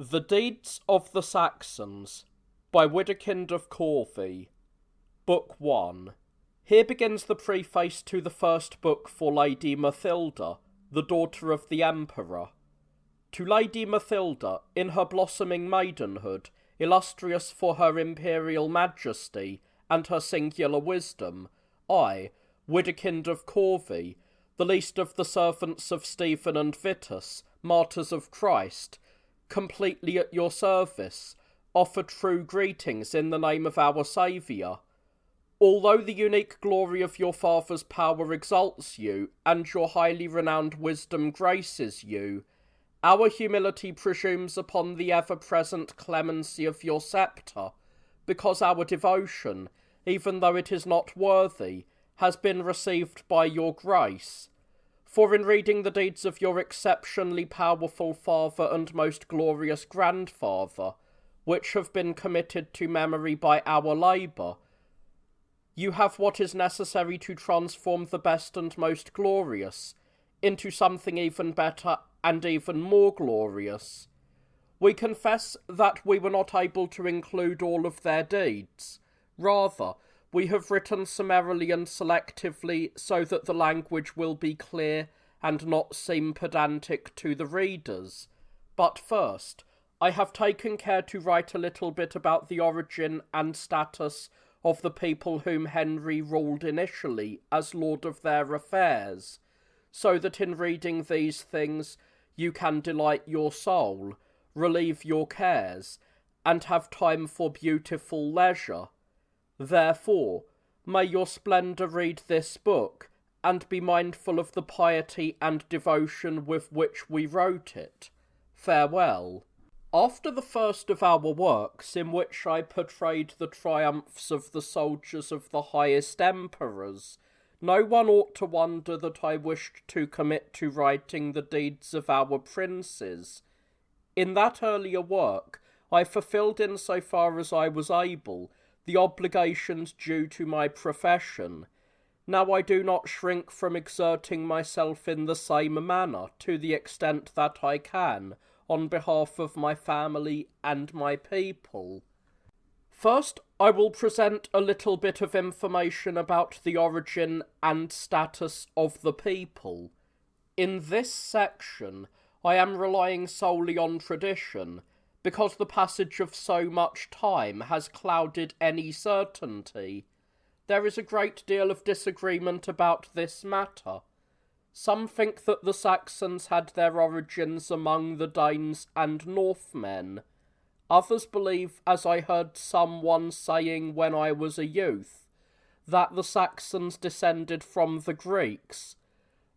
The Deeds of the Saxons by Widukind of Corvey, Book 1. Here begins the preface to the first book for Lady Mathilda, the daughter of the Emperor. To Lady Mathilda, in her blossoming maidenhood, illustrious for her imperial majesty and her singular wisdom, I, Widukind of Corvey, the least of the servants of Stephen and Vitus, martyrs of Christ, completely at your service, offer true greetings in the name of our Saviour. Although the unique glory of your father's power exalts you, and your highly renowned wisdom graces you, our humility presumes upon the ever-present clemency of your sceptre, because our devotion, even though it is not worthy, has been received by your grace. For in reading the deeds of your exceptionally powerful father and most glorious grandfather, which have been committed to memory by our labour, you have what is necessary to transform the best and most glorious into something even better and even more glorious. We confess that we were not able to include all of their deeds. Rather, we have written summarily and selectively so that the language will be clear and not seem pedantic to the readers. But first, I have taken care to write a little bit about the origin and status of the people whom Henry ruled initially as lord of their affairs, so that in reading these things you can delight your soul, relieve your cares, and have time for beautiful leisure. Therefore, may your splendour read this book, and be mindful of the piety and devotion with which we wrote it. Farewell. After the first of our works, in which I portrayed the triumphs of the soldiers of the highest emperors, no one ought to wonder that I wished to commit to writing the deeds of our princes. In that earlier work, I fulfilled in so far as I was able the obligations due to my profession. Now I do not shrink from exerting myself in the same manner, to the extent that I can, on behalf of my family and my people. First, I will present a little bit of information about the origin and status of the people. In this section, I am relying solely on tradition, because the passage of so much time has clouded any certainty. There is a great deal of disagreement about this matter. Some think that the Saxons had their origins among the Danes and Northmen. Others believe, as I heard someone saying when I was a youth, that the Saxons descended from the Greeks.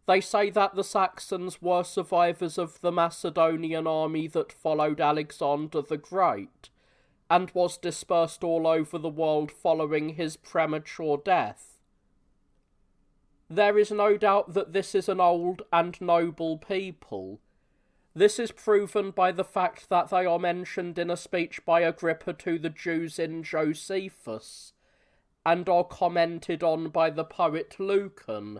They say that the Saxons were survivors of the Macedonian army that followed Alexander the Great, and was dispersed all over the world following his premature death. There is no doubt that this is an old and noble people. This is proven by the fact that they are mentioned in a speech by Agrippa to the Jews in Josephus, and are commented on by the poet Lucan.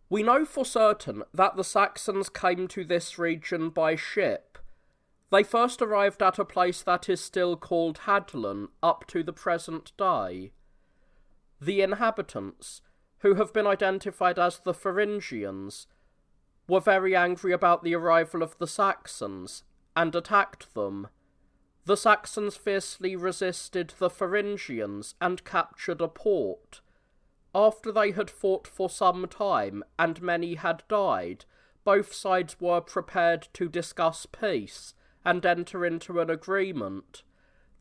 We know for certain that the Saxons came to this region by ship. They first arrived at a place that is still called Hadlon up to the present day. The inhabitants, who have been identified as the Thuringians, were very angry about the arrival of the Saxons, and attacked them. The Saxons fiercely resisted the Thuringians and captured a port. After they had fought for some time, and many had died, both sides were prepared to discuss peace, and enter into an agreement.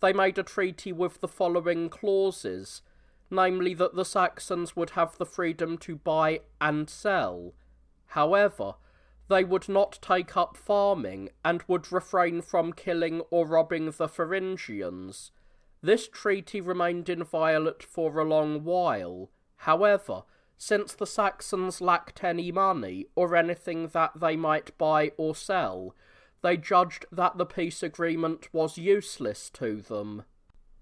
They made a treaty with the following clauses, namely that the Saxons would have the freedom to buy and sell. However, they would not take up farming, and would refrain from killing or robbing the Thuringians. This treaty remained inviolate for a long while. However, since the Saxons lacked any money, or anything that they might buy or sell, they judged that the peace agreement was useless to them.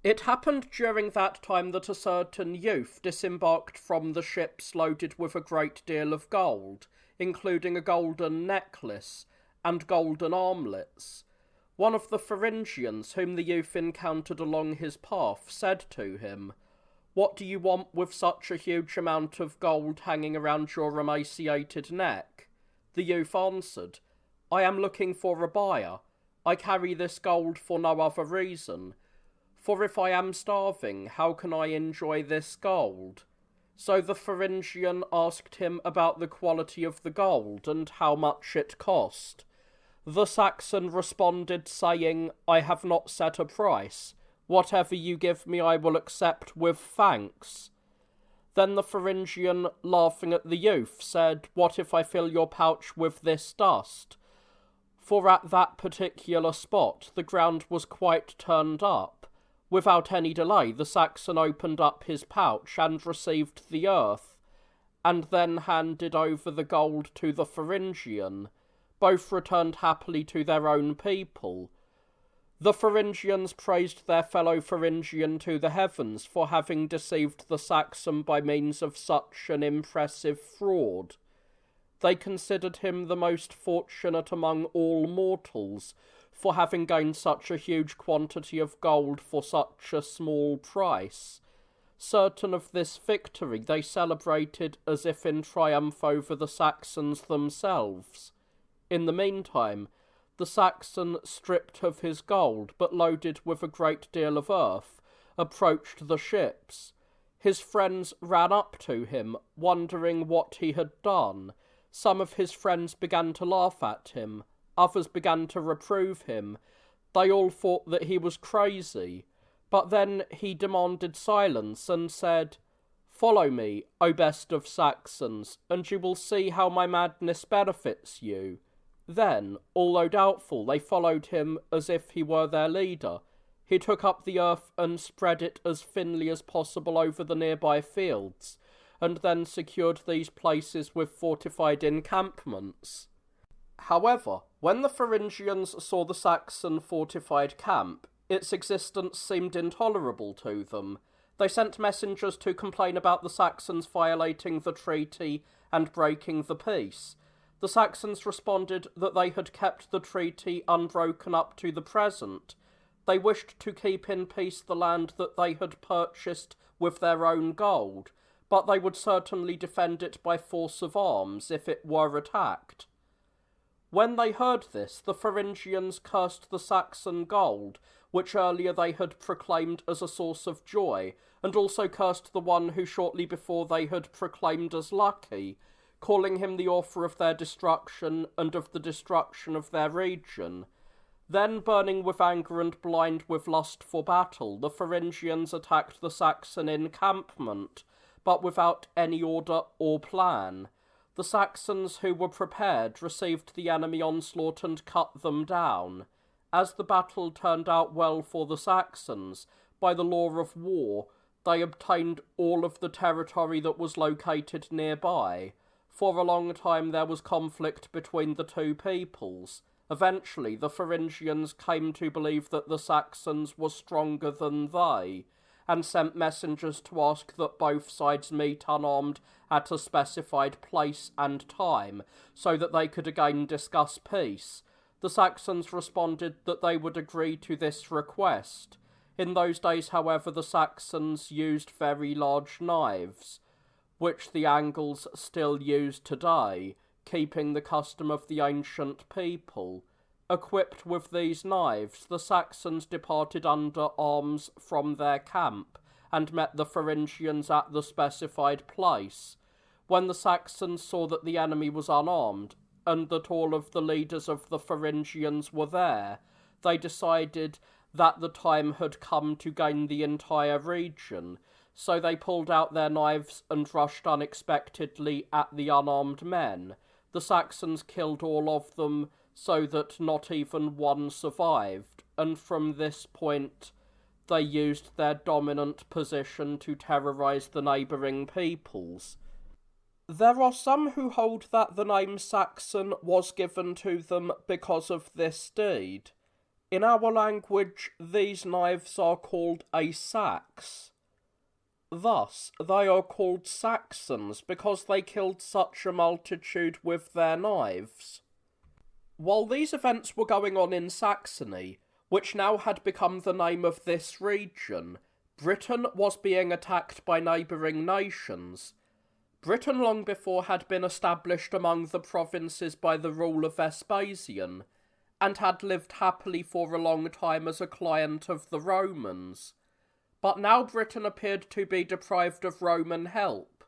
It happened during that time that a certain youth disembarked from the ships loaded with a great deal of gold, including a golden necklace and golden armlets. One of the Thuringians whom the youth encountered along his path said to him, "What do you want with such a huge amount of gold hanging around your emaciated neck?" The youth answered, "I am looking for a buyer. I carry this gold for no other reason. For if I am starving, how can I enjoy this gold?" So the Thuringian asked him about the quality of the gold and how much it cost. The Saxon responded, saying, "I have not set a price. Whatever you give me I will accept with thanks." Then the Thuringian, laughing at the youth, said, "What if I fill your pouch with this dust?" For at that particular spot the ground was quite turned up. Without any delay the Saxon opened up his pouch and received the earth, and then handed over the gold to the Thuringian. Both returned happily to their own people. The Thuringians praised their fellow Thuringian to the heavens for having deceived the Saxon by means of such an impressive fraud. They considered him the most fortunate among all mortals for having gained such a huge quantity of gold for such a small price. Certain of this victory, they celebrated as if in triumph over the Saxons themselves. In the meantime, the Saxon, stripped of his gold, but loaded with a great deal of earth, approached the ships. His friends ran up to him, wondering what he had done. Some of his friends began to laugh at him, others began to reprove him. They all thought that he was crazy. But then he demanded silence and said, "Follow me, O best of Saxons, and you will see how my madness benefits you." Then, although doubtful, they followed him as if he were their leader. He took up the earth and spread it as thinly as possible over the nearby fields, and then secured these places with fortified encampments. However, when the Thuringians saw the Saxon fortified camp, its existence seemed intolerable to them. They sent messengers to complain about the Saxons violating the treaty and breaking the peace. The Saxons responded that they had kept the treaty unbroken up to the present. They wished to keep in peace the land that they had purchased with their own gold, but they would certainly defend it by force of arms if it were attacked. When they heard this, the Thuringians cursed the Saxon gold, which earlier they had proclaimed as a source of joy, and also cursed the one who shortly before they had proclaimed as lucky, calling him the author of their destruction and of the destruction of their region. Then, burning with anger and blind with lust for battle, the Thuringians attacked the Saxon encampment, but without any order or plan. The Saxons who were prepared received the enemy onslaught and cut them down. As the battle turned out well for the Saxons, by the law of war, they obtained all of the territory that was located nearby. For a long time there was conflict between the two peoples. Eventually, the Thuringians came to believe that the Saxons were stronger than they, and sent messengers to ask that both sides meet unarmed at a specified place and time, so that they could again discuss peace. The Saxons responded that they would agree to this request. In those days, however, the Saxons used very large knives, which the Angles still use today, keeping the custom of the ancient people. Equipped with these knives, the Saxons departed under arms from their camp, and met the Thuringians at the specified place. When the Saxons saw that the enemy was unarmed, and that all of the leaders of the Thuringians were there, they decided that the time had come to gain the entire region. So they pulled out their knives and rushed unexpectedly at the unarmed men. The Saxons killed all of them, so that not even one survived, and from this point they used their dominant position to terrorize the neighbouring peoples. There are some who hold that the name Saxon was given to them because of this deed. In our language, these knives are called a sax. Thus, they are called Saxons because they killed such a multitude with their knives. While these events were going on in Saxony, which now had become the name of this region, Britain was being attacked by neighbouring nations. Britain long before had been established among the provinces by the rule of Vespasian, and had lived happily for a long time as a client of the Romans. But now Britain appeared to be deprived of Roman help.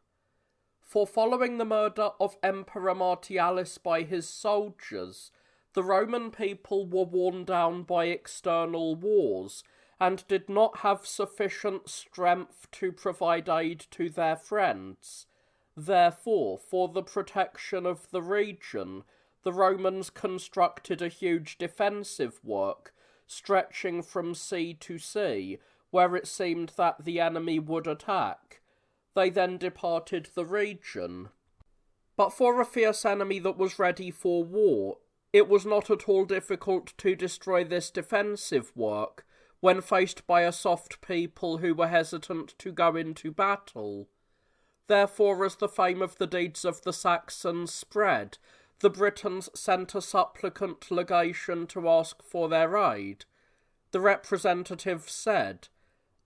For following the murder of Emperor Martialis by his soldiers, the Roman people were worn down by external wars, and did not have sufficient strength to provide aid to their friends. Therefore, for the protection of the region, the Romans constructed a huge defensive work, stretching from sea to sea, where it seemed that the enemy would attack. They then departed the region. But for a fierce enemy that was ready for war, it was not at all difficult to destroy this defensive work when faced by a soft people who were hesitant to go into battle. Therefore, as the fame of the deeds of the Saxons spread, the Britons sent a supplicant legation to ask for their aid. The representative said,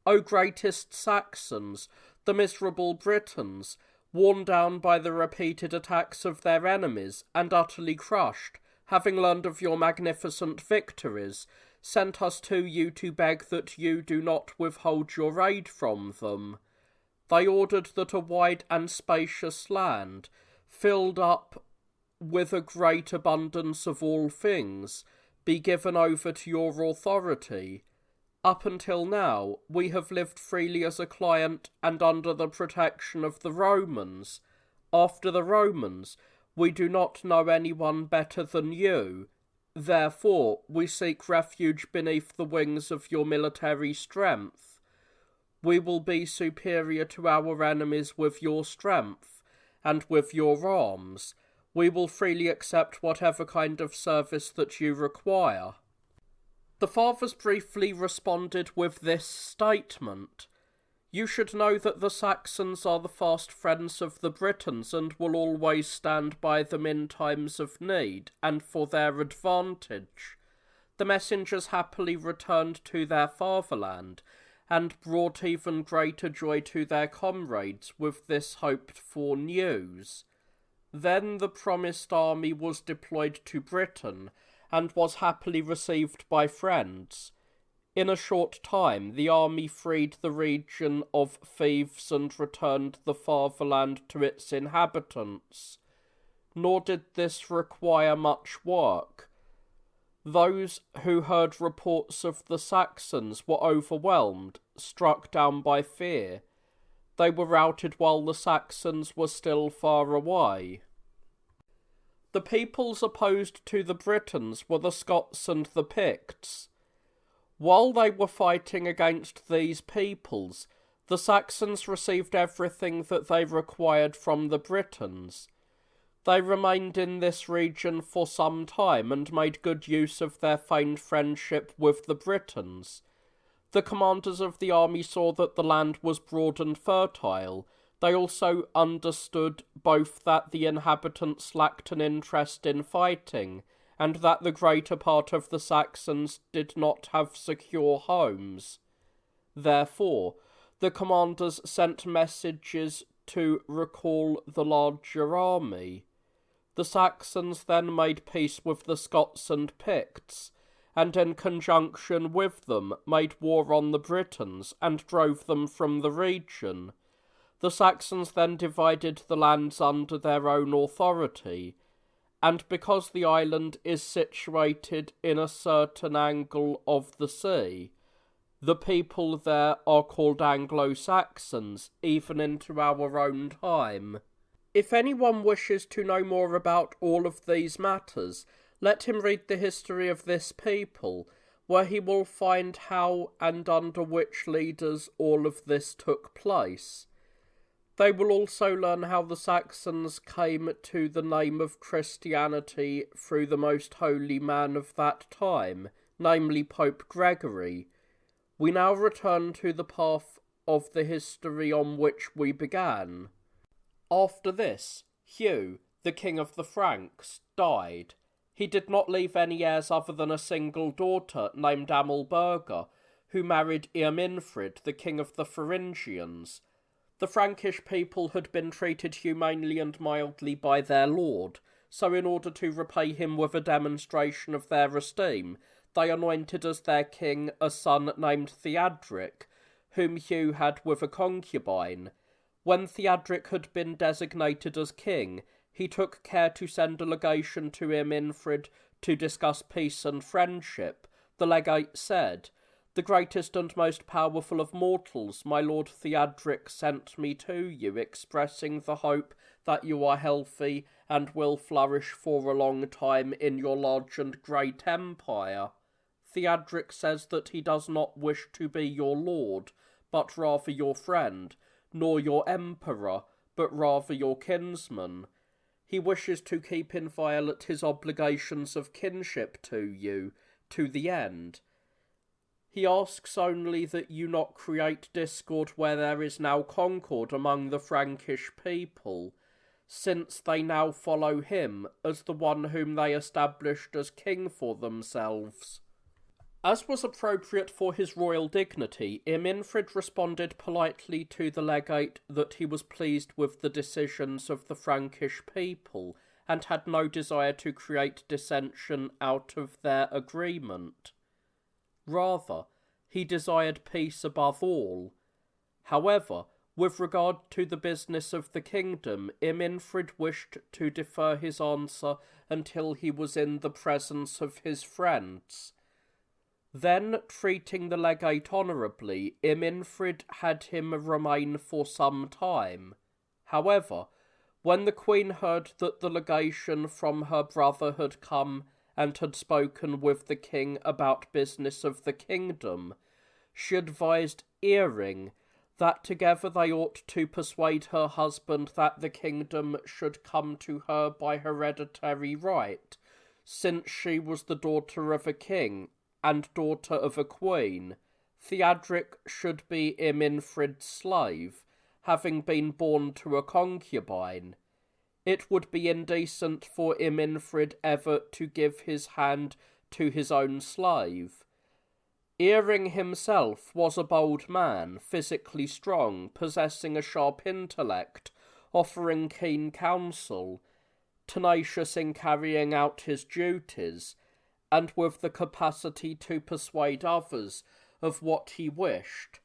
"O greatest Saxons, the miserable Britons, worn down by the repeated attacks of their enemies, and utterly crushed, having learned of your magnificent victories, sent us to you to beg that you do not withhold your aid from them." They ordered that a wide and spacious land, filled up with a great abundance of all things, be given over to your authority. Up until now, we have lived freely as a client and under the protection of the Romans. After the Romans, we do not know anyone better than you. Therefore, we seek refuge beneath the wings of your military strength. We will be superior to our enemies with your strength, and with your arms. We will freely accept whatever kind of service that you require. The fathers briefly responded with this statement: "You should know that the Saxons are the fast friends of the Britons and will always stand by them in times of need and for their advantage." The messengers happily returned to their fatherland and brought even greater joy to their comrades with this hoped-for news. Then the promised army was deployed to Britain, and was happily received by friends. In a short time the army freed the region of thieves and returned the fatherland to its inhabitants. Nor did this require much work. Those who heard reports of the Saxons were overwhelmed, struck down by fear. They were routed while the Saxons were still far away. The peoples opposed to the Britons were the Scots and the Picts. While they were fighting against these peoples, the Saxons received everything that they required from the Britons. They remained in this region for some time and made good use of their feigned friendship with the Britons. The commanders of the army saw that the land was broad and fertile. They also understood both that the inhabitants lacked an interest in fighting, and that the greater part of the Saxons did not have secure homes. Therefore, the commanders sent messages to recall the larger army. The Saxons then made peace with the Scots and Picts, and in conjunction with them made war on the Britons and drove them from the region. The Saxons then divided the lands under their own authority, and because the island is situated in a certain angle of the sea, the people there are called Anglo-Saxons, even into our own time. If anyone wishes to know more about all of these matters, let him read the history of this people, where he will find how and under which leaders all of this took place. They will also learn how the Saxons came to the name of Christianity through the most holy man of that time, namely Pope Gregory. We now return to the path of the history on which we began. After this, Hugh, the king of the Franks, died. He did not leave any heirs other than a single daughter named Amalberga, who married Irminfrid, the king of the Thuringians. The Frankish people had been treated humanely and mildly by their lord, so in order to repay him with a demonstration of their esteem, they anointed as their king a son named Theodric, whom Hugh had with a concubine. When Theodric had been designated as king, he took care to send a legation to Irminfrid to discuss peace and friendship. The legate said, "The greatest and most powerful of mortals, my lord Theodric, sent me to you, expressing the hope that you are healthy and will flourish for a long time in your large and great empire. Theodric says that he does not wish to be your lord, but rather your friend, nor your emperor, but rather your kinsman. He wishes to keep inviolate his obligations of kinship to you, to the end. He asks only that you not create discord where there is now concord among the Frankish people, since they now follow him as the one whom they established as king for themselves." As was appropriate for his royal dignity, Irminfrid responded politely to the legate that he was pleased with the decisions of the Frankish people, and had no desire to create dissension out of their agreement. Rather, he desired peace above all. However, with regard to the business of the kingdom, Irminfrid wished to defer his answer until he was in the presence of his friends. Then, treating the legate honourably, Irminfrid had him remain for some time. However, when the queen heard that the legation from her brother had come and had spoken with the king about business of the kingdom, she advised Earring that together they ought to persuade her husband that the kingdom should come to her by hereditary right, since she was the daughter of a king and daughter of a queen. Theodric should be Irminfrid's slave, having been born to a concubine. It would be indecent for Irminfrid ever to give his hand to his own slave. Earring himself was a bold man, physically strong, possessing a sharp intellect, offering keen counsel, tenacious in carrying out his duties, and with the capacity to persuade others of what he wished.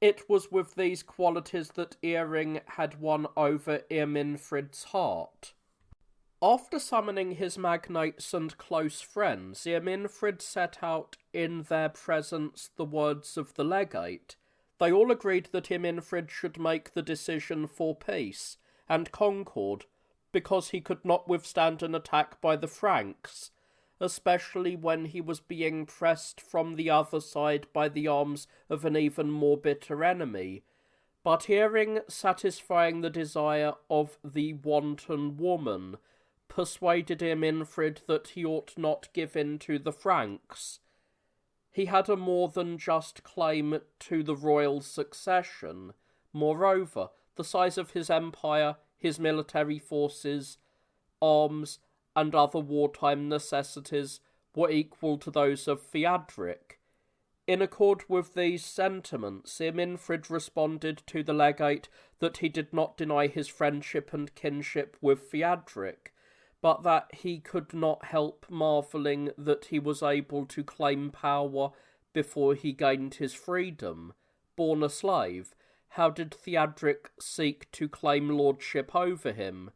It was with these qualities that Earring had won over Irminfrid's heart. After summoning his magnates and close friends, Irminfrid set out in their presence the words of the legate. They all agreed that Irminfrid should make the decision for peace and concord, because he could not withstand an attack by the Franks, especially when he was being pressed from the other side by the arms of an even more bitter enemy. But hearing, satisfying the desire of the wanton woman, persuaded Irminfrid that he ought not give in to the Franks. He had a more than just claim to the royal succession. Moreover, the size of his empire, his military forces, arms, and other wartime necessities were equal to those of Theodric. In accord with these sentiments, Irminfrid responded to the legate that he did not deny his friendship and kinship with Theodric, but that he could not help marvelling that he was able to claim power before he gained his freedom. Born a slave, how did Theodric seek to claim lordship over him?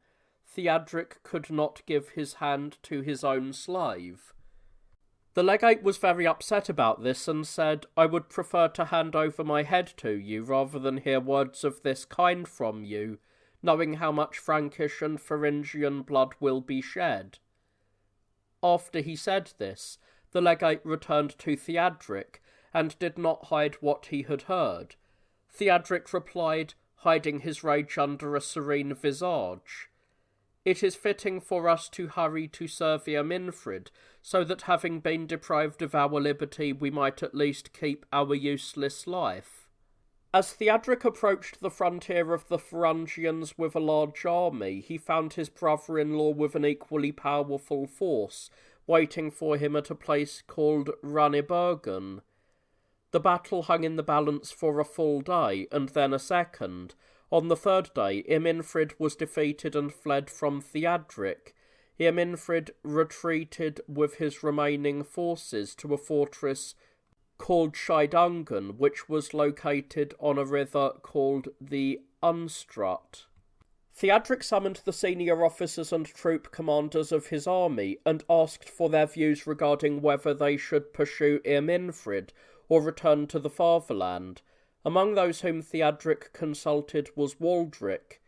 Theodric could not give his hand to his own slave. The legate was very upset about this and said, "I would prefer to hand over my head to you rather than hear words of this kind from you, knowing how much Frankish and Thuringian blood will be shed." After he said this, the legate returned to Theodric and did not hide what he had heard. Theodric replied, hiding his rage under a serene visage, "It is fitting for us to hurry to serve Irminfrid, so that having been deprived of our liberty we might at least keep our useless life." As Theodric approached the frontier of the Thuringians with a large army, he found his brother-in-law with an equally powerful force, waiting for him at a place called Ranibergen. The battle hung in the balance for a full day, and then a second. On the third day, Irminfrid was defeated and fled from Theodric. Irminfrid retreated with his remaining forces to a fortress called Scheidungen, which was located on a river called the Unstrut. Theodric summoned the senior officers and troop commanders of his army and asked for their views regarding whether they should pursue Irminfrid or return to the fatherland. Among those whom Theodric consulted was Waldric.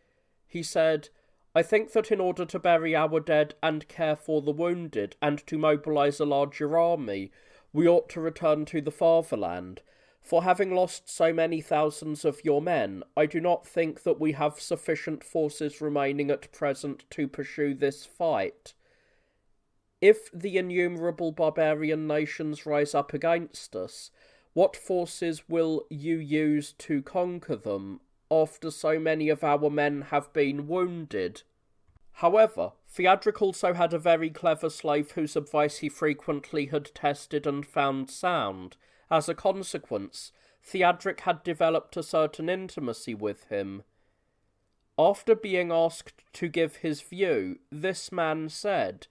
He said, "I think that in order to bury our dead and care for the wounded, and to mobilise a larger army, we ought to return to the fatherland. For having lost so many thousands of your men, I do not think that we have sufficient forces remaining at present to pursue this fight. If the innumerable barbarian nations rise up against us, what forces will you use to conquer them, after so many of our men have been wounded?" However, Theodric also had a very clever slave whose advice he frequently had tested and found sound. As a consequence, Theodric had developed a certain intimacy with him. After being asked to give his view, this man said,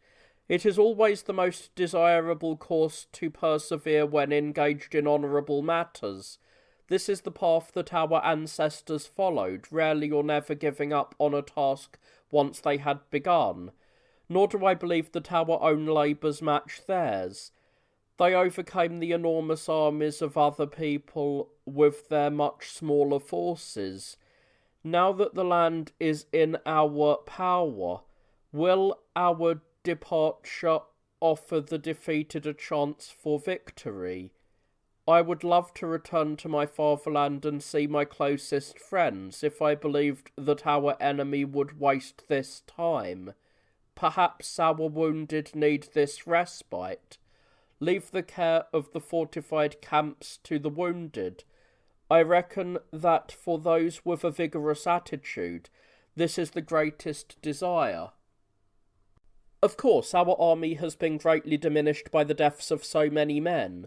"It is always the most desirable course to persevere when engaged in honourable matters. This is the path that our ancestors followed, rarely or never giving up on a task once they had begun. Nor do I believe that our own labours match theirs. They overcame the enormous armies of other people with their much smaller forces. Now that the land is in our power, will our departure offer the defeated a chance for victory? I would love to return to my fatherland and see my closest friends if I believed that our enemy would waste this time. Perhaps our wounded need this respite. Leave the care of the fortified camps to the wounded. I reckon that for those with a vigorous attitude, this is the greatest desire. Of course, our army has been greatly diminished by the deaths of so many men.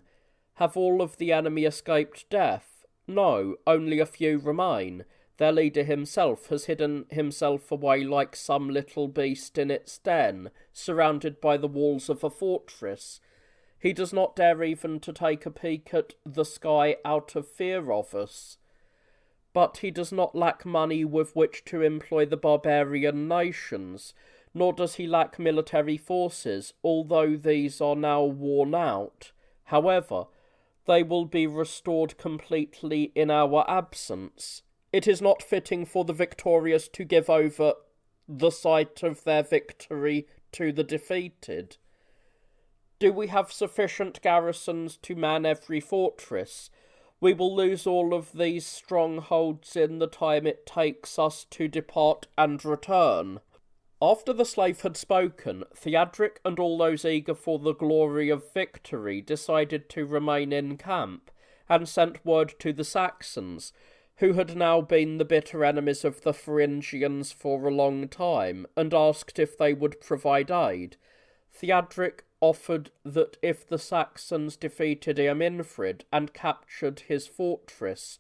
Have all of the enemy escaped death? No, only a few remain. Their leader himself has hidden himself away like some little beast in its den, surrounded by the walls of a fortress. He does not dare even to take a peek at the sky out of fear of us. But he does not lack money with which to employ the barbarian nations, nor does he lack military forces, although these are now worn out. However, they will be restored completely in our absence. It is not fitting for the victorious to give over the sight of their victory to the defeated. Do we have sufficient garrisons to man every fortress? We will lose all of these strongholds in the time it takes us to depart and return." After the slave had spoken, Theodric and all those eager for the glory of victory decided to remain in camp, and sent word to the Saxons, who had now been the bitter enemies of the Thuringians for a long time, and asked if they would provide aid. Theodric offered that if the Saxons defeated Irminfrid and captured his fortress,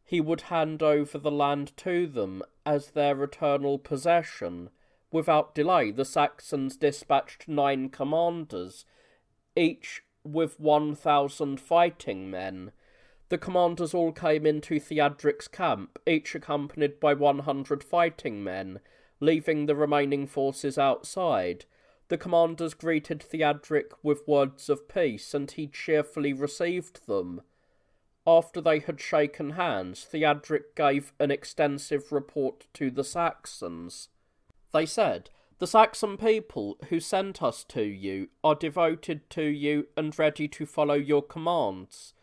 he would hand over the land to them as their eternal possession. Without delay, the Saxons dispatched 9 commanders, each with 1,000 fighting men. The commanders all came into Theodric's camp, each accompanied by 100 fighting men, leaving the remaining forces outside. The commanders greeted Theodric with words of peace, and he cheerfully received them. After they had shaken hands, Theodric gave an extensive report to the Saxons. They said, "The Saxon people who sent us to you are devoted to you and ready to follow your commands.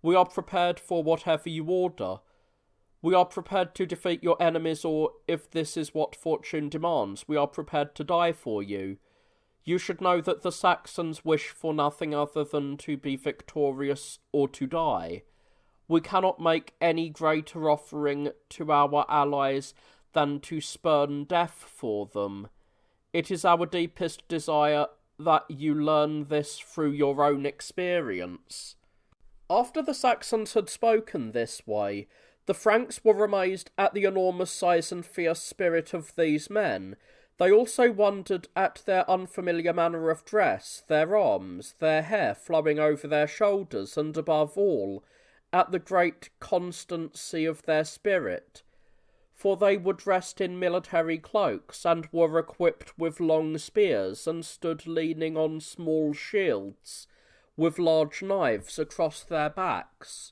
We are prepared for whatever you order. We are prepared to defeat your enemies, or, if this is what fortune demands, we are prepared to die for you. You should know that the Saxons wish for nothing other than to be victorious or to die. We cannot make any greater offering to our allies than to spurn death for them. It is our deepest desire that you learn this through your own experience." After the Saxons had spoken this way, the Franks were amazed at the enormous size and fierce spirit of these men. They also wondered at their unfamiliar manner of dress, their arms, their hair flowing over their shoulders, and above all, at the great constancy of their spirit. For they were dressed in military cloaks, and were equipped with long spears, and stood leaning on small shields, with large knives across their backs.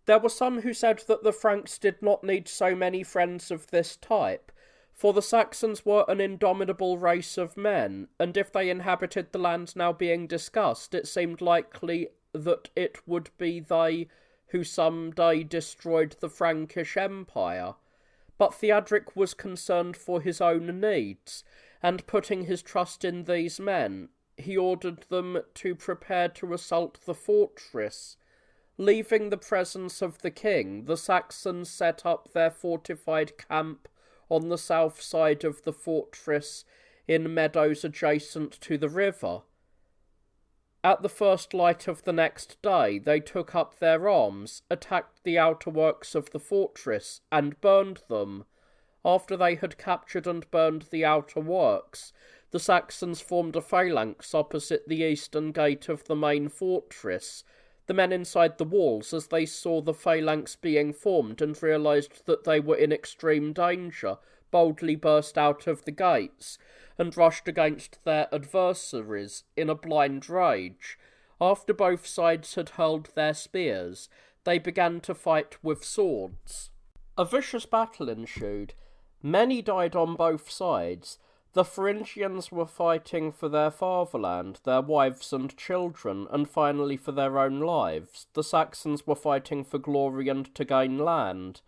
There were some who said that the Franks did not need so many friends of this type, for the Saxons were an indomitable race of men, and if they inhabited the lands now being discussed, it seemed likely that it would be they who some day destroyed the Frankish Empire. But Theodoric was concerned for his own needs, and putting his trust in these men, he ordered them to prepare to assault the fortress. Leaving the presence of the king, the Saxons set up their fortified camp on the south side of the fortress in meadows adjacent to the river. At the first light of the next day, they took up their arms, attacked the outer works of the fortress, and burned them. After they had captured and burned the outer works, the Saxons formed a phalanx opposite the eastern gate of the main fortress. The men inside the walls, as they saw the phalanx being formed and realised that they were in extreme danger, boldly burst out of the gates, and rushed against their adversaries in a blind rage. After both sides had hurled their spears, they began to fight with swords. A vicious battle ensued. Many died on both sides. The Thuringians were fighting for their fatherland, their wives and children, and finally for their own lives. The Saxons were fighting for glory and to gain land.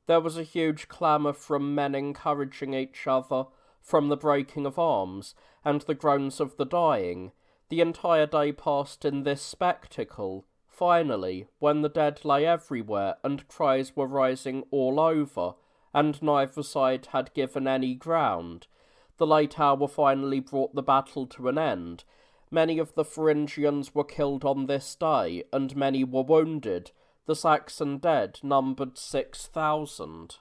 There was a huge clamour from men encouraging each other, from the breaking of arms, and the groans of the dying. The entire day passed in this spectacle. Finally, when the dead lay everywhere, and cries were rising all over, and neither side had given any ground, the late hour finally brought the battle to an end. Many of the Thuringians were killed on this day, and many were wounded. The Saxon dead numbered 6,000.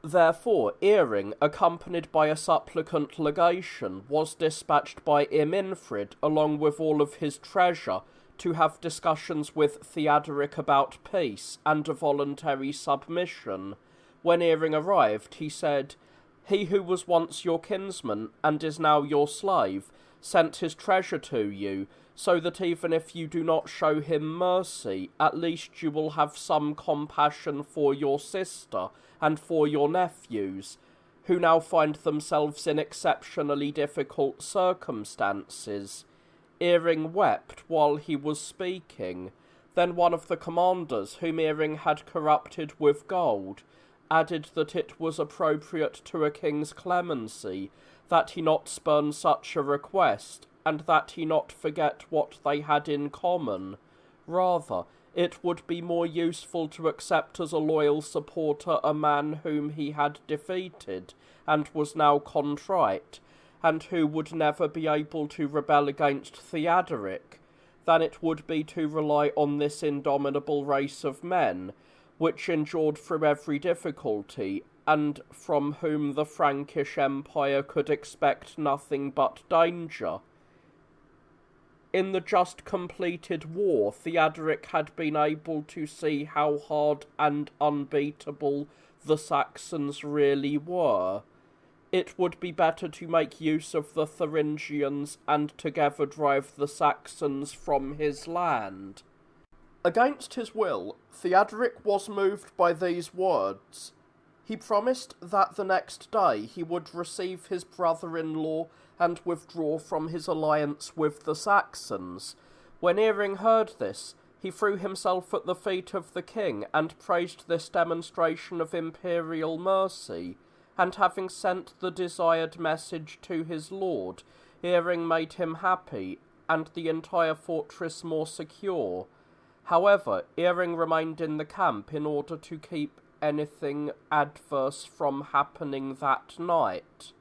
Therefore, Earing, accompanied by a supplicant legation, was dispatched by Irminfrid, along with all of his treasure, to have discussions with Theodoric about peace and a voluntary submission. When Earing arrived, he said, "He who was once your kinsman, and is now your slave, sent his treasure to you, so that even if you do not show him mercy, at least you will have some compassion for your sister and for your nephews, who now find themselves in exceptionally difficult circumstances." Earing wept while he was speaking. Then one of the commanders, whom Earing had corrupted with gold, added that it was appropriate to a king's clemency that he not spurn such a request, and that he not forget what they had in common. Rather, it would be more useful to accept as a loyal supporter a man whom he had defeated, and was now contrite, and who would never be able to rebel against Theodoric, than it would be to rely on this indomitable race of men, which endured through every difficulty, and from whom the Frankish Empire could expect nothing but danger. In the just completed war, Theodoric had been able to see how hard and unbeatable the Saxons really were. It would be better to make use of the Thuringians and together drive the Saxons from his land. Against his will, Theodoric was moved by these words. He promised that the next day he would receive his brother-in-law and withdraw from his alliance with the Saxons. When Earing heard this, he threw himself at the feet of the king and praised this demonstration of imperial mercy, and having sent the desired message to his lord, Earing made him happy, and the entire fortress more secure. However, Earing remained in the camp in order to keep anything adverse from happening that night.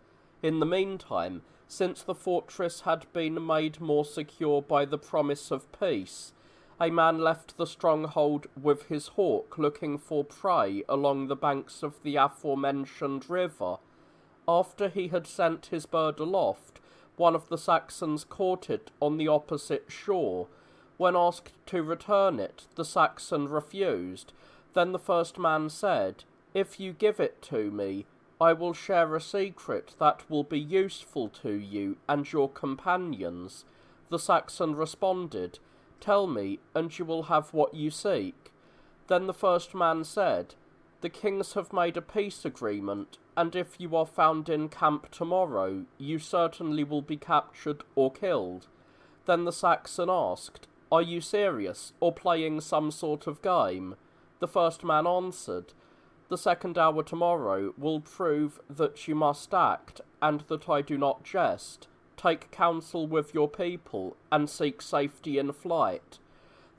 In the meantime, since the fortress had been made more secure by the promise of peace, a man left the stronghold with his hawk looking for prey along the banks of the aforementioned river. After he had sent his bird aloft, one of the Saxons caught it on the opposite shore. When asked to return it, the Saxon refused. Then the first man said, "If you give it to me, I will share a secret that will be useful to you and your companions." The Saxon responded, "Tell me, and you will have what you seek." Then the first man said, "The kings have made a peace agreement, and if you are found in camp tomorrow, you certainly will be captured or killed." Then the Saxon asked, "Are you serious, or playing some sort of game?" The first man answered, "The second hour tomorrow will prove that you must act, and that I do not jest. Take counsel with your people, and seek safety in flight."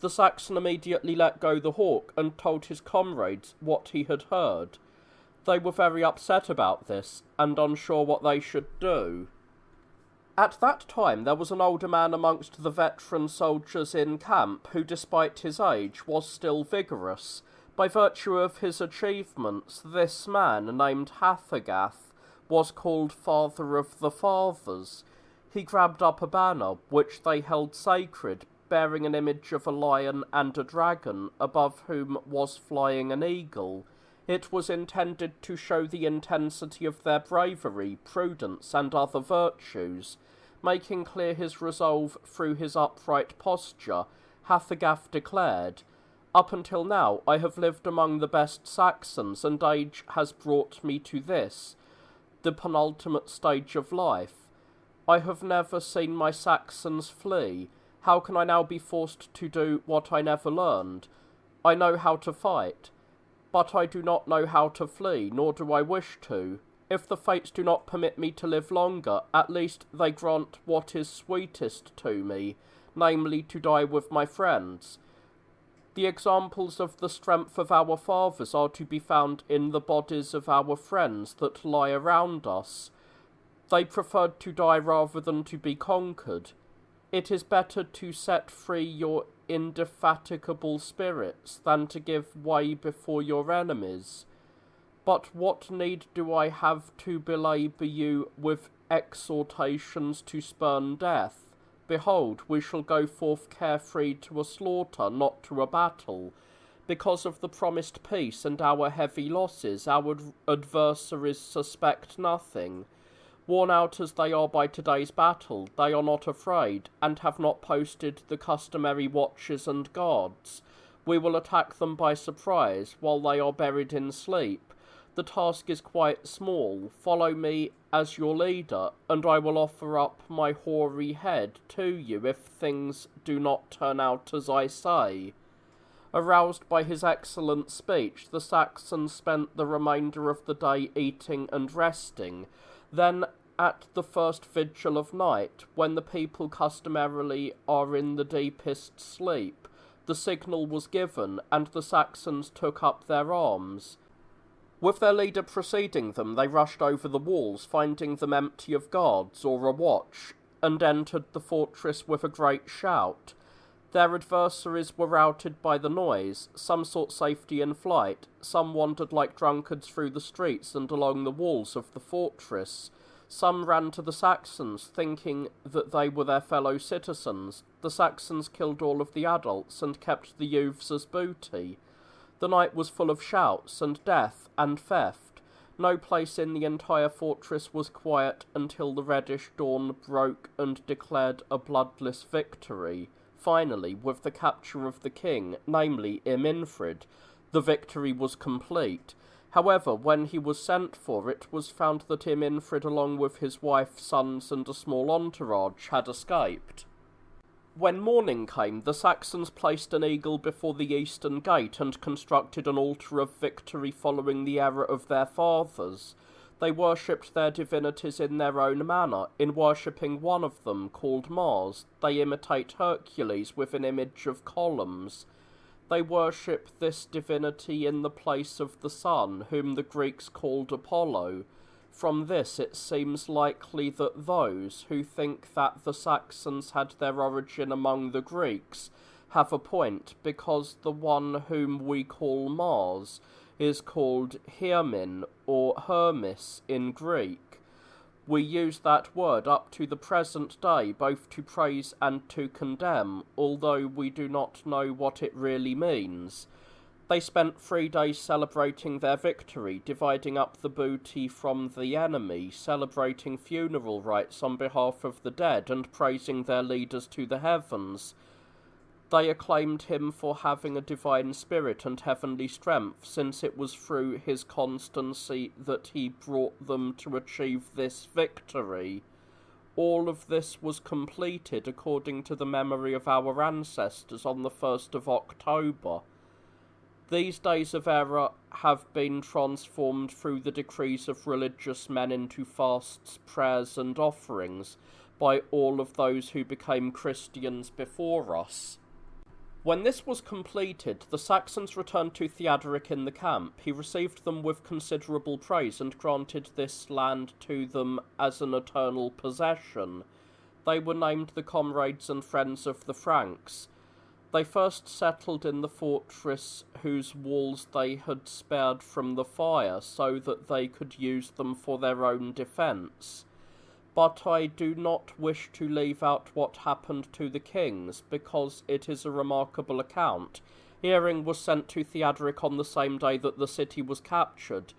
The Saxon immediately let go the hawk and told his comrades what he had heard. They were very upset about this, and unsure what they should do. At that time there was an older man amongst the veteran soldiers in camp who, despite his age, was still vigorous. By virtue of his achievements, this man, named Hathagath, was called Father of the Fathers. He grabbed up a banner, which they held sacred, bearing an image of a lion and a dragon, above whom was flying an eagle. It was intended to show the intensity of their bravery, prudence, and other virtues. Making clear his resolve through his upright posture, Hathagath declared, "Up until now I have lived among the best Saxons, and age has brought me to this, the penultimate stage of life. I have never seen my Saxons flee. How can I now be forced to do what I never learned? I know how to fight, but I do not know how to flee, nor do I wish to. If the fates do not permit me to live longer, at least they grant what is sweetest to me, namely to die with my friends. The examples of the strength of our fathers are to be found in the bodies of our friends that lie around us. They preferred to die rather than to be conquered. It is better to set free your indefatigable spirits than to give way before your enemies. But what need do I have to belabour you with exhortations to spurn death? Behold, we shall go forth carefree to a slaughter, not to a battle. Because of the promised peace and our heavy losses, our adversaries suspect nothing. Worn out as they are by today's battle, they are not afraid, and have not posted the customary watches and guards. We will attack them by surprise, while they are buried in sleep. The task is quite small. Follow me as your leader, and I will offer up my hoary head to you if things do not turn out as I say." Aroused by his excellent speech, the Saxons spent the remainder of the day eating and resting. Then, at the first vigil of night, when the people customarily are in the deepest sleep, the signal was given, and the Saxons took up their arms. With their leader preceding them, they rushed over the walls, finding them empty of guards or a watch, and entered the fortress with a great shout. Their adversaries were routed by the noise. Some sought safety in flight, some wandered like drunkards through the streets and along the walls of the fortress. Some ran to the Saxons, thinking that they were their fellow citizens. The Saxons killed all of the adults and kept the youths as booty. The night was full of shouts and death and theft. No place in the entire fortress was quiet until the reddish dawn broke and declared a bloodless victory. Finally, with the capture of the king, namely Irminfrid, the victory was complete. However, when he was sent for, it was found that Irminfrid, along with his wife, sons, and a small entourage, had escaped. When morning came, the Saxons placed an eagle before the eastern gate and constructed an altar of victory following the error of their fathers. They worshipped their divinities in their own manner. In worshipping one of them, called Mars, they imitate Hercules with an image of columns. They worship this divinity in the place of the sun, whom the Greeks called Apollo. From this it seems likely that those who think that the Saxons had their origin among the Greeks have a point, because the one whom we call Mars is called Hermin or Hermes in Greek. We use that word up to the present day, both to praise and to condemn, although we do not know what it really means. They spent 3 days celebrating their victory, dividing up the booty from the enemy, celebrating funeral rites on behalf of the dead, and praising their leaders to the heavens. They acclaimed him for having a divine spirit and heavenly strength, since it was through his constancy that he brought them to achieve this victory. All of this was completed according to the memory of our ancestors on the 1st of October. These days of error have been transformed through the decrees of religious men into fasts, prayers, and offerings by all of those who became Christians before us. When this was completed, the Saxons returned to Theodoric in the camp. He received them with considerable praise and granted this land to them as an eternal possession. They were named the comrades and friends of the Franks. They first settled in the fortress whose walls they had spared from the fire, so that they could use them for their own defence. But I do not wish to leave out what happened to the kings, because it is a remarkable account. Earring was sent to Theodoric on the same day that the city was captured.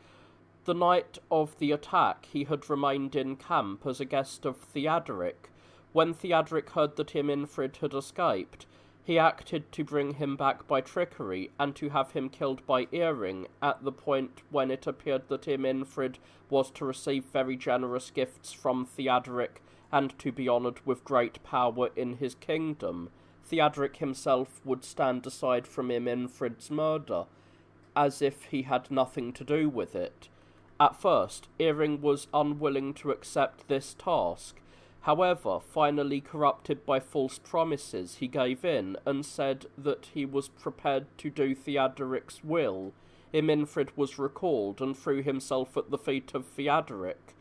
The night of the attack he had remained in camp as a guest of Theodoric. When Theodoric heard that Irminfrid had escaped, he acted to bring him back by trickery, and to have him killed by Earring, at the point when it appeared that Irminfrid was to receive very generous gifts from Theodoric, and to be honoured with great power in his kingdom. Theodoric himself would stand aside from Irminfrid's murder, as if he had nothing to do with it. At first, Earring was unwilling to accept this task. However, finally corrupted by false promises, he gave in, and said that he was prepared to do Theodoric's will. Irminfrid was recalled, and threw himself at the feet of Theodoric.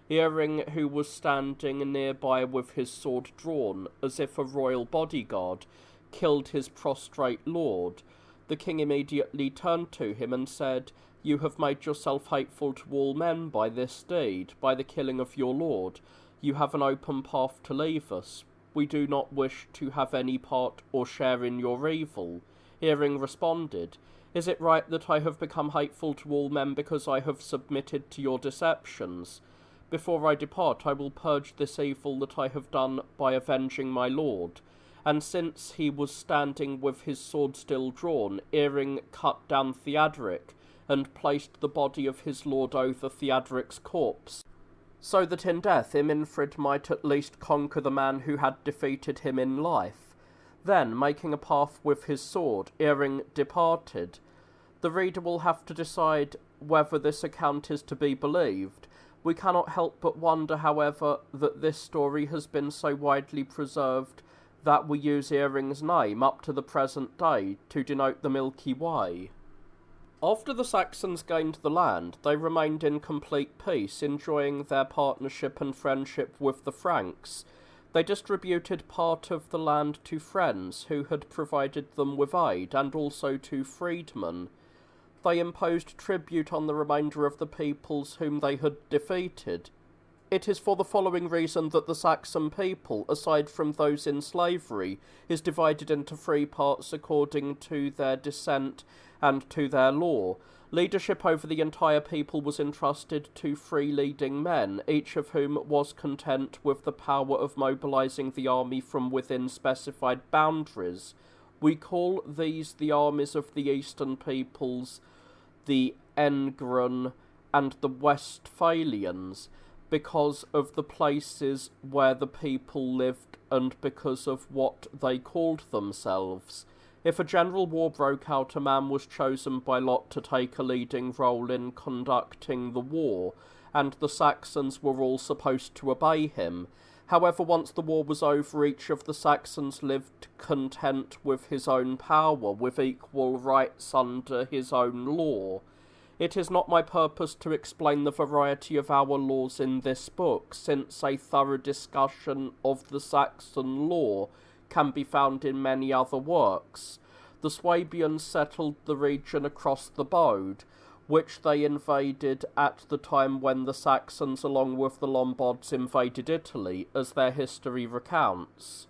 Earring, who was standing nearby with his sword drawn, as if a royal bodyguard, killed his prostrate lord. The king immediately turned to him and said, "You have made yourself hateful to all men by this deed, by the killing of your lord. You have an open path to leave us. We do not wish to have any part or share in your evil." Earring responded, "Is it right that I have become hateful to all men because I have submitted to your deceptions? Before I depart, I will purge this evil that I have done by avenging my lord." And since he was standing with his sword still drawn, Earring cut down Theodoric, and placed the body of his lord over Theodoric's corpse, so that in death Irminfrid might at least conquer the man who had defeated him in life. Then, making a path with his sword, Earring departed. The reader will have to decide whether this account is to be believed. We cannot help but wonder, however, that this story has been so widely preserved that we use Earring's name up to the present day to denote the Milky Way. After the Saxons gained the land, they remained in complete peace, enjoying their partnership and friendship with the Franks. They distributed part of the land to friends who had provided them with aid, and also to freedmen. They imposed tribute on the remainder of the peoples whom they had defeated. It is for the following reason that the Saxon people, aside from those in slavery, is divided into 3 parts according to their descent and to their law. Leadership over the entire people was entrusted to 3 leading men, each of whom was content with the power of mobilizing the army from within specified boundaries. We call these the armies of the eastern peoples, the Engren and the Westphalians, because of the places where the people lived and because of what they called themselves. If a general war broke out, a man was chosen by lot to take a leading role in conducting the war, and the Saxons were all supposed to obey him. However, once the war was over, each of the Saxons lived content with his own power, with equal rights under his own law. It is not my purpose to explain the variety of our laws in this book, since a thorough discussion of the Saxon law can be found in many other works. The Swabians settled the region across the Bode, which they invaded at the time when the Saxons, along with the Lombards, invaded Italy, as their history recounts.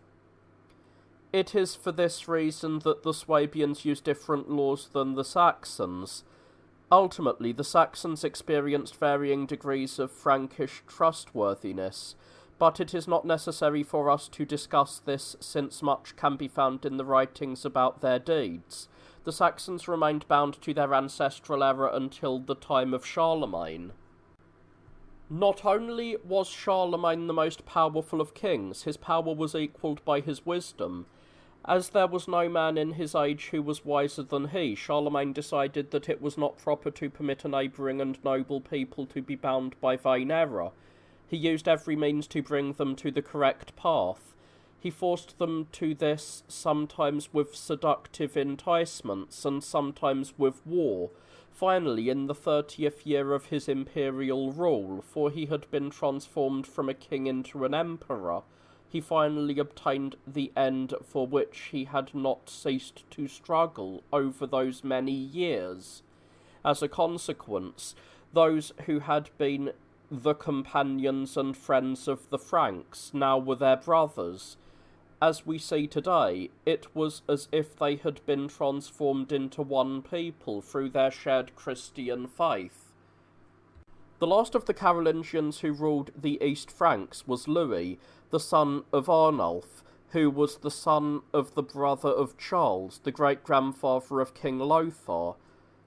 It is for this reason that the Swabians use different laws than the Saxons. Ultimately, the Saxons experienced varying degrees of Frankish trustworthiness, but it is not necessary for us to discuss this, since much can be found in the writings about their deeds. The Saxons remained bound to their ancestral era until the time of Charlemagne. Not only was Charlemagne the most powerful of kings, his power was equalled by his wisdom. As there was no man in his age who was wiser than he, Charlemagne decided that it was not proper to permit a neighbouring and noble people to be bound by vain error. He used every means to bring them to the correct path. He forced them to this, sometimes with seductive enticements, and sometimes with war. Finally, in the 30th year of his imperial rule, for he had been transformed from a king into an emperor, he finally obtained the end for which he had not ceased to struggle over those many years. As a consequence, those who had been the companions and friends of the Franks now were their brothers. As we see today, it was as if they had been transformed into one people through their shared Christian faith. The last of the Carolingians who ruled the East Franks was Louis, the son of Arnulf, who was the son of the brother of Charles, the great-grandfather of King Lothar.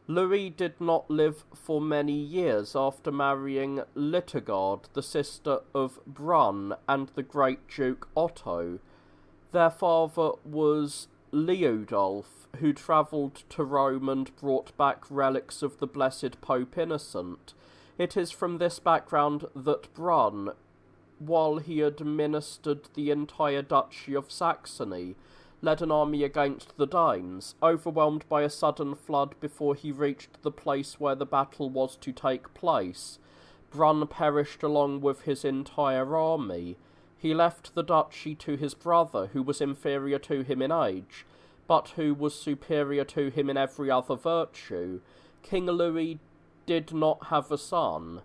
Louis did not live for many years after marrying Liutgard, the sister of Brunn and the great Duke Otto. Their father was Liudolf, who travelled to Rome and brought back relics of the blessed Pope Innocent. It is from this background that Brunn, while he administered the entire Duchy of Saxony, led an army against the Danes, overwhelmed by a sudden flood before he reached the place where the battle was to take place. Brunn perished along with his entire army. He left the duchy to his brother, who was inferior to him in age, but who was superior to him in every other virtue. King Louis did not have a son,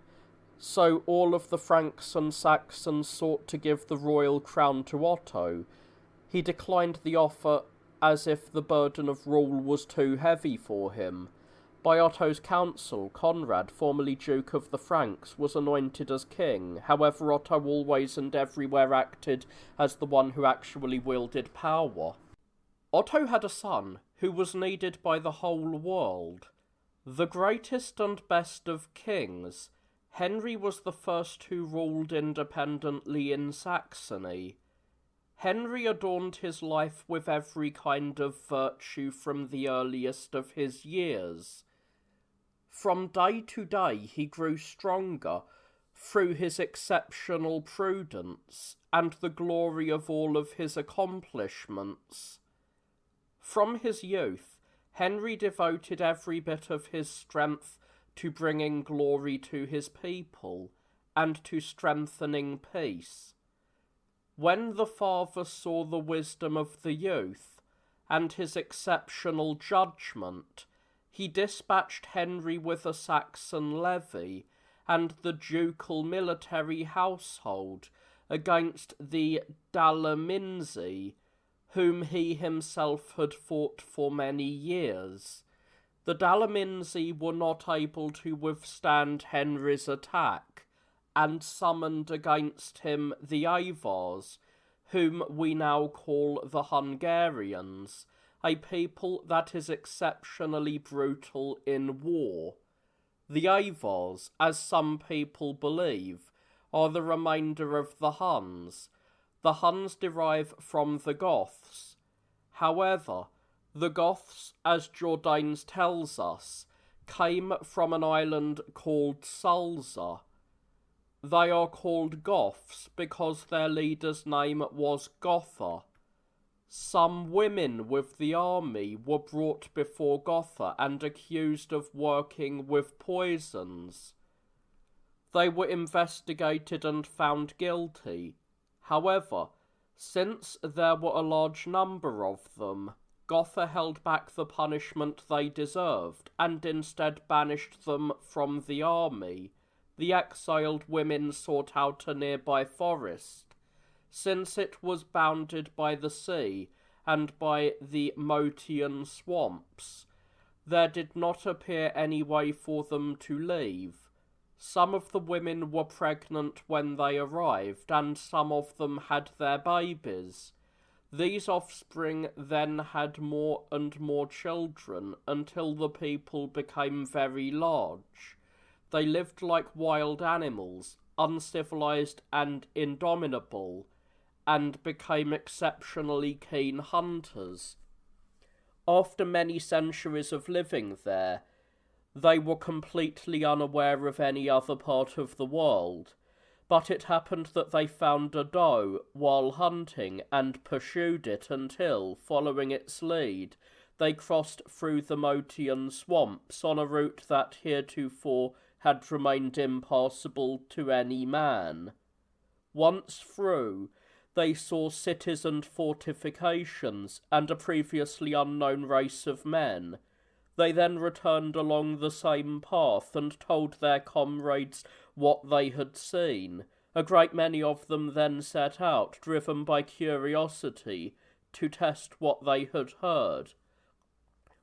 so all of the Franks and Saxons sought to give the royal crown to Otto. He declined the offer as if the burden of rule was too heavy for him. By Otto's counsel, Conrad, formerly Duke of the Franks, was anointed as king. However, Otto always and everywhere acted as the one who actually wielded power. Otto had a son who was needed by the whole world. The greatest and best of kings, Henry was the first who ruled independently in Saxony. Henry adorned his life with every kind of virtue from the earliest of his years. From day to day he grew stronger through his exceptional prudence and the glory of all of his accomplishments. From his youth, Henry devoted every bit of his strength to bringing glory to his people and to strengthening peace. When the father saw the wisdom of the youth and his exceptional judgment, he dispatched Henry with a Saxon levy and the ducal military household against the Dalaminzi, whom he himself had fought for many years. The Dalaminzi were not able to withstand Henry's attack, and summoned against him the Avars, whom we now call the Hungarians, a people that is exceptionally brutal in war. The Avars, as some people believe, are the remainder of the Huns. The Huns derive from the Goths. However, the Goths, as Jordanes tells us, came from an island called Sulza. they are called Goths because their leader's name was Gotha. Some women with the army were brought before Gotha and accused of working with poisons. They were investigated and found guilty. However, since there were a large number of them, Gotha held back the punishment they deserved and instead banished them from the army. The exiled women sought out a nearby forest. Since it was bounded by the sea and by the Motian swamps, there did not appear any way for them to leave. Some of the women were pregnant when they arrived, and some of them had their babies. These offspring then had more and more children until the people became very large. They lived like wild animals, uncivilized and indomitable, and became exceptionally keen hunters. After many centuries of living there, they were completely unaware of any other part of the world, but it happened that they found a doe while hunting and pursued it until, following its lead, they crossed through the Motian swamps on a route that heretofore had remained impassable to any man. Once through, they saw cities and fortifications and a previously unknown race of men. They then returned along the same path and told their comrades what they had seen. A great many of them then set out, driven by curiosity, to test what they had heard.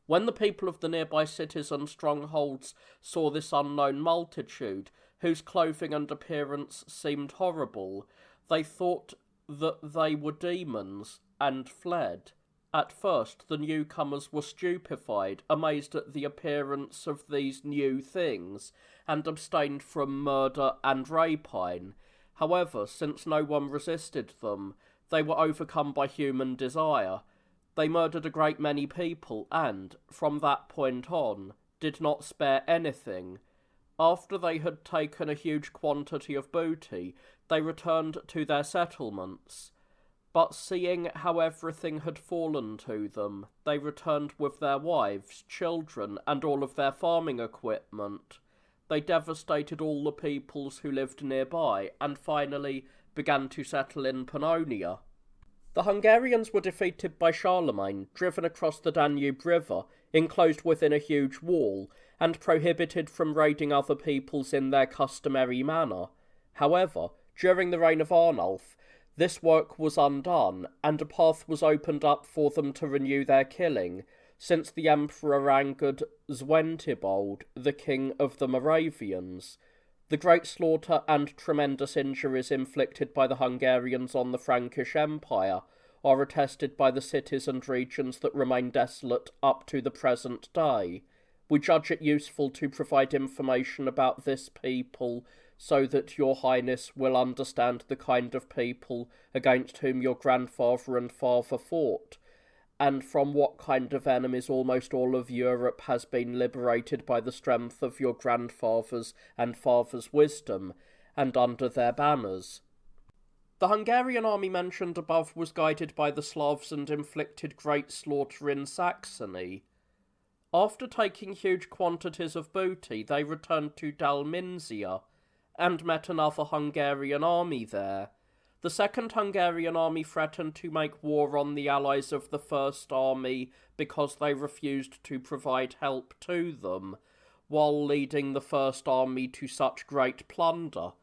When the people of the nearby cities and strongholds saw this unknown multitude, whose clothing and appearance seemed horrible, they thought that they were demons, and fled. At first the newcomers were stupefied, amazed at the appearance of these new things, and abstained from murder and rapine. However, since no one resisted them, they were overcome by human desire. They murdered a great many people, and, from that point on, did not spare anything. After they had taken a huge quantity of booty, they returned to their settlements. But seeing how everything had fallen to them, they returned with their wives, children, and all of their farming equipment. They devastated all the peoples who lived nearby, and finally began to settle in Pannonia. The Hungarians were defeated by Charlemagne, driven across the Danube River, enclosed within a huge wall, and prohibited from raiding other peoples in their customary manner. However, during the reign of Arnulf, this work was undone, and a path was opened up for them to renew their killing, since the emperor angered Zwentibold, the king of the Moravians. The great slaughter and tremendous injuries inflicted by the Hungarians on the Frankish Empire are attested by the cities and regions that remain desolate up to the present day. We judge it useful to provide information about this people so that your highness will understand the kind of people against whom your grandfather and father fought, and from what kind of enemies almost all of Europe has been liberated by the strength of your grandfathers and fathers' wisdom, and under their banners. The Hungarian army mentioned above was guided by the Slavs and inflicted great slaughter in Saxony. After taking huge quantities of booty, they returned to Dalmatia, and met another Hungarian army there. The Second Hungarian Army threatened to make war on the allies of the First Army because they refused to provide help to them, while leading the First Army to such great plunder.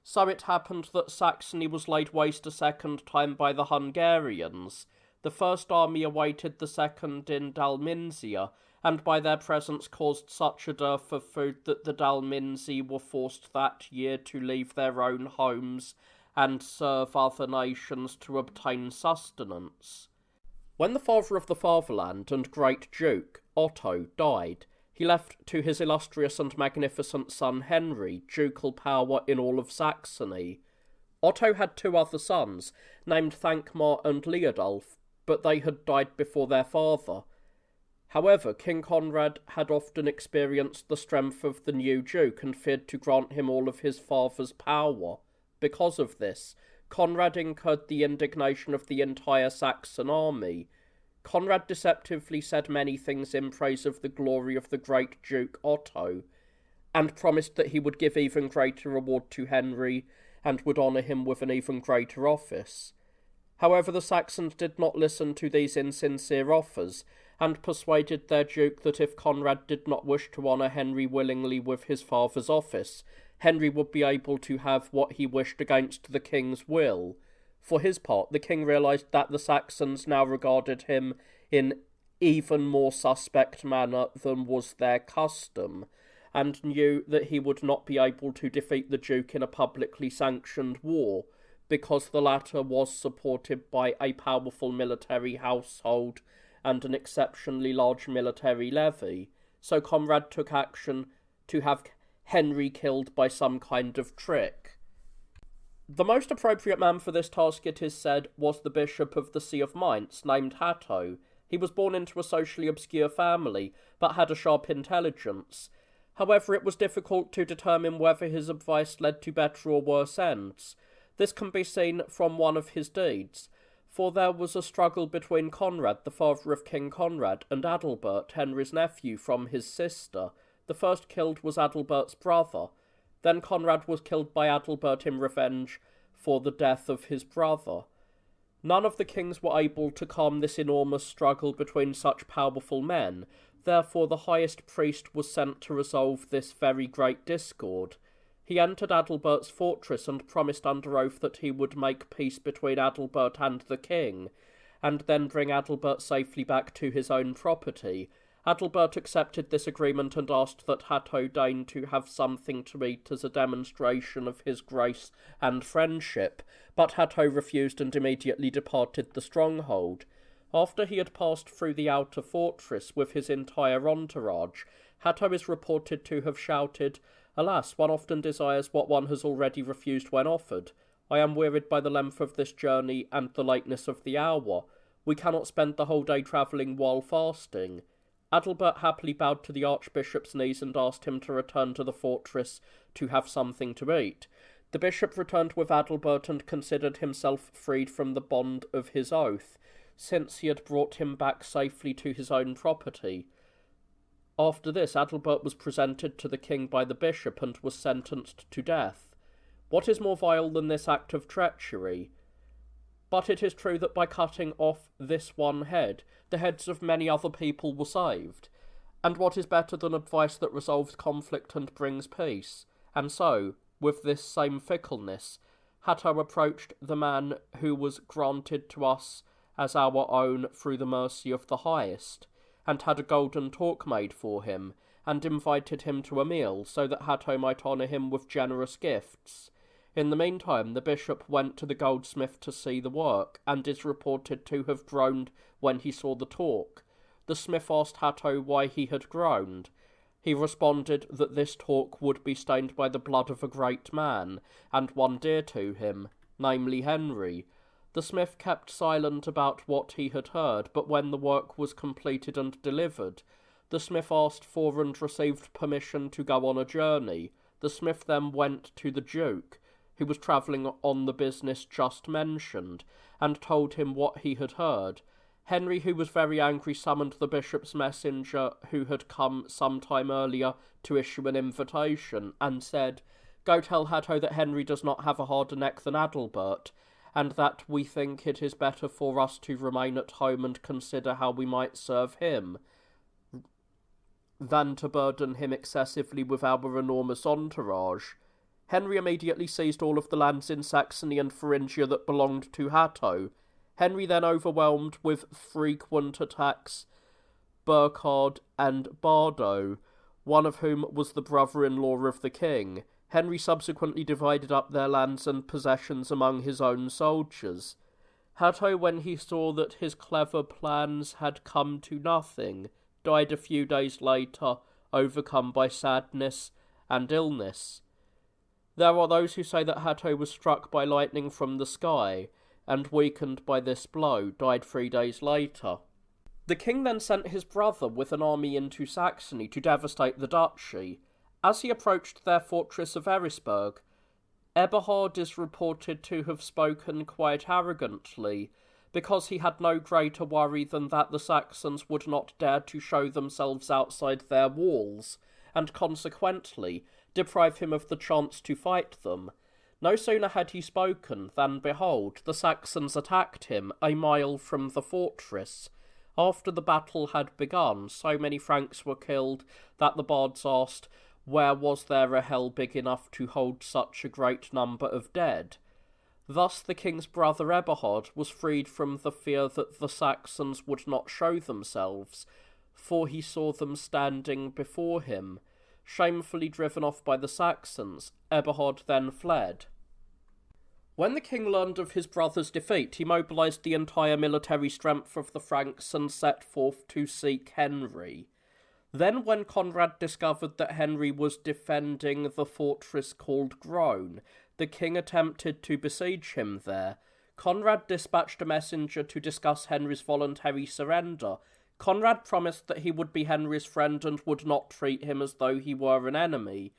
So it happened that Saxony was laid waste a second time by the Hungarians. The First Army awaited the Second in Dalmatia, and by their presence caused such a dearth of food that the Dalmanzi were forced that year to leave their own homes and serve other nations to obtain sustenance. When the father of the fatherland and great duke, Otto, died, he left to his illustrious and magnificent son Henry ducal power in all of Saxony. Otto had two other sons, named Thankmar and Leodulf, but they had died before their father. However, King Conrad had often experienced the strength of the new duke and feared to grant him all of his father's power. Because of this, Conrad incurred the indignation of the entire Saxon army. Conrad deceptively said many things in praise of the glory of the great Duke Otto, and promised that he would give even greater reward to Henry and would honour him with an even greater office. However, the Saxons did not listen to these insincere offers, and persuaded their duke that if Conrad did not wish to honour Henry willingly with his father's office, Henry would be able to have what he wished against the king's will. For his part, the king realised that the Saxons now regarded him in even more suspect manner than was their custom, and knew that he would not be able to defeat the duke in a publicly sanctioned war, because the latter was supported by a powerful military household and an exceptionally large military levy. So Conrad took action to have Henry killed by some kind of trick. The most appropriate man for this task, it is said, was the bishop of the See of Mainz, named Hatto. He was born into a socially obscure family, but had a sharp intelligence. However, it was difficult to determine whether his advice led to better or worse ends. This can be seen from one of his deeds, for there was a struggle between Conrad, the father of King Conrad, and Adalbert, Henry's nephew, from his sister. The first killed was Adalbert's brother. Then Conrad was killed by Adalbert in revenge for the death of his brother. None of the kings were able to calm this enormous struggle between such powerful men. Therefore the highest priest was sent to resolve this very great discord. He entered Adalbert's fortress and promised under oath that he would make peace between Adalbert and the king, and then bring Adalbert safely back to his own property. Adalbert accepted this agreement and asked that Hatto deign to have something to eat as a demonstration of his grace and friendship, but Hatto refused and immediately departed the stronghold. After he had passed through the outer fortress with his entire entourage, Hatto is reported to have shouted, "Alas, one often desires what one has already refused when offered. I am wearied by the length of this journey and the lateness of the hour. We cannot spend the whole day travelling while fasting." Adalbert happily bowed to the archbishop's knees and asked him to return to the fortress to have something to eat. The bishop returned with Adalbert and considered himself freed from the bond of his oath, since he had brought him back safely to his own property. After this, Adalbert was presented to the king by the bishop and was sentenced to death. What is more vile than this act of treachery? But it is true that by cutting off this one head, the heads of many other people were saved. And what is better than advice that resolves conflict and brings peace? And so, with this same fickleness, Hatto approached the man who was granted to us as our own through the mercy of the highest, and had a golden talk made for him, and invited him to a meal, so that Hatto might honour him with generous gifts. In the meantime, the bishop went to the goldsmith to see the work, and is reported to have groaned when he saw the talk. The smith asked Hatto why he had groaned. He responded that this talk would be stained by the blood of a great man, and one dear to him, namely Henry. The smith kept silent about what he had heard, but when the work was completed and delivered, the smith asked for and received permission to go on a journey. The smith then went to the duke, who was travelling on the business just mentioned, and told him what he had heard. Henry, who was very angry, summoned the bishop's messenger, who had come some time earlier to issue an invitation, and said, "Go tell Hatto that Henry does not have a harder neck than Adalbert, and that we think it is better for us to remain at home and consider how we might serve him, than to burden him excessively with our enormous entourage." Henry immediately seized all of the lands in Saxony and Thuringia that belonged to Hatto. Henry then overwhelmed with frequent attacks Burchard and Bardo, one of whom was the brother-in-law of the king. Henry subsequently divided up their lands and possessions among his own soldiers. Hatto, when he saw that his clever plans had come to nothing, died a few days later, overcome by sadness and illness. There are those who say that Hatto was struck by lightning from the sky, and weakened by this blow, died 3 days later. The king then sent his brother with an army into Saxony to devastate the duchy. As he approached their fortress of Erisberg, Eberhard is reported to have spoken quite arrogantly, because he had no greater worry than that the Saxons would not dare to show themselves outside their walls, and consequently deprive him of the chance to fight them. No sooner had he spoken than, behold, the Saxons attacked him a mile from the fortress. After the battle had begun, so many Franks were killed that the bards asked, where was there a hell big enough to hold such a great number of dead? Thus the king's brother Eberhard was freed from the fear that the Saxons would not show themselves, for he saw them standing before him. Shamefully driven off by the Saxons, Eberhard then fled. When the king learned of his brother's defeat, he mobilised the entire military strength of the Franks and set forth to seek Henry. Then when Conrad discovered that Henry was defending the fortress called Groan, the king attempted to besiege him there. Conrad dispatched a messenger to discuss Henry's voluntary surrender. Conrad promised that he would be Henry's friend and would not treat him as though he were an enemy.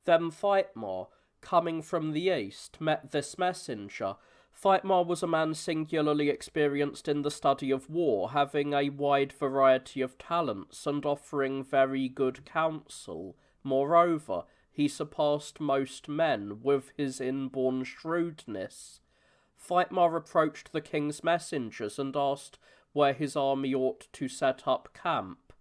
Then Theitmar, coming from the east, met this messenger. Theitmar was a man singularly experienced in the study of war, having a wide variety of talents and offering very good counsel. Moreover, he surpassed most men with his inborn shrewdness. Theitmar approached the king's messengers and asked where his army ought to set up camp.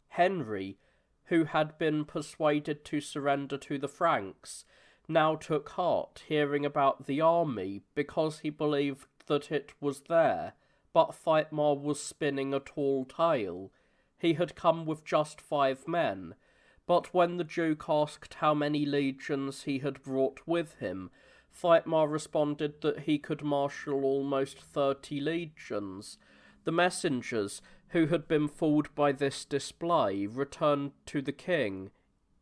Henry, who had been persuaded to surrender to the Franks, now took heart, hearing about the army, because he believed that it was there, but Theitmar was spinning a tall tale. He had come with just 5 men, but when the Duke asked how many legions he had brought with him, Theitmar responded that he could marshal almost 30 legions. The messengers, who had been fooled by this display, returned to the king.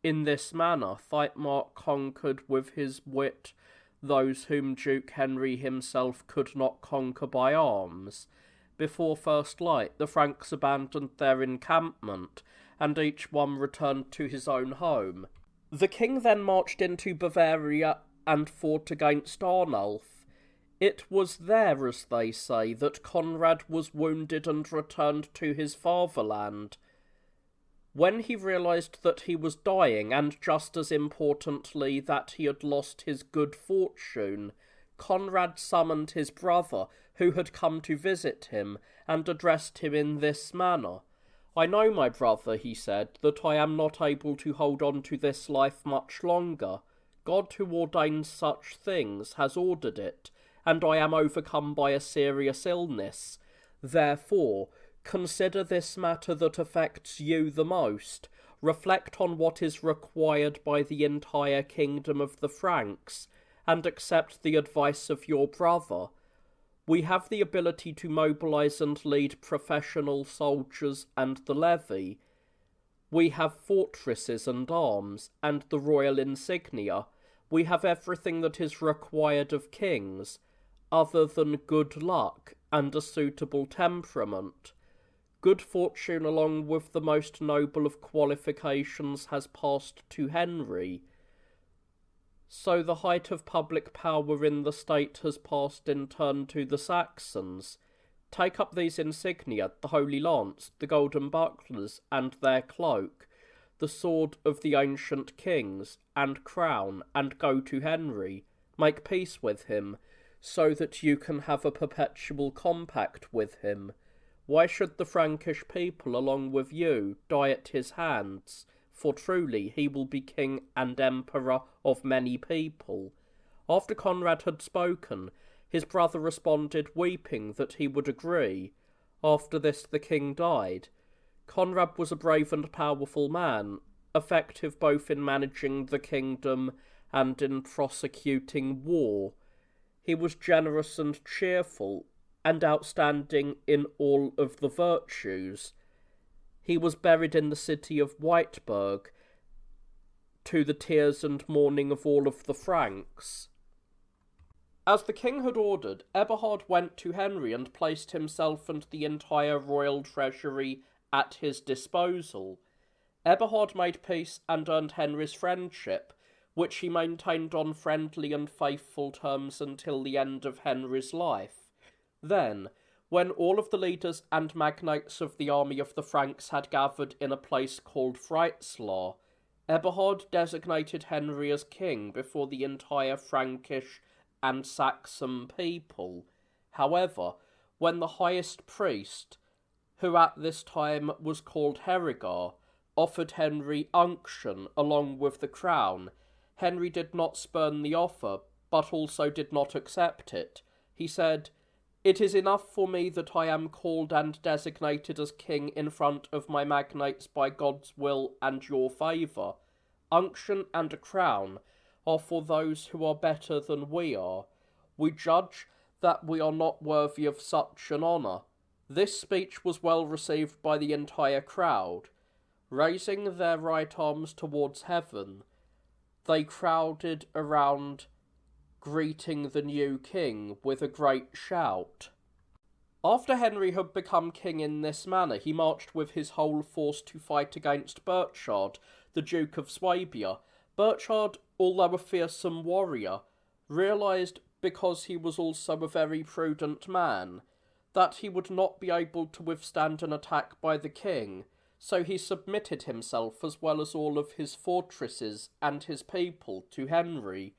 In this manner, Theitmar conquered with his wit those whom Duke Henry himself could not conquer by arms. Before first light, the Franks abandoned their encampment, and each one returned to his own home. The king then marched into Bavaria and fought against Arnulf. It was there, as they say, that Conrad was wounded and returned to his fatherland. When he realised that he was dying, and just as importantly that he had lost his good fortune, Conrad summoned his brother, who had come to visit him, and addressed him in this manner. "I know, my brother," he said, "that I am not able to hold on to this life much longer. God, who ordains such things, has ordered it, and I am overcome by a serious illness. Therefore, consider this matter that affects you the most. Reflect on what is required by the entire kingdom of the Franks, and accept the advice of your brother. We have the ability to mobilize and lead professional soldiers and the levy. We have fortresses and arms, and the royal insignia. We have everything that is required of kings, other than good luck and a suitable temperament. Good fortune, along with the most noble of qualifications, has passed to Henry. So the height of public power in the state has passed in turn to the Saxons. Take up these insignia, the holy lance, the golden bucklers, and their cloak, the sword of the ancient kings, and crown, and go to Henry. Make peace with him, so that you can have a perpetual compact with him. Why should the Frankish people, along with you, die at his hands? For truly he will be king and emperor of many people." After Conrad had spoken, his brother responded, weeping, that he would agree. After this the king died. Conrad was a brave and powerful man, effective both in managing the kingdom and in prosecuting war. He was generous and cheerful, and outstanding in all of the virtues. He was buried in the city of Weitberg, to the tears and mourning of all of the Franks. As the king had ordered, Eberhard went to Henry and placed himself and the entire royal treasury at his disposal. Eberhard made peace and earned Henry's friendship, which he maintained on friendly and faithful terms until the end of Henry's life. Then, when all of the leaders and magnates of the army of the Franks had gathered in a place called Fritzlar, Eberhard designated Henry as king before the entire Frankish and Saxon people. However, when the highest priest, who at this time was called Herigar, offered Henry unction along with the crown, Henry did not spurn the offer, but also did not accept it. He said, "It is enough for me that I am called and designated as king in front of my magnates by God's will and your favour. Unction and a crown are for those who are better than we are. We judge that we are not worthy of such an honour." This speech was well received by the entire crowd. Raising their right arms towards heaven, they crowded around, greeting the new king with a great shout. After Henry had become king in this manner, he marched with his whole force to fight against Burchard, the Duke of Swabia. Burchard, although a fearsome warrior, realised, because he was also a very prudent man, that he would not be able to withstand an attack by the king, so he submitted himself as well as all of his fortresses and his people to Henry.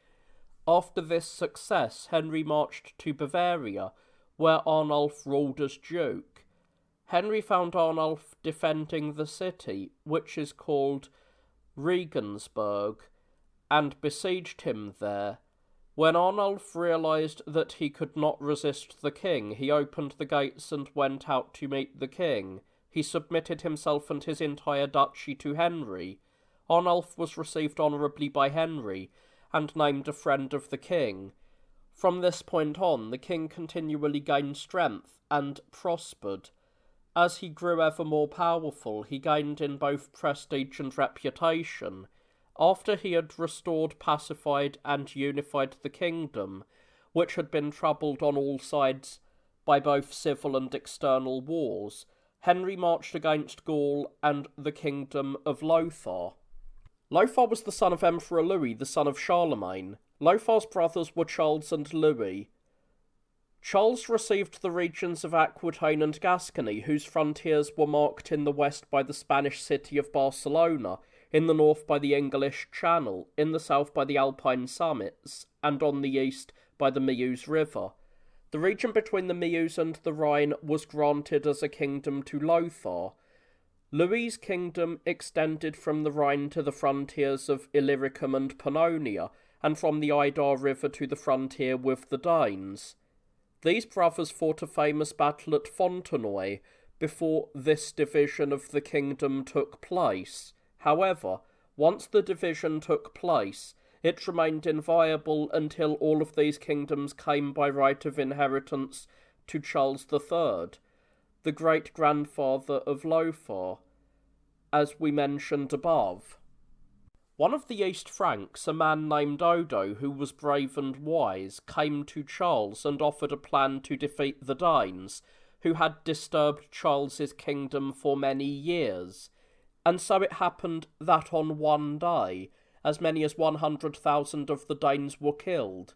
After this success, Henry marched to Bavaria, where Arnulf ruled as Duke. Henry found Arnulf defending the city, which is called Regensburg, and besieged him there. When Arnulf realised that he could not resist the king, he opened the gates and went out to meet the king. He submitted himself and his entire duchy to Henry. Arnulf was received honourably by Henry, and named a friend of the king. From this point on, the king continually gained strength and prospered. As he grew ever more powerful, he gained in both prestige and reputation. After he had restored, pacified, and unified the kingdom, which had been troubled on all sides by both civil and external wars, Henry marched against Gaul and the kingdom of Lothar. Lothar was the son of Emperor Louis, the son of Charlemagne. Lothar's brothers were Charles and Louis. Charles received the regions of Aquitaine and Gascony, whose frontiers were marked in the west by the Spanish city of Barcelona, in the north by the English Channel, in the south by the Alpine summits, and on the east by the Meuse River. The region between the Meuse and the Rhine was granted as a kingdom to Lothar. Louis's kingdom extended from the Rhine to the frontiers of Illyricum and Pannonia, and from the Idar River to the frontier with the Danes. These brothers fought a famous battle at Fontenoy before this division of the kingdom took place. However, once the division took place, it remained inviolable until all of these kingdoms came by right of inheritance to Charles III, the great-grandfather of Lothar, as we mentioned above. One of the East Franks, a man named Odo, who was brave and wise, came to Charles and offered a plan to defeat the Danes, who had disturbed Charles's kingdom for many years. And so it happened that on one day, as many as 100,000 of the Danes were killed.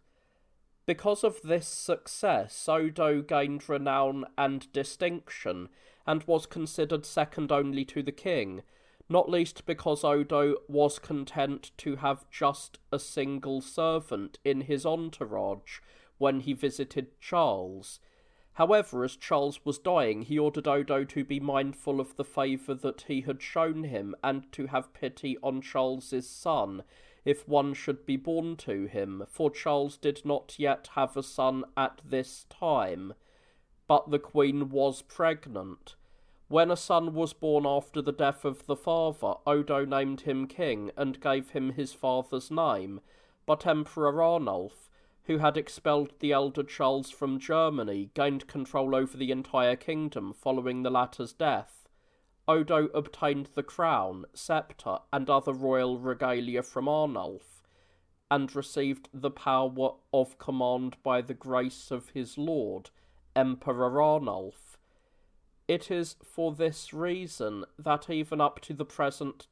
Because of this success, Odo gained renown and distinction, and was considered second only to the king, not least because Odo was content to have just a single servant in his entourage when he visited Charles. However, as Charles was dying, he ordered Odo to be mindful of the favour that he had shown him, and to have pity on Charles's son, if one should be born to him, for Charles did not yet have a son at this time, but the queen was pregnant. When a son was born after the death of the father, Odo named him king, and gave him his father's name, but Emperor Arnulf, who had expelled the elder Charles from Germany, gained control over the entire kingdom following the latter's death. Odo obtained the crown, sceptre, and other royal regalia from Arnulf. and received the power of command by the grace of his lord, Emperor Arnulf. It is for this reason that even up to the present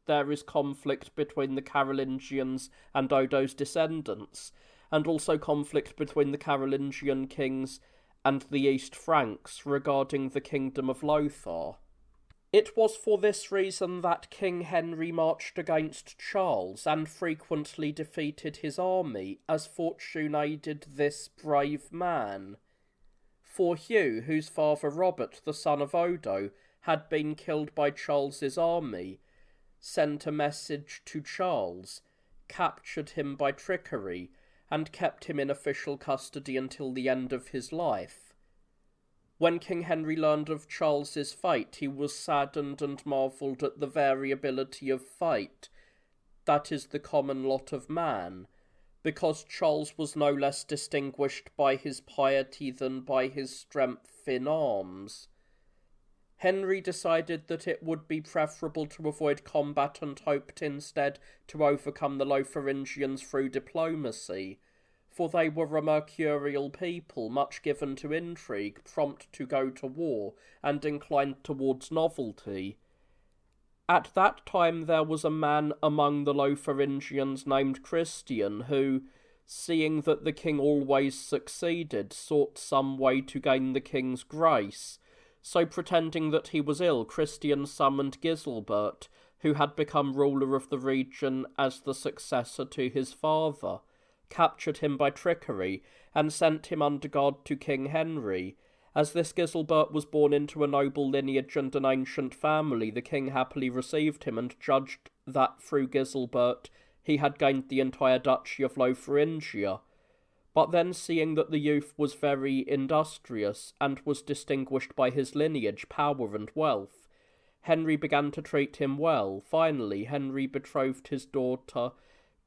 there is conflict between the Carolingians and Odo's descendants, and also conflict between the Carolingian kings and the East Franks regarding the kingdom of Lothar. It was for this reason that King Henry marched against Charles and frequently defeated his army, as fortune aided this brave man. For Hugh, whose father Robert, the son of Odo, had been killed by Charles's army, sent a message to Charles, captured him by trickery, and kept him in official custody until the end of his life. When King Henry learned of Charles's fate, he was saddened and marvelled at the variability of fate, that is the common lot of man, because Charles was no less distinguished by his piety than by his strength in arms. Henry decided that it would be preferable to avoid combat and hoped instead to overcome the Lotharingians through diplomacy, for they were a mercurial people, much given to intrigue, prompt to go to war, and inclined towards novelty. At that time there was a man among the Lotharingians named Christian, who, seeing that the king always succeeded, sought some way to gain the king's grace. So, pretending that he was ill, Christian summoned Giselbert, who had become ruler of the region as the successor to his father, captured him by trickery, and sent him under guard to King Henry. As this Giselbert was born into a noble lineage and an ancient family, the king happily received him, and judged that through Giselbert he had gained the entire duchy of Lotharingia. But then, seeing that the youth was very industrious, and was distinguished by his lineage, power, and wealth, Henry began to treat him well. Finally, Henry betrothed his daughter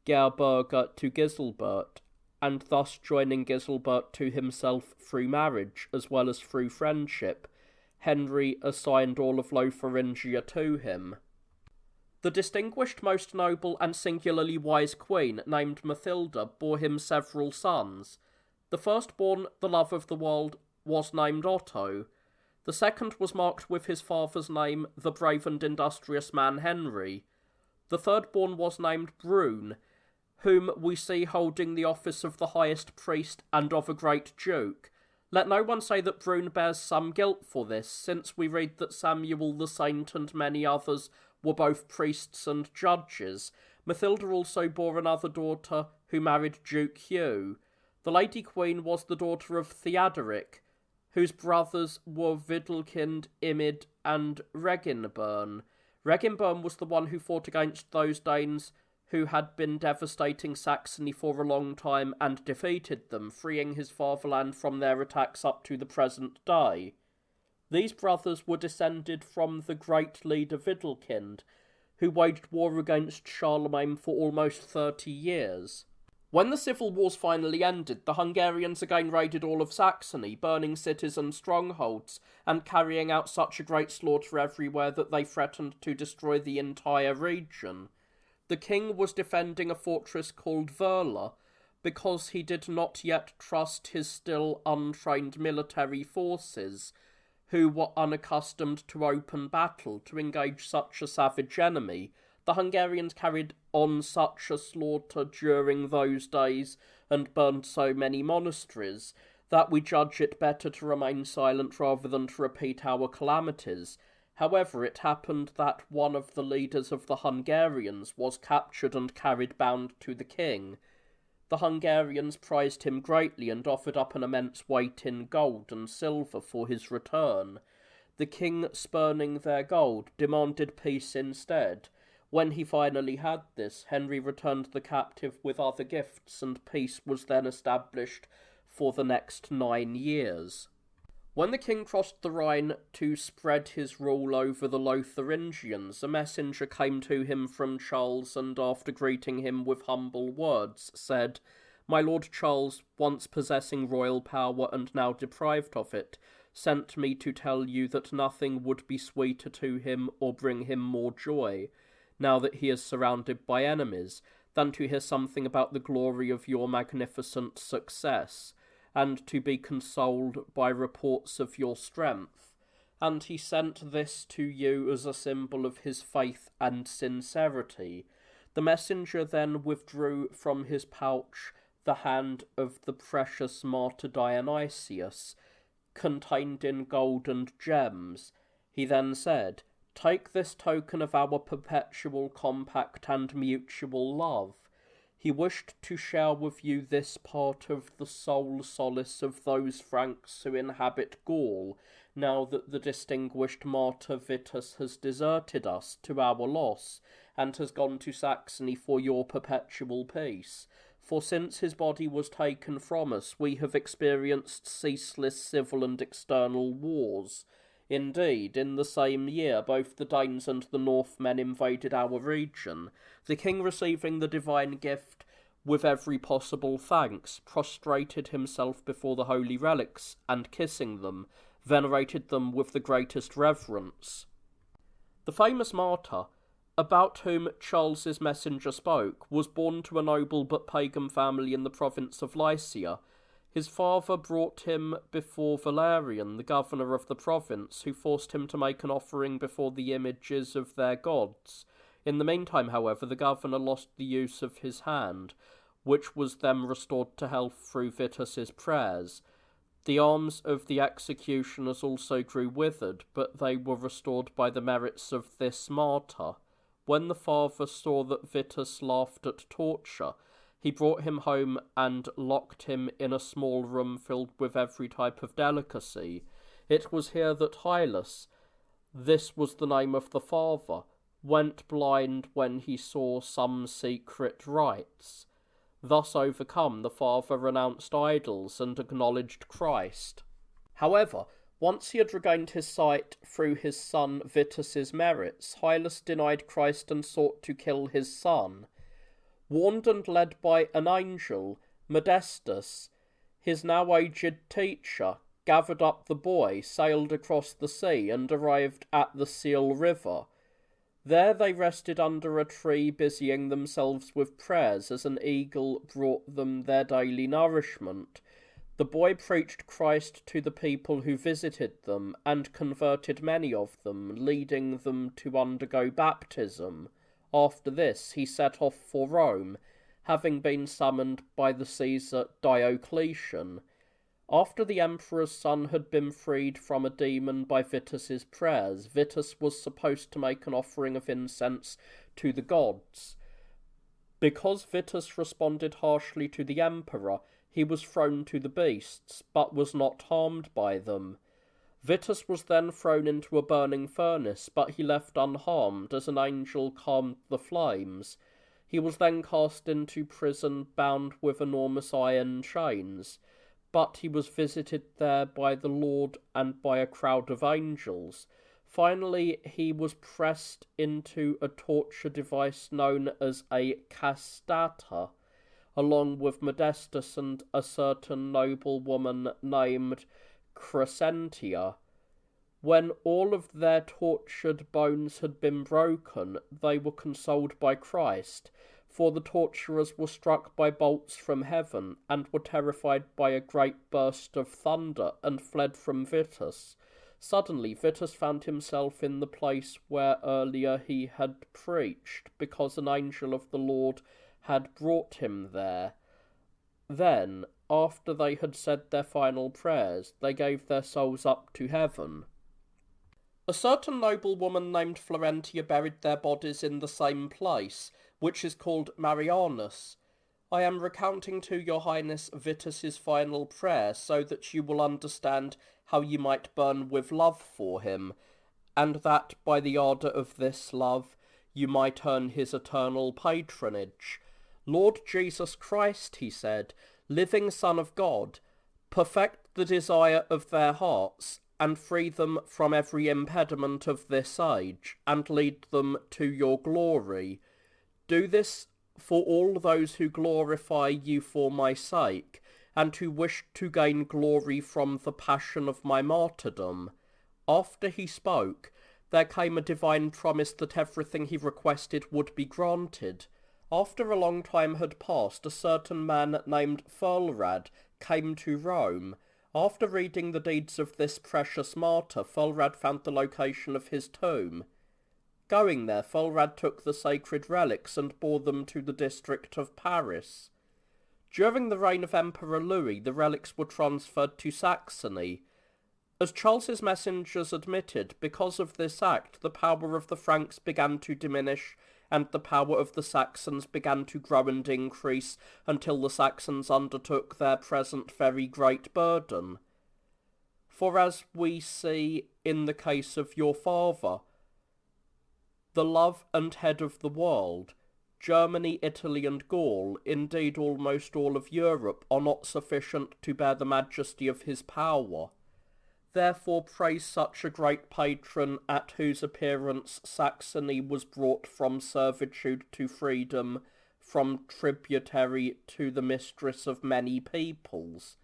Gerberga to Giselbert, and thus joining Giselbert to himself through marriage, as well as through friendship, Henry assigned all of Lotharingia to him. The distinguished, most noble, and singularly wise queen, named Mathilda, bore him several sons. The firstborn, the love of the world, was named Otto. The second was marked with his father's name, the brave and industrious man Henry. The thirdborn was named Brune, whom we see holding the office of the highest priest and of a great duke. Let no one say that Brune bears some guilt for this, since we read that Samuel the Saint and many others were both priests and judges. Mathilda also bore another daughter, who married Duke Hugh. The Lady Queen was the daughter of Theodoric, whose brothers were Widelkind, Imid, and Reginburn. Reginburn was the one who fought against those Danes who had been devastating Saxony for a long time and defeated them, freeing his fatherland from their attacks up to the present day. These brothers were descended from the great leader Widelkind, who waged war against Charlemagne for almost 30 years. When the civil wars finally ended, the Hungarians again raided all of Saxony, burning cities and strongholds, and carrying out such a great slaughter everywhere that they threatened to destroy the entire region. The king was defending a fortress called Verla, because he did not yet trust his still untrained military forces, who were unaccustomed to open battle, to engage such a savage enemy. The Hungarians carried on such a slaughter during those days, and burned so many monasteries, that we judge it better to remain silent rather than to repeat our calamities. However, it happened that one of the leaders of the Hungarians was captured and carried bound to the king. The Hungarians prized him greatly and offered up an immense weight in gold and silver for his return. The king, spurning their gold, demanded peace instead. When he finally had this, Henry returned the captive with other gifts, and peace was then established for the next 9 years. When the king crossed the Rhine to spread his rule over the Lotharingians, a messenger came to him from Charles, and after greeting him with humble words, said, "My Lord Charles, once possessing royal power and now deprived of it, sent me to tell you that nothing would be sweeter to him or bring him more joy, now that he is surrounded by enemies, than to hear something about the glory of your magnificent success, and to be consoled by reports of your strength. And he sent this to you as a symbol of his faith and sincerity. The messenger then withdrew from his pouch the hand of the precious martyr Dionysius, contained in gold and gems. He then said, "Take this token of our perpetual compact and mutual love." He wished to share with you this part of the sole solace of those Franks who inhabit Gaul, now that the distinguished martyr Vitus has deserted us to our loss, and has gone to Saxony for your perpetual peace. For since his body was taken from us, we have experienced ceaseless civil and external wars. Indeed, in the same year, both the Danes and the Northmen invaded our region. The king, receiving the divine gift with every possible thanks, prostrated himself before the holy relics, and kissing them, venerated them with the greatest reverence. The famous martyr, about whom Charles's messenger spoke, was born to a noble but pagan family in the province of Lycia. His father brought him before Valerian, the governor of the province, who forced him to make an offering before the images of their gods. In the meantime, however, the governor lost the use of his hand, which was then restored to health through Vitus's prayers. The arms of the executioners also grew withered, but they were restored by the merits of this martyr. When the father saw that Vitus laughed at torture, he brought him home and locked him in a small room filled with every type of delicacy. It was here that Hylas, this was the name of the father, went blind when he saw some secret rites. Thus overcome, the father renounced idols and acknowledged Christ. However, once he had regained his sight through his son Vitus's merits, Hylas denied Christ and sought to kill his son. Warned and led by an angel, Modestus, his now aged teacher, gathered up the boy, sailed across the sea, and arrived at the Seal River. There they rested under a tree, busying themselves with prayers as an eagle brought them their daily nourishment. The boy preached Christ to the people who visited them, and converted many of them, leading them to undergo baptism. After this he set off for Rome, having been summoned by the Caesar Diocletian. After the emperor's son had been freed from a demon by Vitus's prayers, Vitus was supposed to make an offering of incense to the gods. Because Vitus responded harshly to the emperor, he was thrown to the beasts, but was not harmed by them. Vitus was then thrown into a burning furnace, but he left unharmed, as an angel calmed the flames. He was then cast into prison, bound with enormous iron chains, but he was visited there by the Lord and by a crowd of angels. Finally, he was pressed into a torture device known as a castata, along with Modestus and a certain noblewoman named Crescentia. When all of their tortured bones had been broken, they were consoled by Christ, for the torturers were struck by bolts from heaven, and were terrified by a great burst of thunder, and fled from Vitus. Suddenly Vitus found himself in the place where earlier he had preached, because an angel of the Lord had brought him there. Then, after they had said their final prayers, they gave their souls up to heaven. A certain noblewoman named Florentia buried their bodies in the same place, which is called Marianus. I am recounting to your Highness Vitus's final prayer, so that you will understand how you might burn with love for him, and that by the ardour of this love you might earn his eternal patronage. Lord Jesus Christ, he said, living Son of God, perfect the desire of their hearts, and free them from every impediment of this age, and lead them to your glory. Do this for all those who glorify you for my sake, and who wish to gain glory from the passion of my martyrdom. After he spoke, there came a divine promise that everything he requested would be granted. After a long time had passed, a certain man named Fulrad came to Rome. After reading the deeds of this precious martyr, Fulrad found the location of his tomb. Going there, Fulrad took the sacred relics and bore them to the district of Paris. During the reign of Emperor Louis, the relics were transferred to Saxony. As Charles's messengers admitted, because of this act, the power of the Franks began to diminish, and the power of the Saxons began to grow and increase, until the Saxons undertook their present very great burden. For as we see in the case of your father, the love and head of the world, Germany, Italy, and Gaul, indeed almost all of Europe, are not sufficient to bear the majesty of his power. Therefore praise such a great patron, at whose appearance Saxony was brought from servitude to freedom, from tributary to the mistress of many peoples.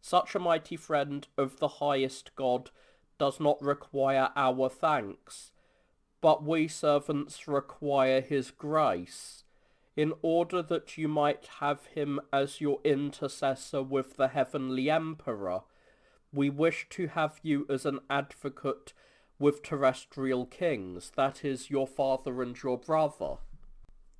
Such a mighty friend of the highest God does not require our thanks, but we servants require his grace, in order that you might have him as your intercessor with the heavenly emperor. We wish to have you as an advocate with terrestrial kings, that is, your father and your brother.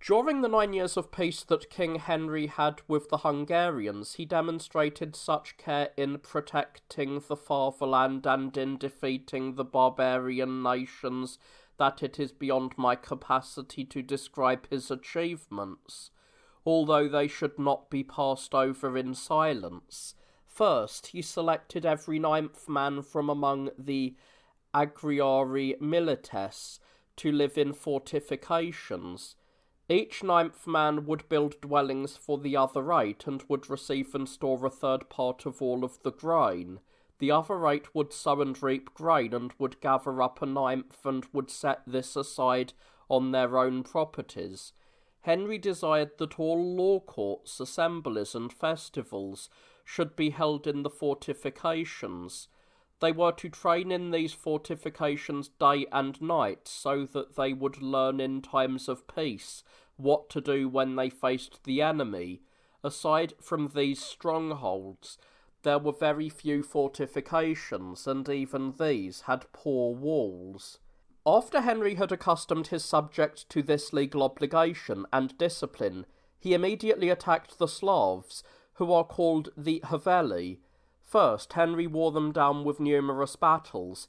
During the 9 years of peace that King Henry had with the Hungarians, he demonstrated such care in protecting the fatherland and in defeating the barbarian nations that it is beyond my capacity to describe his achievements, although they should not be passed over in silence. First, he selected every 9th man from among the Agriari Milites to live in fortifications. Each 9th man would build dwellings for the other 8, and would receive and store a third part of all of the grain. The other 8 would sow and reap grain, and would gather up a 9th, and would set this aside on their own properties. Henry desired that all law courts, assemblies, and festivals should be held in the fortifications. They were to train in these fortifications day and night, so that they would learn in times of peace what to do when they faced the enemy. Aside from these strongholds, there were very few fortifications, and even these had poor walls. After Henry had accustomed his subjects to this legal obligation and discipline, he immediately attacked the Slavs, who are called the Haveli. First, Henry wore them down with numerous battles.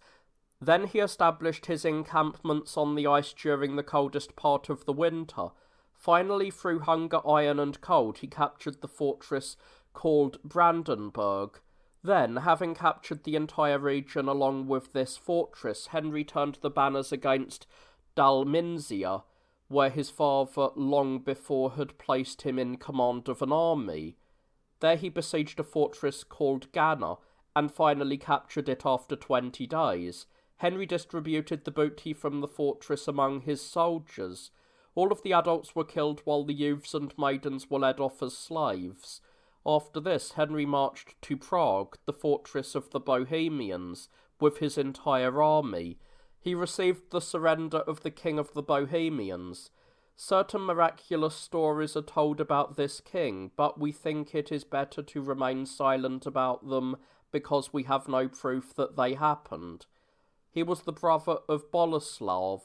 Then he established his encampments on the ice during the coldest part of the winter. Finally, through hunger, iron, and cold, he captured the fortress called Brandenburg. Then, having captured the entire region along with this fortress, Henry turned the banners against Dalmatia, where his father long before had placed him in command of an army. There he besieged a fortress called Gana, and finally captured it after 20 days. Henry distributed the booty from the fortress among his soldiers. All of the adults were killed, while the youths and maidens were led off as slaves. After this, Henry marched to Prague, the fortress of the Bohemians, with his entire army. He received the surrender of the king of the Bohemians. Certain miraculous stories are told about this king, but we think it is better to remain silent about them because we have no proof that they happened. He was the brother of Boleslav,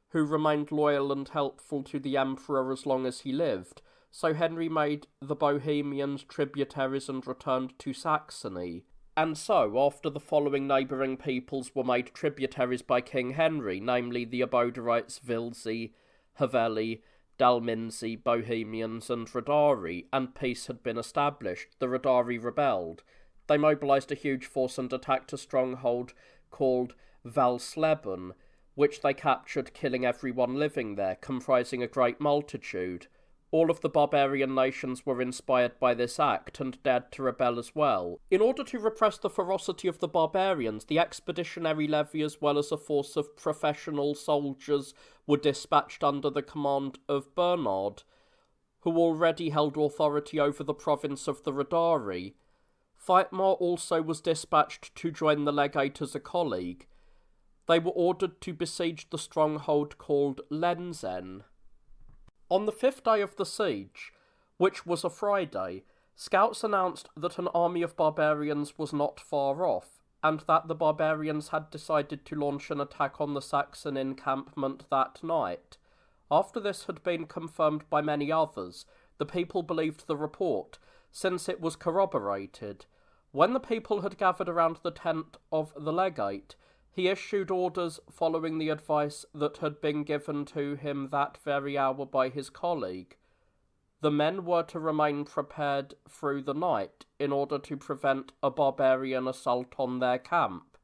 who remained loyal and helpful to the emperor as long as he lived, so Henry made the Bohemians tributaries and returned to Saxony. And so, after the following neighbouring peoples were made tributaries by King Henry, namely the Aboderites, Vilzi, Haveli, Dalminzi, Bohemians, and Radari, and peace had been established, the Radari rebelled. They mobilised a huge force and attacked a stronghold called Valsleben, which they captured, killing everyone living there, comprising a great multitude. All of the barbarian nations were inspired by this act and dared to rebel as well. In order to repress the ferocity of the barbarians, the expeditionary levy as well as a force of professional soldiers were dispatched under the command of Bernard, who already held authority over the province of the Radari. Feitmar also was dispatched to join the legate as a colleague. They were ordered to besiege the stronghold called Lenzen. On the 5th day of the siege, which was a Friday, scouts announced that an army of barbarians was not far off, and that the barbarians had decided to launch an attack on the Saxon encampment that night. After this had been confirmed by many others, the people believed the report, since it was corroborated. When the people had gathered around the tent of the legate, he issued orders following the advice that had been given to him that very hour by his colleague. The men were to remain prepared through the night in order to prevent a barbarian assault on their camp.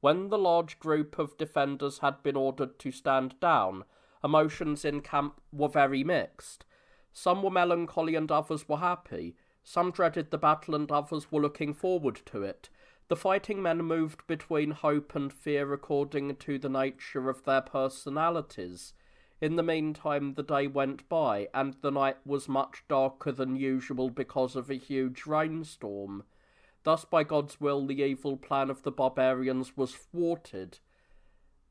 When the large group of defenders had been ordered to stand down, emotions in camp were very mixed. Some were melancholy and others were happy. Some dreaded the battle and others were looking forward to it. The fighting men moved between hope and fear according to the nature of their personalities. In the meantime, the day went by, and the night was much darker than usual because of a huge rainstorm. Thus, by God's will, the evil plan of the barbarians was thwarted.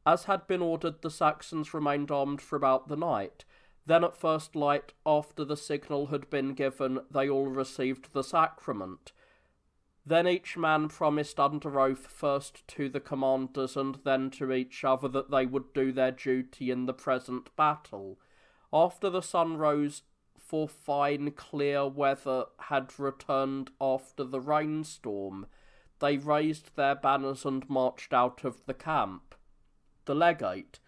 As had been ordered, the Saxons remained armed throughout the night. Then at first light, after the signal had been given, they all received the sacrament. Then each man promised under oath first to the commanders and then to each other that they would do their duty in the present battle. After the sun rose, for fine clear weather had returned after the rainstorm, they raised their banners and marched out of the camp. The legate,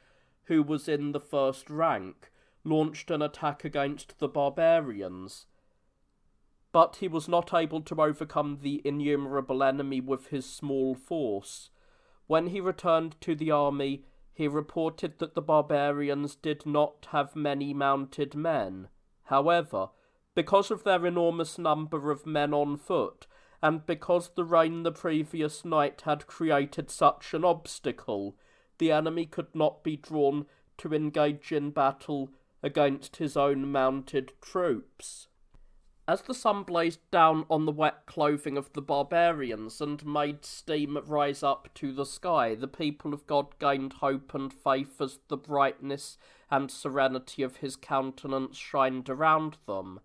who was in the first rank, launched an attack against the barbarians, but he was not able to overcome the innumerable enemy with his small force. When he returned to the army, he reported that the barbarians did not have many mounted men. However, because of their enormous number of men on foot, and because the rain the previous night had created such an obstacle, the enemy could not be drawn to engage in battle against his own mounted troops. As the sun blazed down on the wet clothing of the barbarians and made steam rise up to the sky, the people of God gained hope and faith as the brightness and serenity of his countenance shined around them.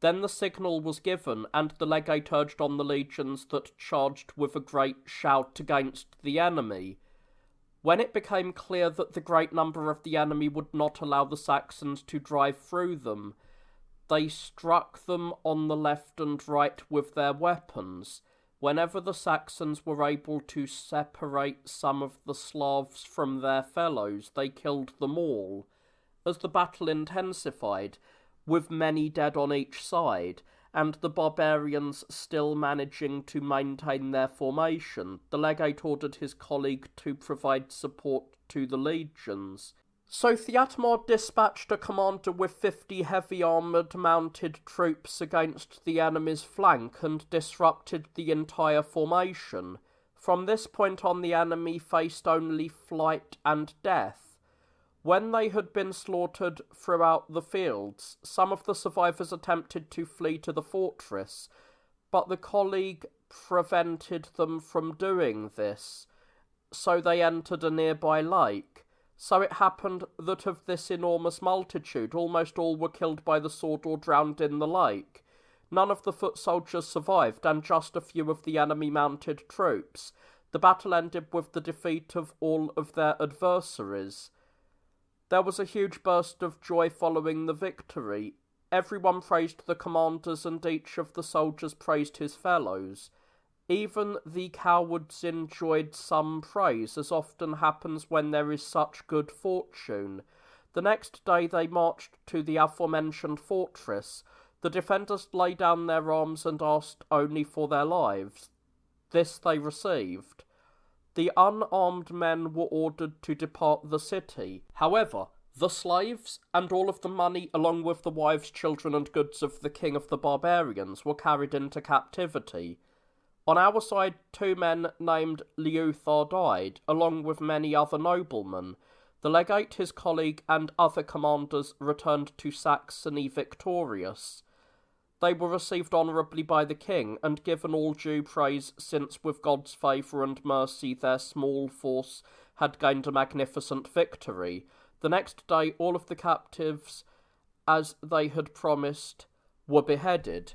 Then the signal was given, and the legate urged on the legions that charged with a great shout against the enemy. When it became clear that the great number of the enemy would not allow the Saxons to drive through them, they struck them on the left and right with their weapons. Whenever the Saxons were able to separate some of the Slavs from their fellows, they killed them all. As the battle intensified, with many dead on each side, and the barbarians still managing to maintain their formation, the legate ordered his colleague to provide support to the legions. So Theatmar dispatched a commander with 50 heavy-armoured mounted troops against the enemy's flank and disrupted the entire formation. From this point on, the enemy faced only flight and death. When they had been slaughtered throughout the fields, some of the survivors attempted to flee to the fortress, but the colleague prevented them from doing this, so they entered a nearby lake. So it happened that of this enormous multitude, almost all were killed by the sword or drowned in the lake. None of the foot soldiers survived, and just a few of the enemy mounted troops. The battle ended with the defeat of all of their adversaries. There was a huge burst of joy following the victory. Everyone praised the commanders, and each of the soldiers praised his fellows. Even the cowards enjoyed some praise, as often happens when there is such good fortune. The next day they marched to the aforementioned fortress. The defenders laid down their arms and asked only for their lives. This they received. The unarmed men were ordered to depart the city. However, the slaves and all of the money, along with the wives, children, and goods of the king of the barbarians, were carried into captivity. On our side, 2 men named Leuthar died, along with many other noblemen. The legate, his colleague, and other commanders returned to Saxony victorious. They were received honourably by the king, and given all due praise, since with God's favour and mercy their small force had gained a magnificent victory. The next day all of the captives as they had promised, were beheaded.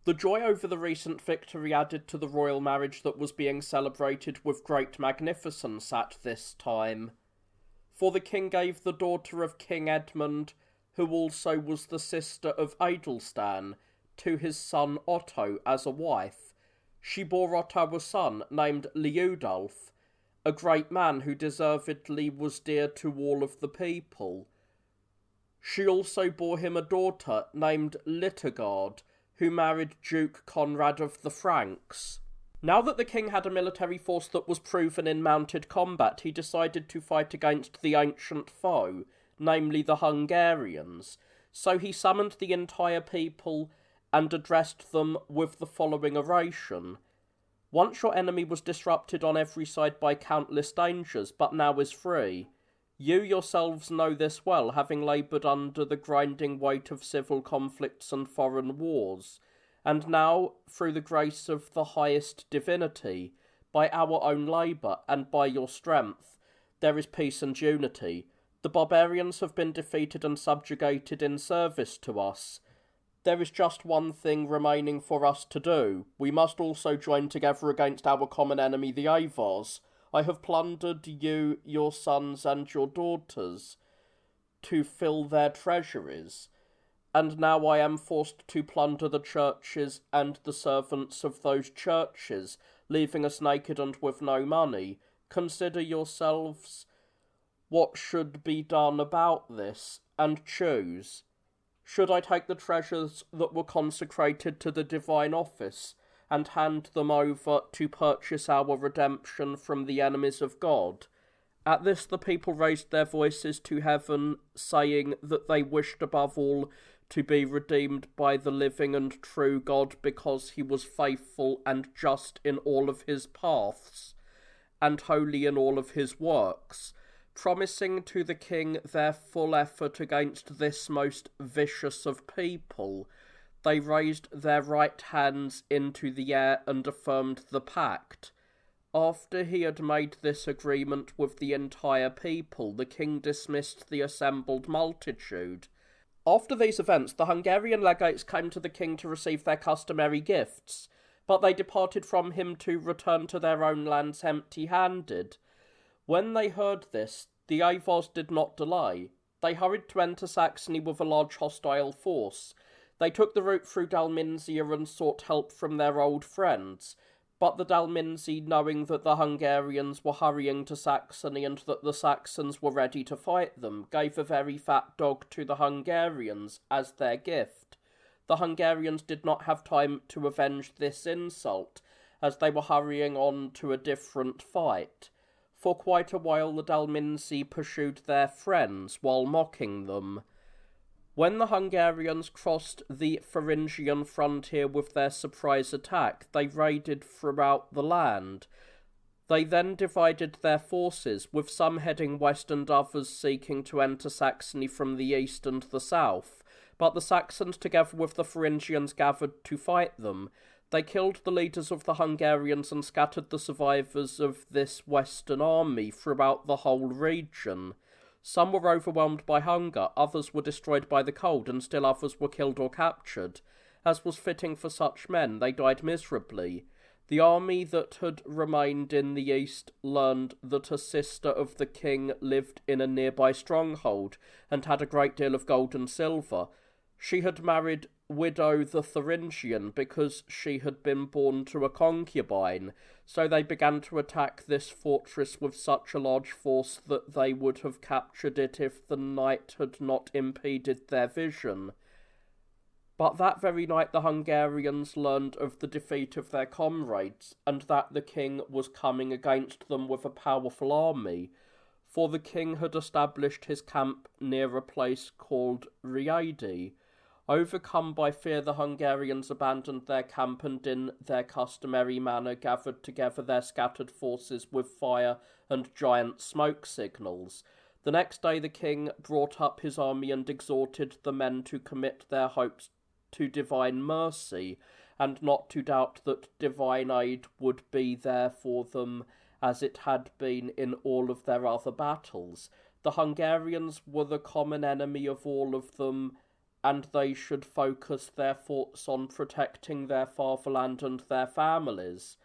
The joy over the recent victory added to the royal marriage that was being celebrated with great magnificence at this time. For the king gave the daughter of King Edmund, who also was the sister of Adelstan, to his son Otto as a wife. She bore Otto a son named Liudolf, a great man who deservedly was dear to all of the people. She also bore him a daughter named Liutgard, who married Duke Conrad of the Franks. Now that the king had a military force that was proven in mounted combat, he decided to fight against the ancient foe, namely the Hungarians. So he summoned the entire people and addressed them with the following oration. Once your enemy was disrupted on every side by countless dangers, but now is free. You yourselves know this well, having laboured under the grinding weight of civil conflicts and foreign wars. And now, through the grace of the highest divinity, by our own labour and by your strength, there is peace and unity. The barbarians have been defeated and subjugated in service to us. There is just one thing remaining for us to do. We must also join together against our common enemy, the Avars. I have plundered you, your sons and your daughters, to fill their treasuries, and now I am forced to plunder the churches and the servants of those churches, leaving us naked and with no money. Consider yourselves what should be done about this, and choose. Should I take the treasures that were consecrated to the divine office, and hand them over to purchase our redemption from the enemies of God? At this the people raised their voices to heaven, saying that they wished above all to be redeemed by the living and true God, because he was faithful and just in all of his paths, and holy in all of his works, promising to the king their full effort against this most vicious of people. They raised their right hands into the air and affirmed the pact. After he had made this agreement with the entire people, the king dismissed the assembled multitude. After these events, the Hungarian legates came to the king to receive their customary gifts, but they departed from him to return to their own lands empty-handed. When they heard this, the Avars did not delay. They hurried to enter Saxony with a large hostile force. They took the route through Dalmatia and sought help from their old friends, but the Dalmanzi, knowing that the Hungarians were hurrying to Saxony and that the Saxons were ready to fight them, gave a very fat dog to the Hungarians as their gift. The Hungarians did not have time to avenge this insult, as they were hurrying on to a different fight. For quite a while the Dalmanzi pursued their friends, while mocking them. When the Hungarians crossed the Thuringian frontier with their surprise attack, they raided throughout the land. They then divided their forces, with some heading west and others seeking to enter Saxony from the east and the south. But the Saxons, together with the Thuringians, gathered to fight them. They killed the leaders of the Hungarians and scattered the survivors of this western army throughout the whole region. Some were overwhelmed by hunger, others were destroyed by the cold, and still others were killed or captured. As was fitting for such men, they died miserably. The army that had remained in the east learned that a sister of the king lived in a nearby stronghold, and had a great deal of gold and silver. She had married Widow the Thuringian because she had been born to a concubine, so they began to attack this fortress with such a large force that they would have captured it if the night had not impeded their vision. But that very night the Hungarians learned of the defeat of their comrades, and that the king was coming against them with a powerful army, for the king had established his camp near a place called Riadi. Overcome by fear, the Hungarians abandoned their camp and in their customary manner gathered together their scattered forces with fire and giant smoke signals. The next day the king brought up his army and exhorted the men to commit their hopes to divine mercy, and not to doubt that divine aid would be there for them as it had been in all of their other battles. The Hungarians were the common enemy of all of them, and they should focus their thoughts on protecting their fatherland and their families.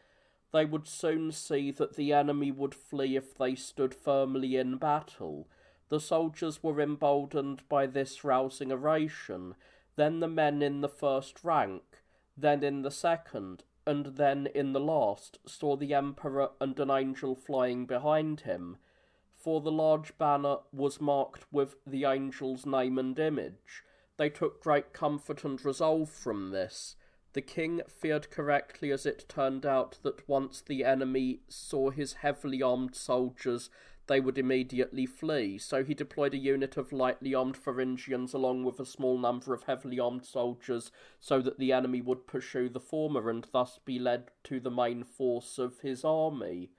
They would soon see that the enemy would flee if they stood firmly in battle. The soldiers were emboldened by this rousing oration. Then the men in the first rank, then in the second, and then in the last, saw the emperor and an angel flying behind him, for the large banner was marked with the angel's name and image. They took great comfort and resolve from this. The king feared correctly, as it turned out, that once the enemy saw his heavily armed soldiers, they would immediately flee, so he deployed a unit of lightly armed Thuringians along with a small number of heavily armed soldiers, so that the enemy would pursue the former and thus be led to the main force of his army.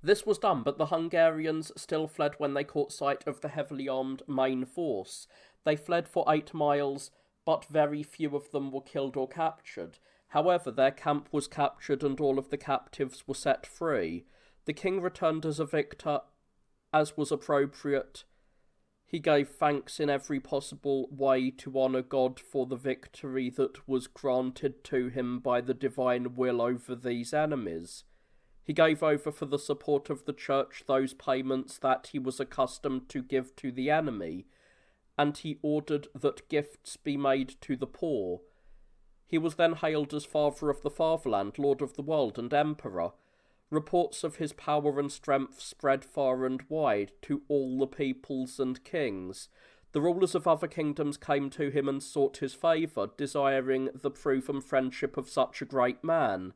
This was done, but the Hungarians still fled when they caught sight of the heavily armed main force. They fled for 8 miles, but very few of them were killed or captured. However, their camp was captured and all of the captives were set free. The king returned as a victor, as was appropriate. He gave thanks in every possible way to honour God for the victory that was granted to him by the divine will over these enemies. He gave over for the support of the church those payments that he was accustomed to give to the enemy, and he ordered that gifts be made to the poor. He was then hailed as Father of the Fatherland, Lord of the World, and Emperor. Reports of his power and strength spread far and wide to all the peoples and kings. The rulers of other kingdoms came to him and sought his favour, desiring the proven friendship of such a great man.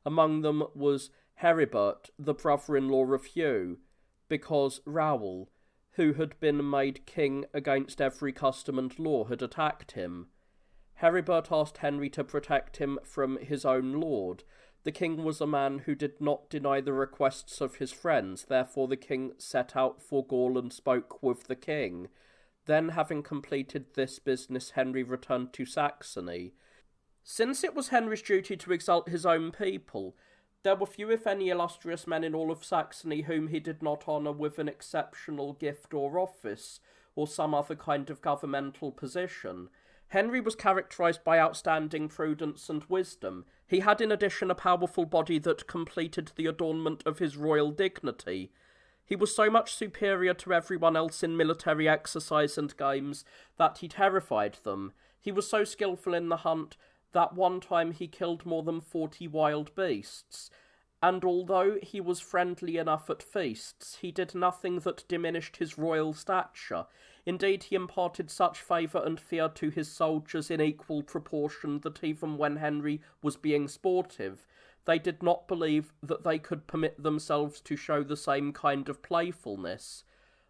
Among them was Heribert, the brother-in-law of Hugh, because Raoul, who had been made king against every custom and law, had attacked him. Heribert asked Henry to protect him from his own lord. The king was a man who did not deny the requests of his friends, therefore the king set out for Gaul and spoke with the king. Then, having completed this business, Henry returned to Saxony. Since it was Henry's duty to exalt his own people, there were few, if any, illustrious men in all of Saxony whom he did not honour with an exceptional gift or office, or some other kind of governmental position. Henry was characterised by outstanding prudence and wisdom. He had in addition a powerful body that completed the adornment of his royal dignity. He was so much superior to everyone else in military exercise and games that he terrified them. He was so skillful in the hunt that one time he killed more than 40 wild beasts, and although he was friendly enough at feasts, he did nothing that diminished his royal stature. Indeed, he imparted such favour and fear to his soldiers in equal proportion that even when Henry was being sportive, they did not believe that they could permit themselves to show the same kind of playfulness.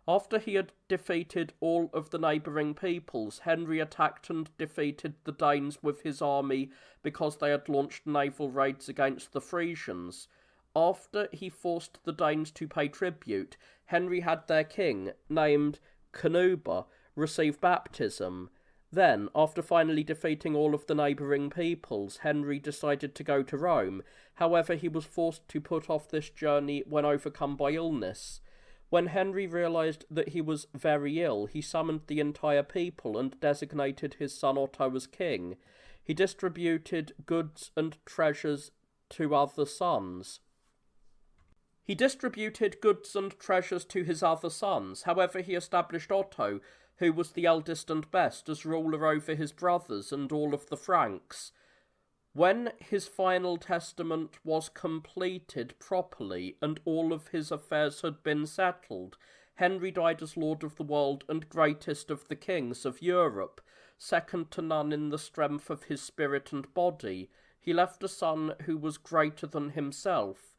After he had defeated all of the neighbouring peoples, Henry attacked and defeated the Danes with his army because they had launched naval raids against the Frisians. After he forced the Danes to pay tribute, Henry had their king, named Canuba, receive baptism. Then, after finally defeating all of the neighbouring peoples, Henry decided to go to Rome. However, he was forced to put off this journey when overcome by illness. When Henry realised that he was very ill, he summoned the entire people and designated his son Otto as king. He distributed goods and treasures to other sons. However, he established Otto, who was the eldest and best, as ruler over his brothers and all of the Franks. When his final testament was completed properly and all of his affairs had been settled, Henry died as Lord of the World and greatest of the kings of Europe, second to none in the strength of his spirit and body. He left a son who was greater than himself.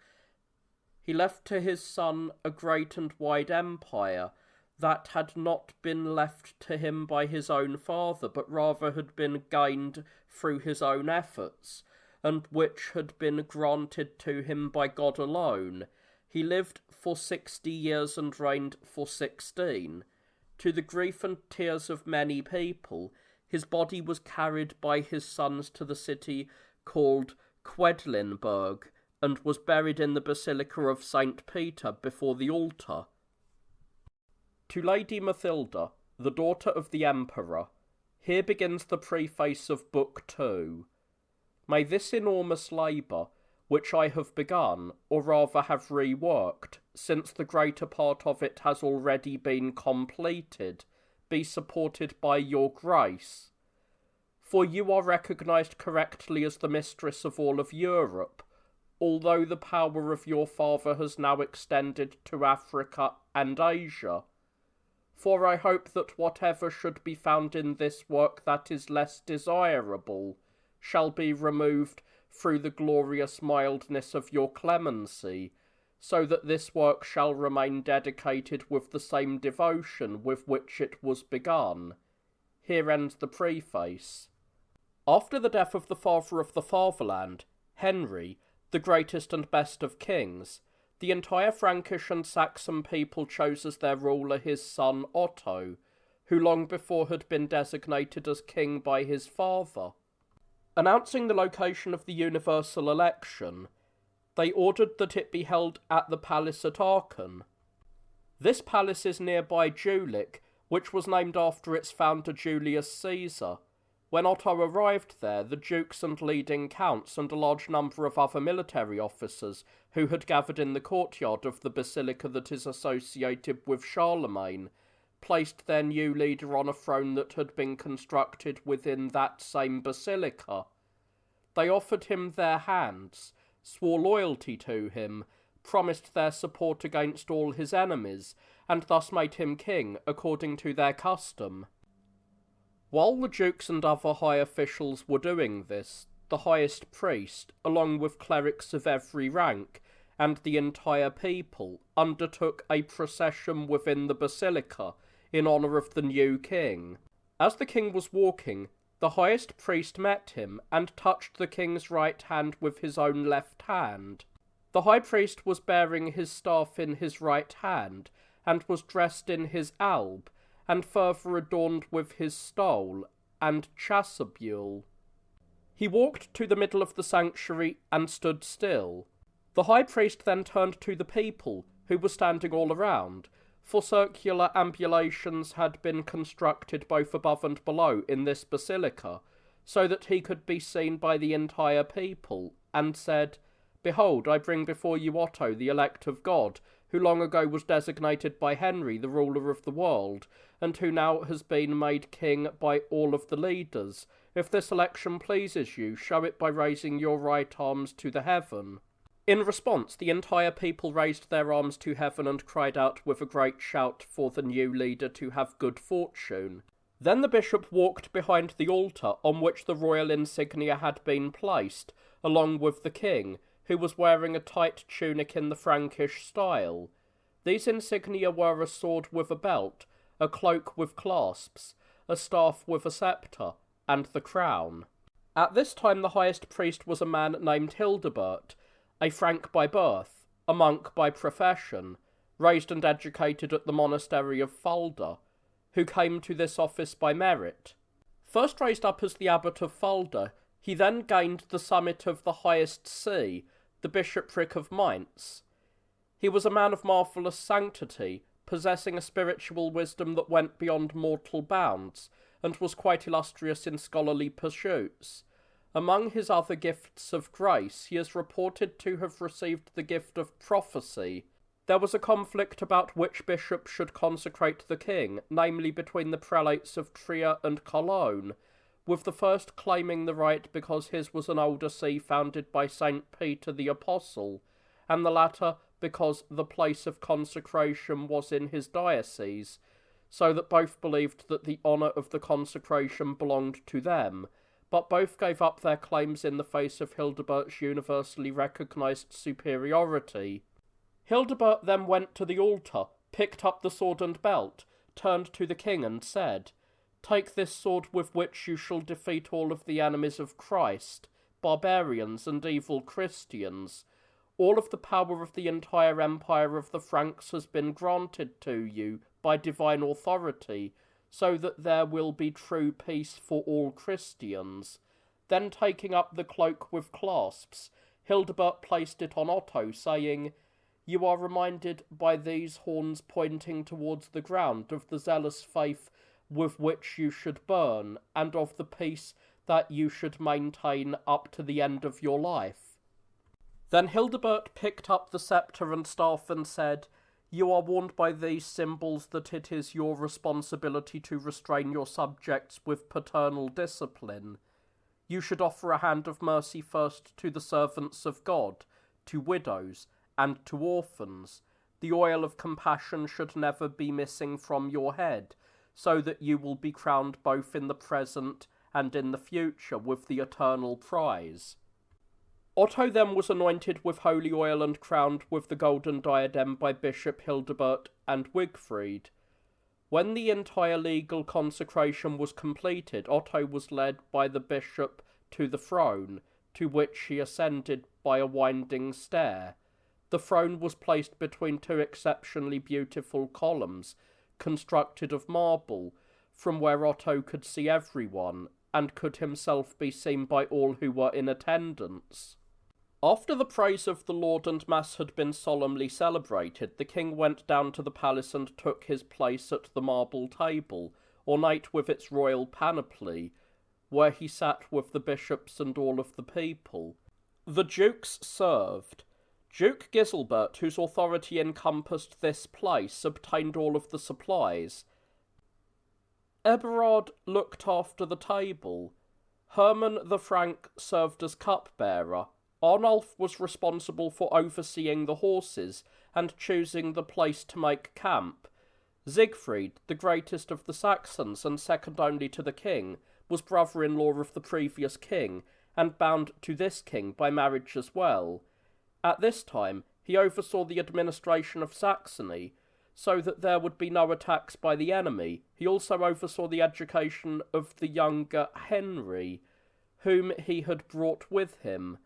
He left to his son a great and wide empire that had not been left to him by his own father, but rather had been gained through his own efforts, and which had been granted to him by God alone. He lived for 60 years and reigned for 16. To the grief and tears of many people, his body was carried by his sons to the city called Quedlinburg, and was buried in the Basilica of St. Peter before the altar. To Lady Mathilda, the daughter of the Emperor, here begins the preface of Book 2. May this enormous labour, which I have begun, or rather have reworked, since the greater part of it has already been completed, be supported by your grace. For you are recognised correctly as the mistress of all of Europe, although the power of your father has now extended to Africa and Asia. For I hope that whatever should be found in this work that is less desirable shall be removed through the glorious mildness of your clemency, so that this work shall remain dedicated with the same devotion with which it was begun. Here ends the preface. After the death of the father of the fatherland, Henry, the greatest and best of kings, the entire Frankish and Saxon people chose as their ruler his son Otto, who long before had been designated as king by his father. Announcing the location of the universal election, they ordered that it be held at the palace at Aachen. This palace is nearby Jülich, which was named after its founder Julius Caesar. When Otto arrived there, the dukes and leading counts and a large number of other military officers who had gathered in the courtyard of the basilica that is associated with Charlemagne placed their new leader on a throne that had been constructed within that same basilica. They offered him their hands, swore loyalty to him, promised their support against all his enemies, and thus made him king according to their custom. While the dukes and other high officials were doing this, the highest priest, along with clerics of every rank, and the entire people, undertook a procession within the basilica in honour of the new king. As the king was walking, the highest priest met him and touched the king's right hand with his own left hand. The high priest was bearing his staff in his right hand, and was dressed in his alb, and further adorned with his stole and chasuble. He walked to the middle of the sanctuary and stood still. The high priest then turned to the people, who were standing all around, for circular ambulations had been constructed both above and below in this basilica, so that he could be seen by the entire people, and said, "Behold, I bring before you Otto, the elect of God, who long ago was designated by Henry, the ruler of the world, and who now has been made king by all of the leaders. If this election pleases you, show it by raising your right arms to the heaven." In response, the entire people raised their arms to heaven and cried out with a great shout for the new leader to have good fortune. Then the bishop walked behind the altar on which the royal insignia had been placed, along with the king, who was wearing a tight tunic in the Frankish style. These insignia were a sword with a belt, a cloak with clasps, a staff with a sceptre, and the crown. At this time the highest priest was a man named Hildebert, a Frank by birth, a monk by profession, raised and educated at the monastery of Fulda, who came to this office by merit. First raised up as the abbot of Fulda, he then gained the summit of the highest see, the bishopric of Mainz. He was a man of marvellous sanctity, possessing a spiritual wisdom that went beyond mortal bounds, and was quite illustrious in scholarly pursuits. Among his other gifts of grace, he is reported to have received the gift of prophecy. There was a conflict about which bishop should consecrate the king, namely between the prelates of Trier and Cologne, with the first claiming the right because his was an older see founded by St. Peter the Apostle, and the latter because the place of consecration was in his diocese, so that both believed that the honour of the consecration belonged to them, but both gave up their claims in the face of Hildebert's universally recognised superiority. Hildebert then went to the altar, picked up the sword and belt, turned to the king and said, "Take this sword with which you shall defeat all of the enemies of Christ, barbarians and evil Christians. All of the power of the entire empire of the Franks has been granted to you by divine authority, so that there will be true peace for all Christians." Then taking up the cloak with clasps, Hildebert placed it on Otto, saying, you are reminded by these horns pointing towards the ground of the zealous faith with which you should burn, and of the peace that you should maintain up to the end of your life." Then Hildebert picked up the sceptre and staff and said, "You are warned by these symbols that it is your responsibility to restrain your subjects with paternal discipline. You should offer a hand of mercy first to the servants of God, to widows, and to orphans. The oil of compassion should never be missing from your head, so that you will be crowned both in the present and in the future with the eternal prize." Otto then was anointed with holy oil and crowned with the golden diadem by Bishop Hildebert and Wigfried. When the entire legal consecration was completed, Otto was led by the bishop to the throne, to which he ascended by a winding stair. The throne was placed between two exceptionally beautiful columns, constructed of marble, from where Otto could see everyone, and could himself be seen by all who were in attendance. After the praise of the Lord and Mass had been solemnly celebrated, the king went down to the palace and took his place at the marble table, ornate with its royal panoply, where he sat with the bishops and all of the people. The dukes served. Duke Giselbert, whose authority encompassed this place, obtained all of the supplies. Eberhard looked after the table. Hermann the Frank served as cupbearer. Arnulf was responsible for overseeing the horses and choosing the place to make camp. Siegfried, the greatest of the Saxons and second only to the king, was brother-in-law of the previous king, and bound to this king by marriage as well. At this time, he oversaw the administration of Saxony, so that there would be no attacks by the enemy. He also oversaw the education of the younger Henry, whom he had brought with him.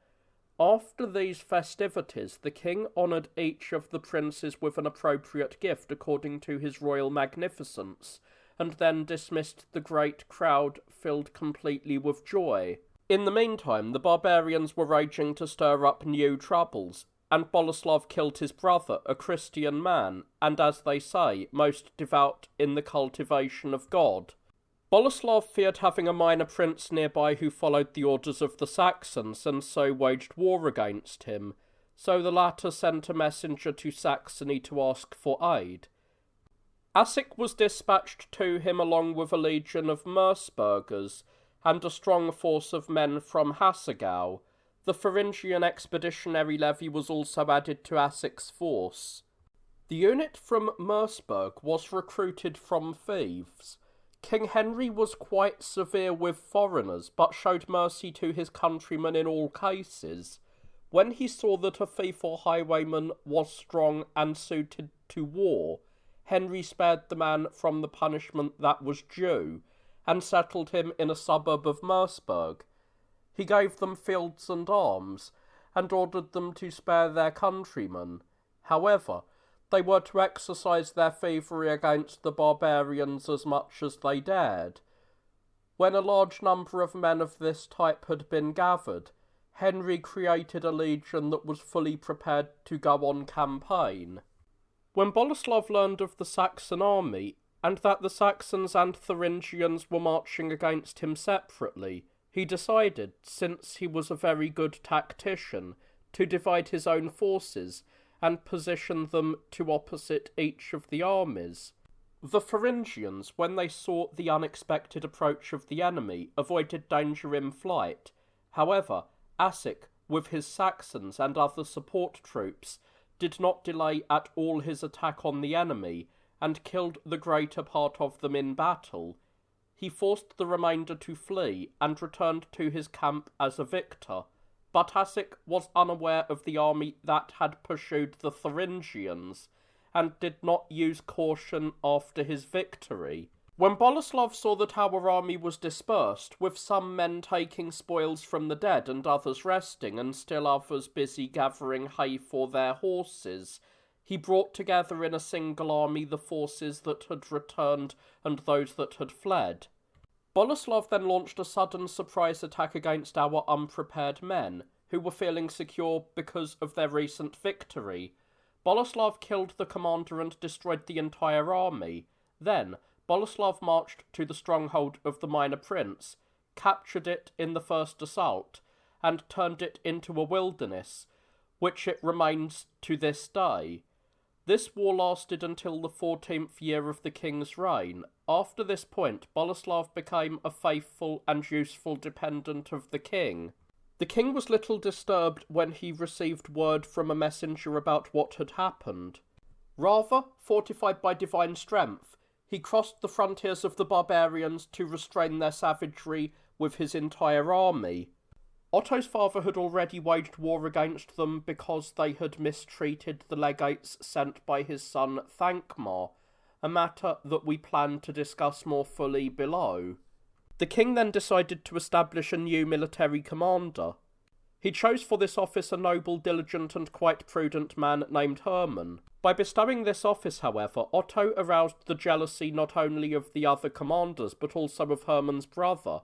After these festivities, the king honoured each of the princes with an appropriate gift according to his royal magnificence, and then dismissed the great crowd filled completely with joy. In the meantime, the barbarians were raging to stir up new troubles, and Boleslav killed his brother, a Christian man, and, as they say, most devout in the cultivation of God. Boleslav feared having a minor prince nearby who followed the orders of the Saxons, and so waged war against him, so the latter sent a messenger to Saxony to ask for aid. Assek was dispatched to him along with a legion of Merseburgers, and a strong force of men from Hassegau. The Thuringian expeditionary levy was also added to Assek's force. The unit from Merseburg was recruited from thieves. King Henry was quite severe with foreigners, but showed mercy to his countrymen in all cases. When he saw that a thief or highwayman was strong and suited to war, Henry spared the man from the punishment that was due, and settled him in a suburb of Merseburg. He gave them fields and arms, and ordered them to spare their countrymen. However, they were to exercise their thievery against the barbarians as much as they dared. When a large number of men of this type had been gathered, Henry created a legion that was fully prepared to go on campaign. When Boleslav learned of the Saxon army, and that the Saxons and Thuringians were marching against him separately, he decided, since he was a very good tactician, to divide his own forces and position them to opposite each of the armies. The Thuringians, when they saw the unexpected approach of the enemy, avoided danger in flight. However, Assek, with his Saxons and other support troops, did not delay at all his attack on the enemy, and killed the greater part of them in battle. He forced the remainder to flee, and returned to his camp as a victor. But Assek was unaware of the army that had pursued the Thuringians, and did not use caution after his victory. When Boleslav saw that our army was dispersed, with some men taking spoils from the dead and others resting, and still others busy gathering hay for their horses, he brought together in a single army the forces that had returned and those that had fled. Boleslav then launched a sudden surprise attack against our unprepared men, who were feeling secure because of their recent victory. Boleslav killed the commander and destroyed the entire army. Then, Boleslav marched to the stronghold of the Minor Prince, captured it in the first assault, and turned it into a wilderness, which it remains to this day. This war lasted until the 14th year of the king's reign. After this point, Boleslav became a faithful and useful dependent of the king. The king was little disturbed when he received word from a messenger about what had happened. Rather, fortified by divine strength, he crossed the frontiers of the barbarians to restrain their savagery with his entire army. Otto's father had already waged war against them because they had mistreated the legates sent by his son Thankmar, a matter that we plan to discuss more fully below. The king then decided to establish a new military commander. He chose for this office a noble, diligent and quite prudent man named Hermann. By bestowing this office, however, Otto aroused the jealousy not only of the other commanders but also of Hermann's brother,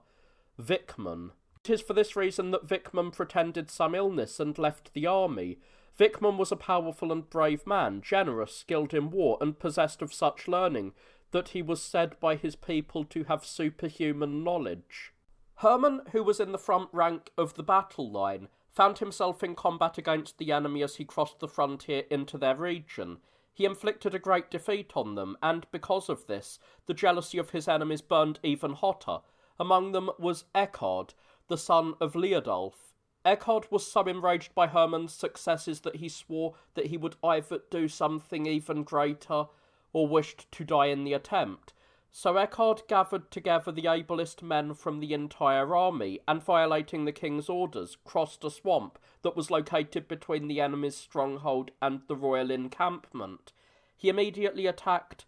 Wichmann. It is for this reason that Wichmann pretended some illness and left the army. Wichmann was a powerful and brave man, generous, skilled in war, and possessed of such learning that he was said by his people to have superhuman knowledge. Hermann, who was in the front rank of the battle line, found himself in combat against the enemy as he crossed the frontier into their region. He inflicted a great defeat on them, and because of this, the jealousy of his enemies burned even hotter. Among them was Eckhard, the son of Leodolf. Eckhard was so enraged by Hermann's successes that he swore that he would either do something even greater or wished to die in the attempt. So Eckhard gathered together the ablest men from the entire army, and violating the king's orders, crossed a swamp that was located between the enemy's stronghold and the royal encampment. He immediately attacked,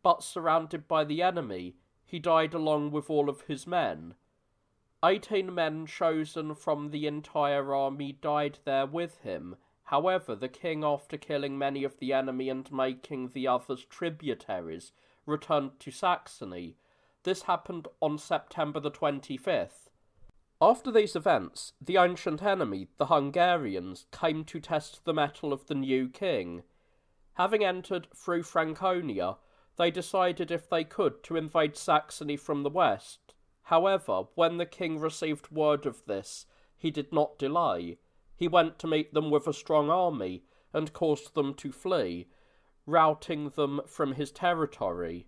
but surrounded by the enemy, he died along with all of his men. 18 men chosen from the entire army died there with him. However, the king, after killing many of the enemy and making the others tributaries, returned to Saxony. This happened on September the 25th. After these events, the ancient enemy, the Hungarians, came to test the mettle of the new king. Having entered through Franconia, they decided, if they could, to invade Saxony from the west. However, when the king received word of this, he did not delay. He went to meet them with a strong army, and caused them to flee, routing them from his territory.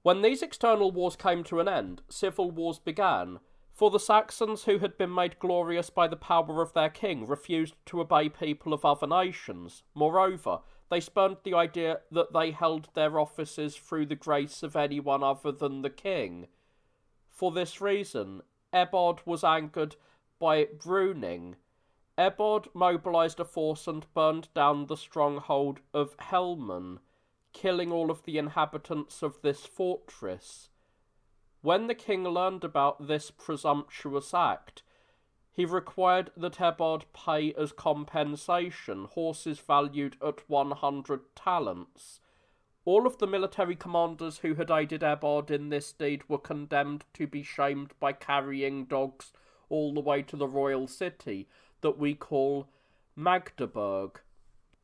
When these external wars came to an end, civil wars began, for the Saxons, who had been made glorious by the power of their king, refused to obey people of other nations. Moreover, they spurned the idea that they held their offices through the grace of anyone other than the king. For this reason, Ebbard was angered by Bruning. Ebbard mobilised a force and burned down the stronghold of Helman, killing all of the inhabitants of this fortress. When the king learned about this presumptuous act, he required that Ebbard pay as compensation horses valued at 100 talents. All of the military commanders who had aided Ebbard in this deed were condemned to be shamed by carrying dogs all the way to the royal city that we call Magdeburg.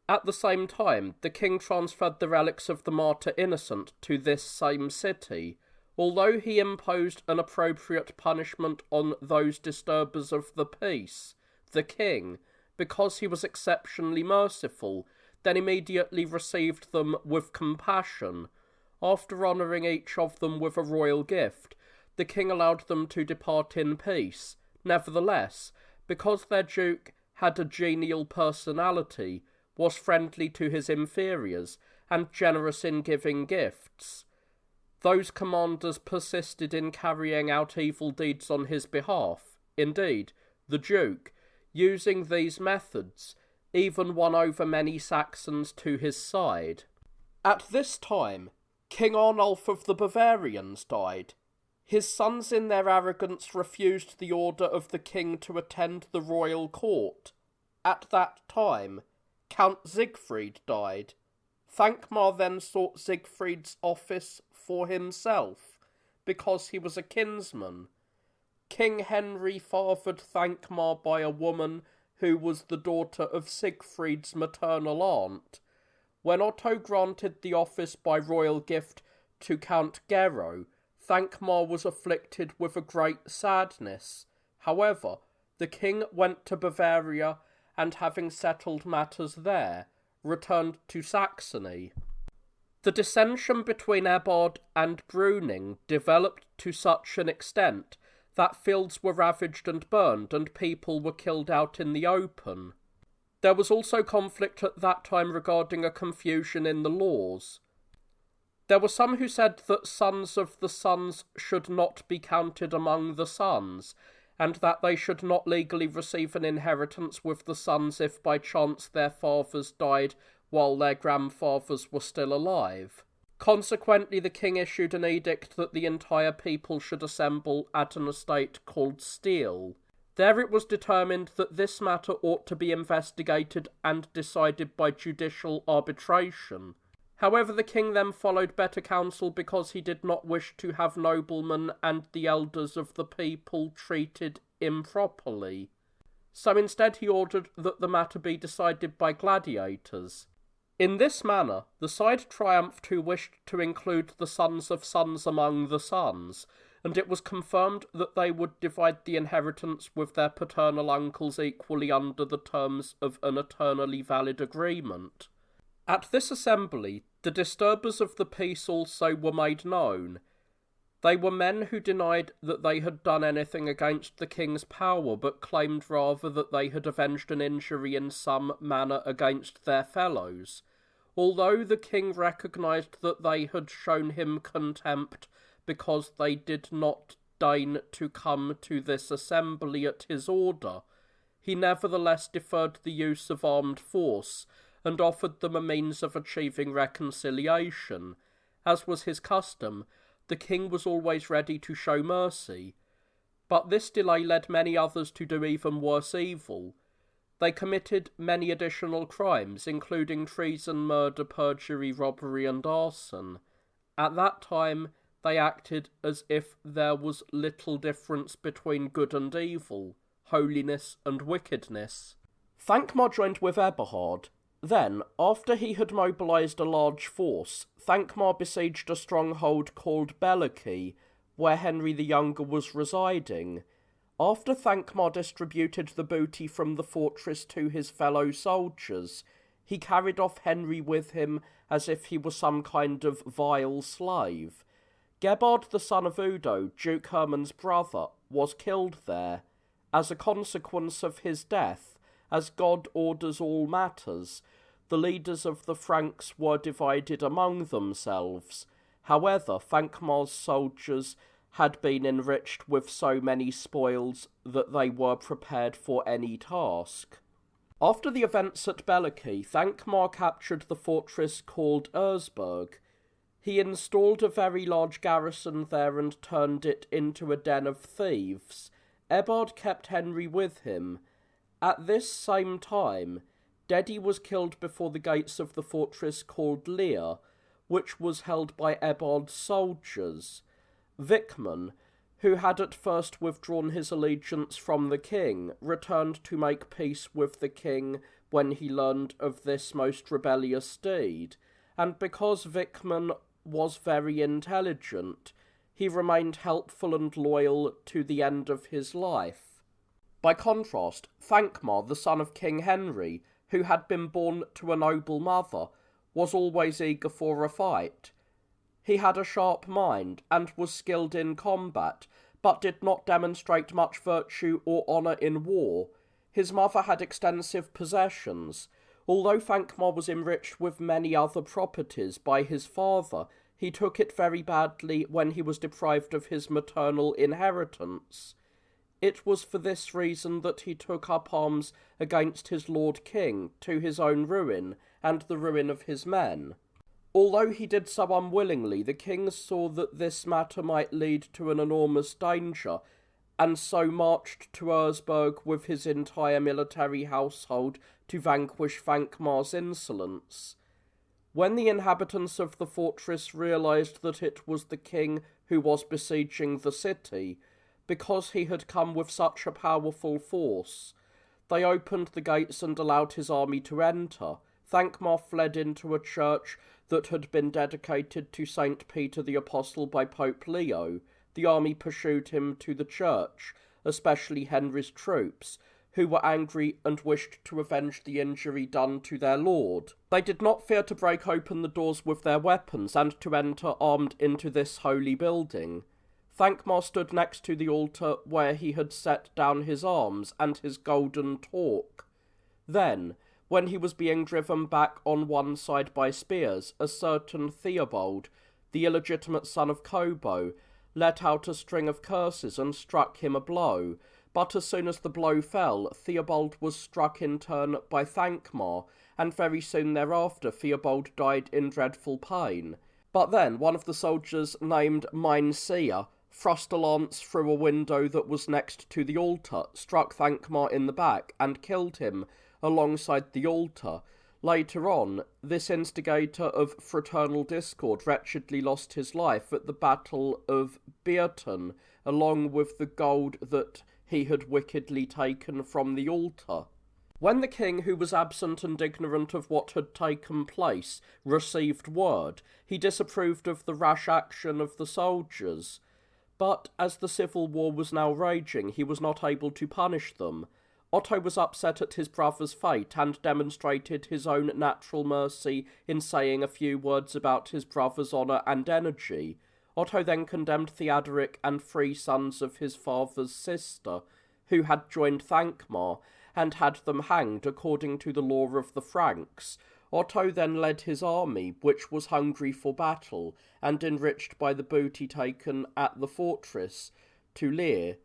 At the same time, the king transferred the relics of the martyr Innocent to this same city. Although he imposed an appropriate punishment on those disturbers of the peace, the king, because he was exceptionally merciful, then immediately received them with compassion. After honouring each of them with a royal gift, the king allowed them to depart in peace. Nevertheless, because their duke had a genial personality, was friendly to his inferiors, and generous in giving gifts, those commanders persisted in carrying out evil deeds on his behalf. Indeed, the duke, using these methods, even won over many Saxons to his side. At this time, King Arnulf of the Bavarians died. His sons in their arrogance refused the order of the king to attend the royal court. At that time, Count Siegfried died. Thankmar then sought Siegfried's office for himself, because he was a kinsman. King Henry fathered Thankmar by a woman who was the daughter of Siegfried's maternal aunt. When Otto granted the office by royal gift to Count Gero, Thankmar was afflicted with a great sadness. However, the king went to Bavaria, and having settled matters there, returned to Saxony. The dissension between Ebbard and Bruning developed to such an extent that fields were ravaged and burned, and people were killed out in the open. There was also conflict at that time regarding a confusion in the laws. There were some who said that sons of the sons should not be counted among the sons, and that they should not legally receive an inheritance with the sons if by chance their fathers died while their grandfathers were still alive. Consequently, the king issued an edict that the entire people should assemble at an estate called Steel. There it was determined that this matter ought to be investigated and decided by judicial arbitration. However, the king then followed better counsel because he did not wish to have noblemen and the elders of the people treated improperly. So instead he ordered that the matter be decided by gladiators. In this manner, the side triumphed who wished to include the sons of sons among the sons, and it was confirmed that they would divide the inheritance with their paternal uncles equally under the terms of an eternally valid agreement. At this assembly, the disturbers of the peace also were made known. They were men who denied that they had done anything against the king's power, but claimed rather that they had avenged an injury in some manner against their fellows. Although the king recognised that they had shown him contempt because they did not deign to come to this assembly at his order, he nevertheless deferred the use of armed force, and offered them a means of achieving reconciliation. As was his custom, the king was always ready to show mercy. But this delay led many others to do even worse evil. They committed many additional crimes, including treason, murder, perjury, robbery, and arson. At that time, they acted as if there was little difference between good and evil, holiness and wickedness. Thankmar joined with Eberhard. Then, after he had mobilised a large force, Thankmar besieged a stronghold called Bellachy, where Henry the Younger was residing. After Thankmar distributed the booty from the fortress to his fellow soldiers, he carried off Henry with him as if he were some kind of vile slave. Gebhard, the son of Udo, Duke Herman's brother, was killed there. As a consequence of his death, as God orders all matters, the leaders of the Franks were divided among themselves. However, Thankmar's soldiers had been enriched with so many spoils that they were prepared for any task. After the events at Bellachy, Thankmar captured the fortress called Erzberg. He installed a very large garrison there and turned it into a den of thieves. Ebbard kept Henry with him. At this same time, Dedi was killed before the gates of the fortress called Lear, which was held by Ebbard's soldiers. Wickman, who had at first withdrawn his allegiance from the king, returned to make peace with the king when he learned of this most rebellious deed, and because Wickman was very intelligent, he remained helpful and loyal to the end of his life. By contrast, Thankmar, the son of King Henry, who had been born to a noble mother, was always eager for a fight. He had a sharp mind, and was skilled in combat, but did not demonstrate much virtue or honour in war. His mother had extensive possessions. Although Thankmar was enriched with many other properties by his father, he took it very badly when he was deprived of his maternal inheritance. It was for this reason that he took up arms against his Lord King, to his own ruin, and the ruin of his men. Although he did so unwillingly, the king saw that this matter might lead to an enormous danger, and so marched to Erzberg with his entire military household to vanquish Thankmar's insolence. When the inhabitants of the fortress realized that it was the king who was besieging the city, because he had come with such a powerful force, they opened the gates and allowed his army to enter. Thankmar fled into a church that had been dedicated to St. Peter the Apostle by Pope Leo. The army pursued him to the church, especially Henry's troops, who were angry and wished to avenge the injury done to their lord. They did not fear to break open the doors with their weapons and to enter armed into this holy building. Thankmar stood next to the altar where he had set down his arms and his golden torque. Then, when he was being driven back on one side by spears, a certain Theobald, the illegitimate son of Kobo, let out a string of curses and struck him a blow. But as soon as the blow fell, Theobald was struck in turn by Thankmar, and very soon thereafter Theobald died in dreadful pain. But then one of the soldiers, named Meinseer, thrust a lance through a window that was next to the altar, struck Thankmar in the back, and killed him alongside the altar. Later on, this instigator of fraternal discord wretchedly lost his life at the Battle of Bearton, along with the gold that he had wickedly taken from the altar. When the king, who was absent and ignorant of what had taken place, received word, he disapproved of the rash action of the soldiers. But as the civil war was now raging, he was not able to punish them. Otto was upset at his brother's fate and demonstrated his own natural mercy in saying a few words about his brother's honour and energy. Otto then condemned Theodoric and 3 sons of his father's sister, who had joined Thankmar, and had them hanged according to the law of the Franks. Otto then led his army, which was hungry for battle, and enriched by the booty taken at the fortress, to Leer.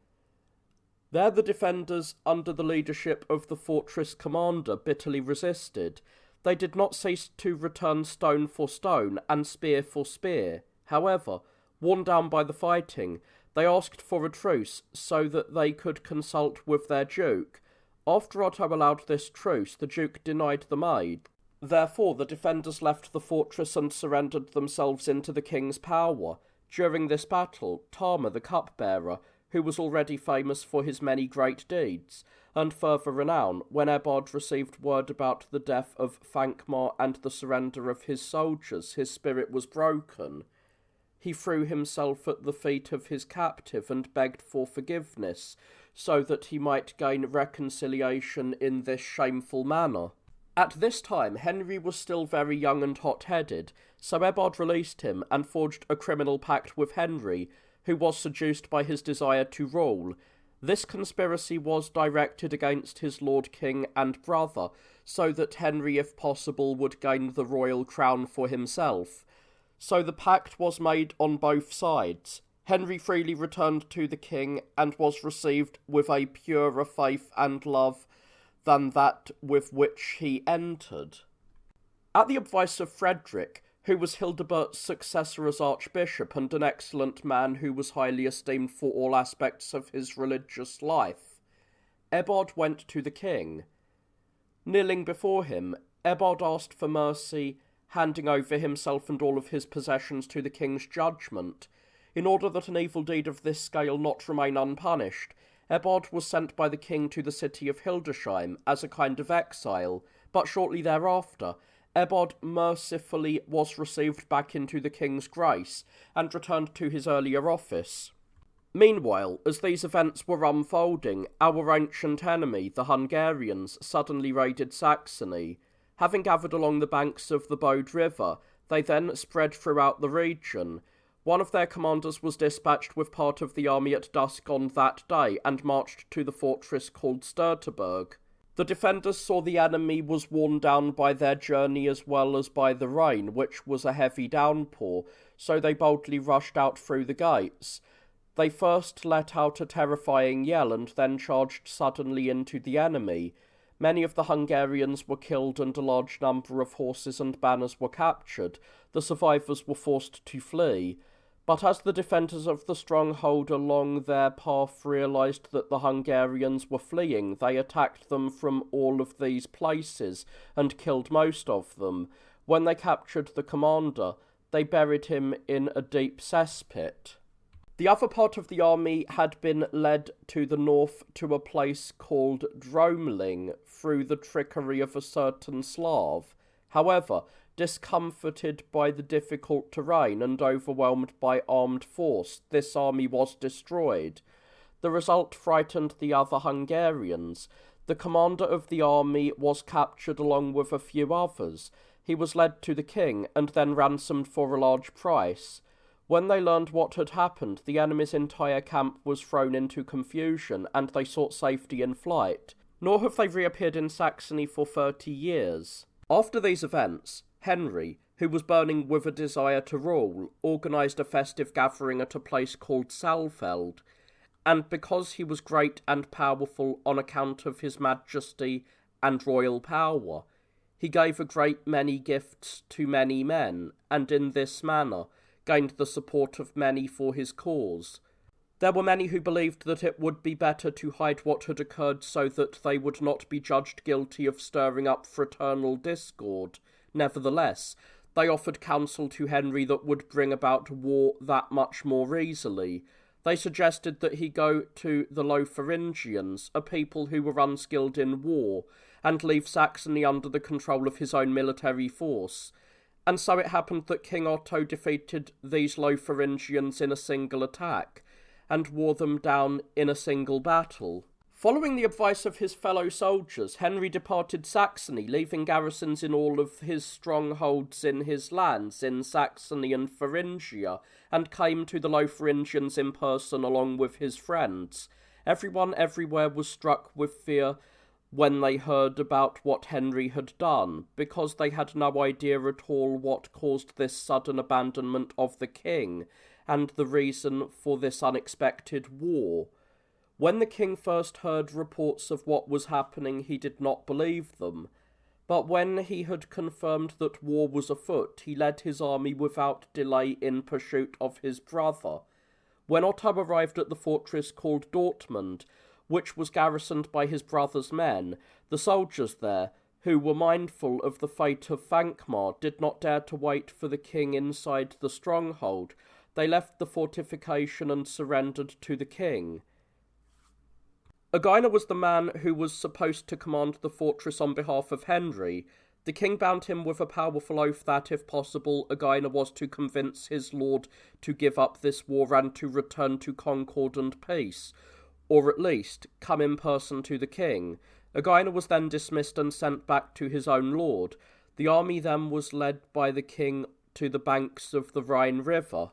There the defenders, under the leadership of the fortress commander, bitterly resisted. They did not cease to return stone for stone and spear for spear. However, worn down by the fighting, they asked for a truce so that they could consult with their duke. After Otto allowed this truce, the duke denied them aid. Therefore, the defenders left the fortress and surrendered themselves into the king's power. During this battle, Tama the cupbearer, who was already famous for his many great deeds, and further renown, when Ebbard received word about the death of Thankmar and the surrender of his soldiers, his spirit was broken. He threw himself at the feet of his captive and begged for forgiveness, so that he might gain reconciliation in this shameful manner. At this time, Henry was still very young and hot-headed, so Ebbard released him and forged a criminal pact with Henry, who was seduced by his desire to rule. This conspiracy was directed against his Lord King and brother, so that Henry, if possible, would gain the royal crown for himself. So the pact was made on both sides. Henry freely returned to the king and was received with a purer faith and love than that with which he entered. At the advice of Frederick, who was Hildebert's successor as archbishop and an excellent man who was highly esteemed for all aspects of his religious life, Ebbard went to the king. Kneeling before him, Ebbard asked for mercy, handing over himself and all of his possessions to the king's judgment. In order that an evil deed of this scale not remain unpunished, Ebbard was sent by the king to the city of Hildesheim as a kind of exile, but shortly thereafter, Ebbard mercifully was received back into the king's grace, and returned to his earlier office. Meanwhile, as these events were unfolding, our ancient enemy, the Hungarians, suddenly raided Saxony. Having gathered along the banks of the Bode River, they then spread throughout the region. One of their commanders was dispatched with part of the army at dusk on that day, and marched to the fortress called Sturteburg. The defenders saw the enemy was worn down by their journey as well as by the rain, which was a heavy downpour, so they boldly rushed out through the gates. They first let out a terrifying yell and then charged suddenly into the enemy. Many of the Hungarians were killed and a large number of horses and banners were captured. The survivors were forced to flee. But as the defenders of the stronghold along their path realised that the Hungarians were fleeing, they attacked them from all of these places and killed most of them. When they captured the commander, they buried him in a deep cesspit. The other part of the army had been led to the north to a place called Dromeling through the trickery of a certain Slav, However, discomforted by the difficult terrain and overwhelmed by armed force, this army was destroyed. The result frightened the other Hungarians. The commander of the army was captured along with a few others. He was led to the king and then ransomed for a large price. When they learned what had happened, the enemy's entire camp was thrown into confusion, and they sought safety in flight. Nor have they reappeared in Saxony for 30 years. After these events, Henry, who was burning with a desire to rule, organised a festive gathering at a place called Saalfeld, and because he was great and powerful on account of his majesty and royal power, he gave a great many gifts to many men, and in this manner gained the support of many for his cause. There were many who believed that it would be better to hide what had occurred so that they would not be judged guilty of stirring up fraternal discord. Nevertheless, they offered counsel to Henry that would bring about war that much more easily. They suggested that he go to the Lotharingians, a people who were unskilled in war, and leave Saxony under the control of his own military force. And so it happened that King Otto defeated these Lotharingians in a single attack, and wore them down in a single battle. Following the advice of his fellow soldiers, Henry departed Saxony, leaving garrisons in all of his strongholds in his lands, in Saxony and Thuringia, and came to the Lotharingians in person along with his friends. Everyone everywhere was struck with fear when they heard about what Henry had done, because they had no idea at all what caused this sudden abandonment of the king, and the reason for this unexpected war. When the king first heard reports of what was happening, he did not believe them, but when he had confirmed that war was afoot, he led his army without delay in pursuit of his brother. When Otto arrived at the fortress called Dortmund, which was garrisoned by his brother's men, the soldiers there, who were mindful of the fate of Thankmar, did not dare to wait for the king inside the stronghold. They left the fortification and surrendered to the king. Egina was the man who was supposed to command the fortress on behalf of Henry. The king bound him with a powerful oath that, if possible, Egina was to convince his lord to give up this war and to return to concord and peace, or at least come in person to the king. Egina was then dismissed and sent back to his own lord. The army then was led by the king to the banks of the Rhine River.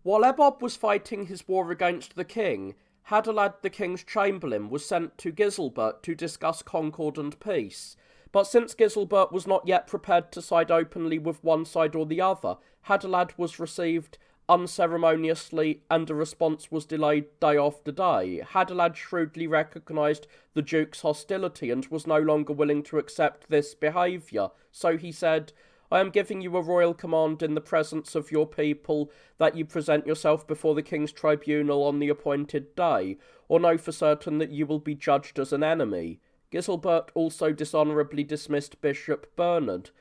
While Ebob was fighting his war against the king, Hadalad, the king's chamberlain, was sent to Giselbert to discuss concord and peace. But since Giselbert was not yet prepared to side openly with one side or the other, Hadalad was received unceremoniously, and a response was delayed day after day. Hadalad shrewdly recognised the duke's hostility and was no longer willing to accept this behaviour, so he said, "I am giving you a royal command in the presence of your people that you present yourself before the king's tribunal on the appointed day, or know for certain that you will be judged as an enemy." Giselbert also dishonourably dismissed Bishop Bernard,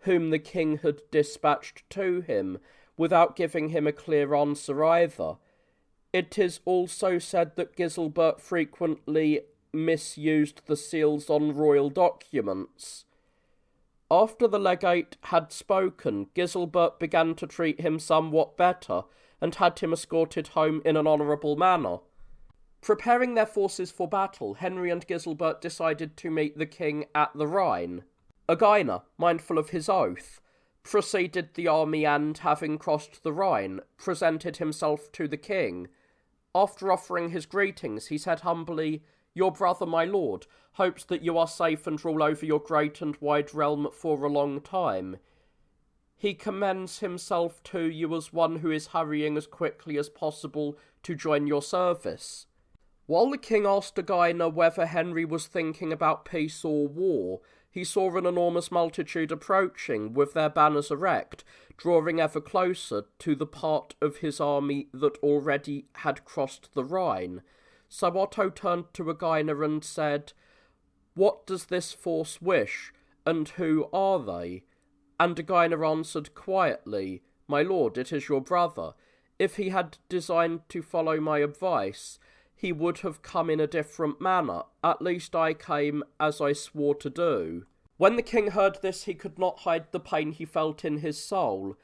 whom the king had dispatched to him, without giving him a clear answer either. It is also said that Giselbert frequently misused the seals on royal documents. After the legate had spoken, Giselbert began to treat him somewhat better, and had him escorted home in an honourable manner. Preparing their forces for battle, Henry and Giselbert decided to meet the king at the Rhine. Egina, mindful of his oath, preceded the army and, having crossed the Rhine, presented himself to the king. After offering his greetings, he said humbly, "Your brother, my lord, hopes that you are safe and rule over your great and wide realm for a long time. He commends himself to you as one who is hurrying as quickly as possible to join your service." While the king asked Egina whether Henry was thinking about peace or war, he saw an enormous multitude approaching, with their banners erect, drawing ever closer to the part of his army that already had crossed the Rhine. So Otto turned to Egina and said, "What does this force wish, and who are they?" And Egina answered quietly, "My lord, it is your brother. If he had designed to follow my advice, he would have come in a different manner. At least I came as I swore to do." When the king heard this, he could not hide the pain he felt in his soul.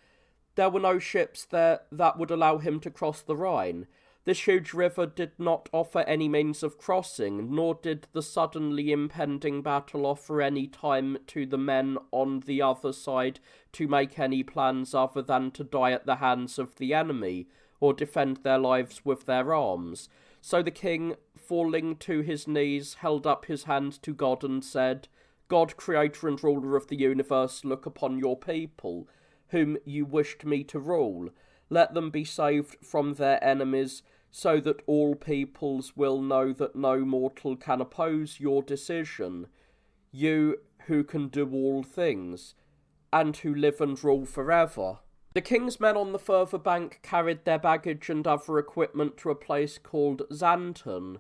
There were no ships there that would allow him to cross the Rhine. This huge river did not offer any means of crossing, nor did the suddenly impending battle offer any time to the men on the other side to make any plans other than to die at the hands of the enemy, or defend their lives with their arms. So the king, falling to his knees, held up his hand to God and said, God, creator and ruler of the universe, look upon your people, whom you wished me to rule. Let them be saved from their enemies, so that all peoples will know that no mortal can oppose your decision, you who can do all things, and who live and rule forever. The king's men on the further bank carried their baggage and other equipment to a place called Xanten.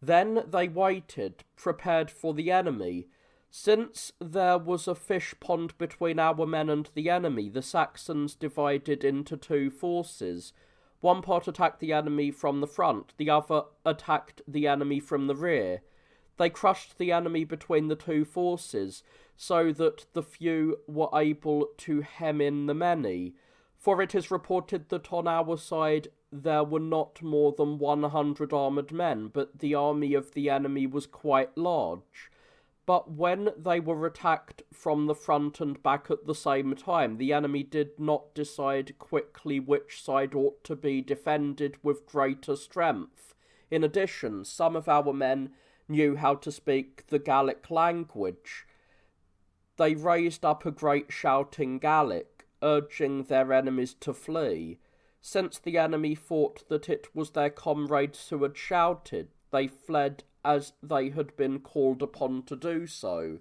Then they waited, prepared for the enemy. Since there was a fish pond between our men and the enemy, the Saxons divided into two forces. One part attacked the enemy from the front, the other attacked the enemy from the rear. They crushed the enemy between the two forces, so that the few were able to hem in the many. For it is reported that on our side there were not more than 100 armoured men, but the army of the enemy was quite large. But when they were attacked from the front and back at the same time, the enemy did not decide quickly which side ought to be defended with greater strength. In addition, some of our men knew how to speak the Gallic language. They raised up a great shout in Gallic, urging their enemies to flee. Since the enemy thought that it was their comrades who had shouted, they fled as they had been called upon to do so.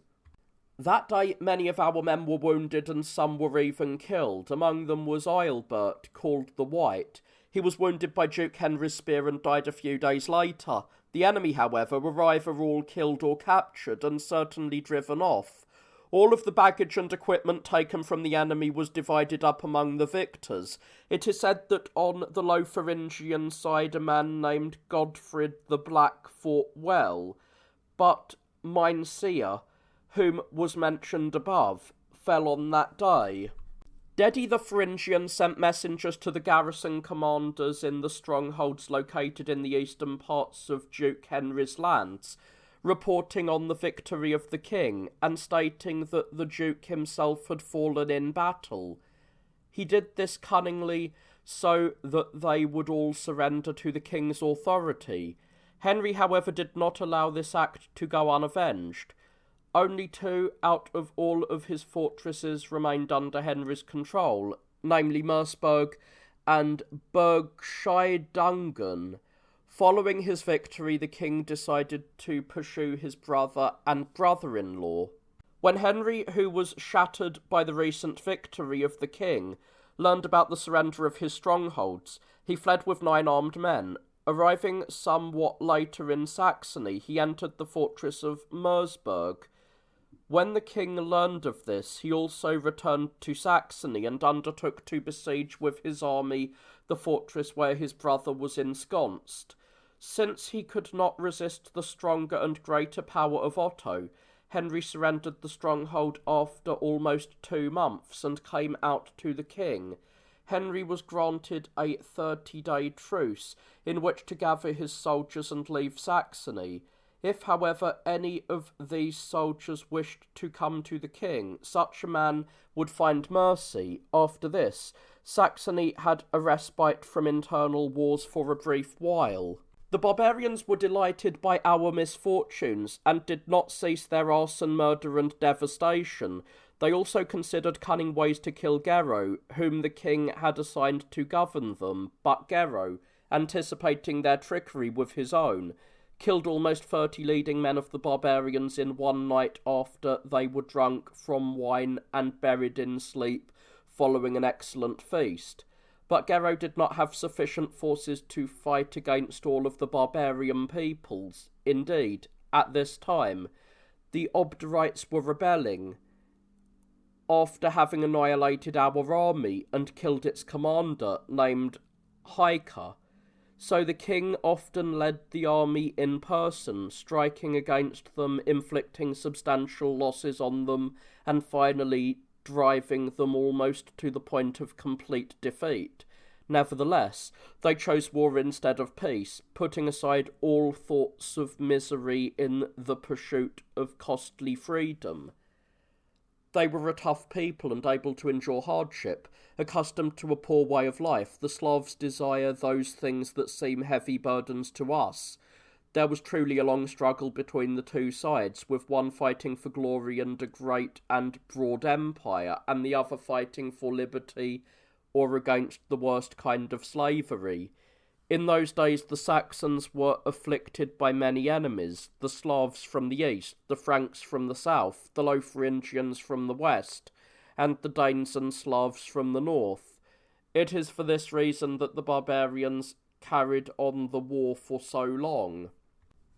That day many of our men were wounded and some were even killed. Among them was Eilbert, called the White. He was wounded by Duke Henry's spear and died a few days later. The enemy, however, were either all killed or captured, and certainly driven off. All of the baggage and equipment taken from the enemy was divided up among the victors. It is said that on the Lotharingian side a man named Godfrid the Black fought well, but Meinseer, whom was mentioned above, fell on that day. Dedi the Thuringian sent messengers to the garrison commanders in the strongholds located in the eastern parts of Duke Henry's lands, reporting on the victory of the king, and stating that the Duke himself had fallen in battle. He did this cunningly so that they would all surrender to the king's authority. Henry, however, did not allow this act to go unavenged. Only 2 out of all of his fortresses remained under Henry's control, namely Merseburg and Bergscheidungen. Following his victory, the king decided to pursue his brother and brother-in-law. When Henry, who was shattered by the recent victory of the king, learned about the surrender of his strongholds, he fled with 9 armed men. Arriving somewhat later in Saxony, he entered the fortress of Merseburg. When the king learned of this, he also returned to Saxony and undertook to besiege with his army the fortress where his brother was ensconced. Since he could not resist the stronger and greater power of Otto, Henry surrendered the stronghold after almost 2 months and came out to the king. Henry was granted a 30-day truce in which to gather his soldiers and leave Saxony. If, however, any of these soldiers wished to come to the king, such a man would find mercy. After this, Saxony had a respite from internal wars for a brief while. The barbarians were delighted by our misfortunes, and did not cease their arson, murder, and devastation. They also considered cunning ways to kill Gero, whom the king had assigned to govern them, but Gero, anticipating their trickery with his own, killed almost 30 leading men of the barbarians in one night after they were drunk from wine and buried in sleep following an excellent feast. But Gero did not have sufficient forces to fight against all of the barbarian peoples. Indeed, at this time, the Obdurites were rebelling after having annihilated our army and killed its commander, named Haika. so the king often led the army in person, striking against them, inflicting substantial losses on them, and finally driving them almost to the point of complete defeat. Nevertheless, they chose war instead of peace, putting aside all thoughts of misery in the pursuit of costly freedom. They were a tough people and able to endure hardship, accustomed to a poor way of life. The Slavs desire those things that seem heavy burdens to us. There was truly a long struggle between the two sides, with one fighting for glory and a great and broad empire, and the other fighting for liberty or against the worst kind of slavery. In those days the Saxons were afflicted by many enemies, the Slavs from the east, the Franks from the south, the Lotharingians from the west, and the Danes and Slavs from the north. It is for this reason that the barbarians carried on the war for so long.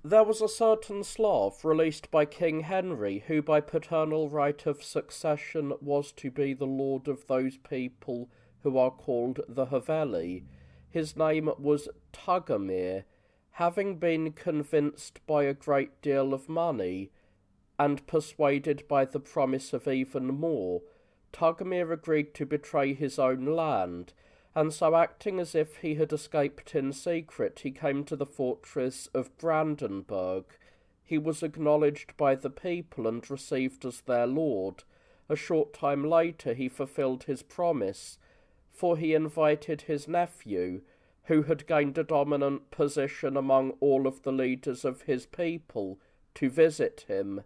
There was a certain Slav released by King Henry, who by paternal right of succession was to be the lord of those people who are called the Haveli. His name was Tugomir. Having been convinced by a great deal of money, and persuaded by the promise of even more, Tugomir agreed to betray his own land, and so acting as if he had escaped in secret, he came to the fortress of Brandenburg. He was acknowledged by the people and received as their lord. A short time later he fulfilled his promise, for he invited his nephew, who had gained a dominant position among all of the leaders of his people, to visit him.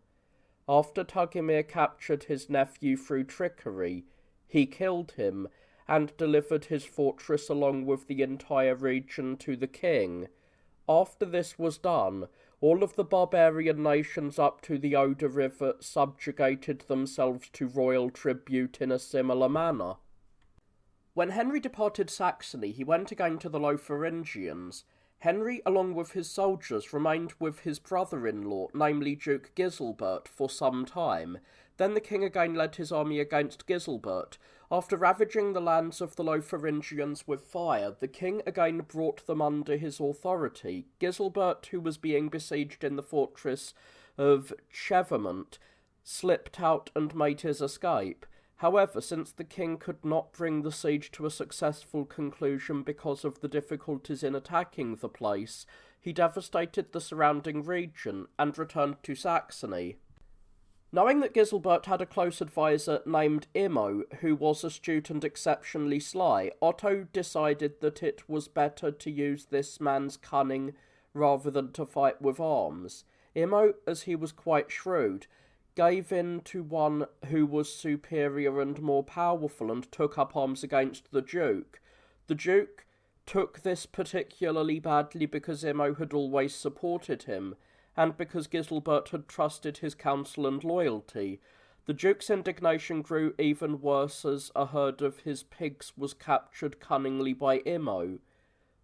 After Tugomir captured his nephew through trickery, he killed him, and delivered his fortress along with the entire region to the king. After this was done, all of the barbarian nations up to the Oder River subjugated themselves to royal tribute in a similar manner. When Henry departed Saxony, he went again to the Lotharingians. Henry, along with his soldiers, remained with his brother-in-law, namely Duke Giselbert, for some time. Then the king again led his army against Giselbert. After ravaging the lands of the Lotharingians with fire, the king again brought them under his authority. Giselbert, who was being besieged in the fortress of Chevemont, slipped out and made his escape. However, since the king could not bring the siege to a successful conclusion because of the difficulties in attacking the place, he devastated the surrounding region and returned to Saxony. Knowing that Giselbert had a close advisor named Immo, who was astute and exceptionally sly, Otto decided that it was better to use this man's cunning rather than to fight with arms. Immo, as he was quite shrewd, gave in to one who was superior and more powerful and took up arms against the Duke. The Duke took this particularly badly because Immo had always supported him, and because Giselbert had trusted his counsel and loyalty. The Duke's indignation grew even worse as a herd of his pigs was captured cunningly by Immo.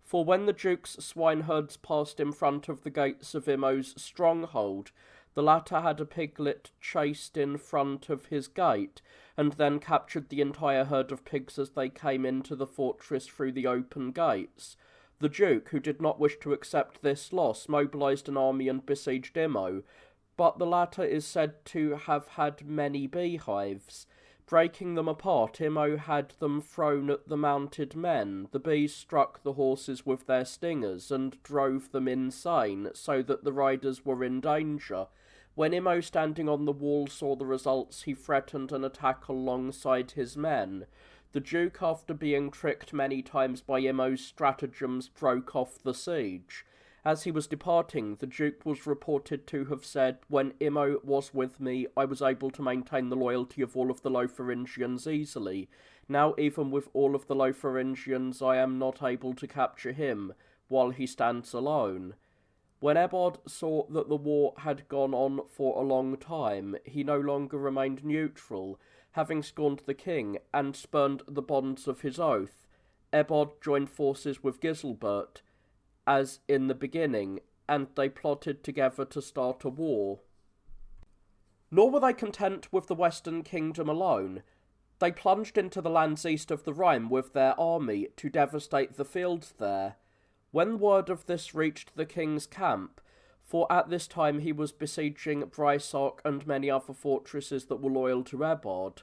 For when the Duke's swineherds passed in front of the gates of Immo's stronghold, the latter had a piglet chased in front of his gate, and then captured the entire herd of pigs as they came into the fortress through the open gates. The Duke, who did not wish to accept this loss, mobilized an army and besieged Immo, but the latter is said to have had many beehives. Breaking them apart, Immo had them thrown at the mounted men. The bees struck the horses with their stingers and drove them insane, so that the riders were in danger. When Immo, standing on the wall, saw the results, he threatened an attack alongside his men. The Duke, after being tricked many times by Immo's stratagems, broke off the siege. As he was departing, the Duke was reported to have said, "When Immo was with me, I was able to maintain the loyalty of all of the Lotharingians easily. Now, even with all of the Lotharingians, I am not able to capture him, while he stands alone." When Ebbod saw that the war had gone on for a long time, he no longer remained neutral. Having scorned the king and spurned the bonds of his oath, Ebbod joined forces with Giselbert, as in the beginning, and they plotted together to start a war. Nor were they content with the Western Kingdom alone. They plunged into the lands east of the Rhine with their army to devastate the fields there. When word of this reached the king's camp, for at this time he was besieging Brysock and many other fortresses that were loyal to Erbard,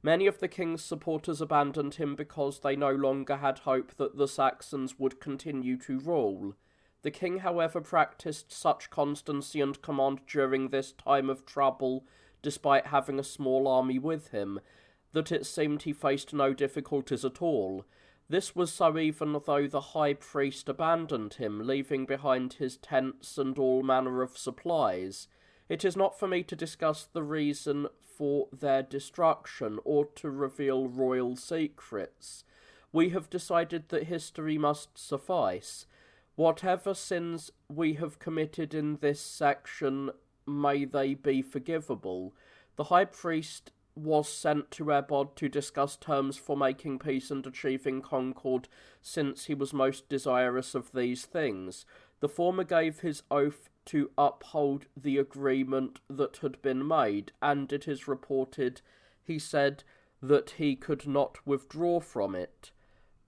many of the king's supporters abandoned him because they no longer had hope that the Saxons would continue to rule. The king, however, practised such constancy and command during this time of trouble, despite having a small army with him, that it seemed he faced no difficulties at all. This was so even though the high priest abandoned him, leaving behind his tents and all manner of supplies. It is not for me to discuss the reason for their destruction, or to reveal royal secrets. We have decided that history must suffice. Whatever sins we have committed in this section, may they be forgivable. The high priest was sent to Erbard to discuss terms for making peace and achieving concord, since he was most desirous of these things. The former gave his oath to uphold the agreement that had been made, and it is reported he said that he could not withdraw from it.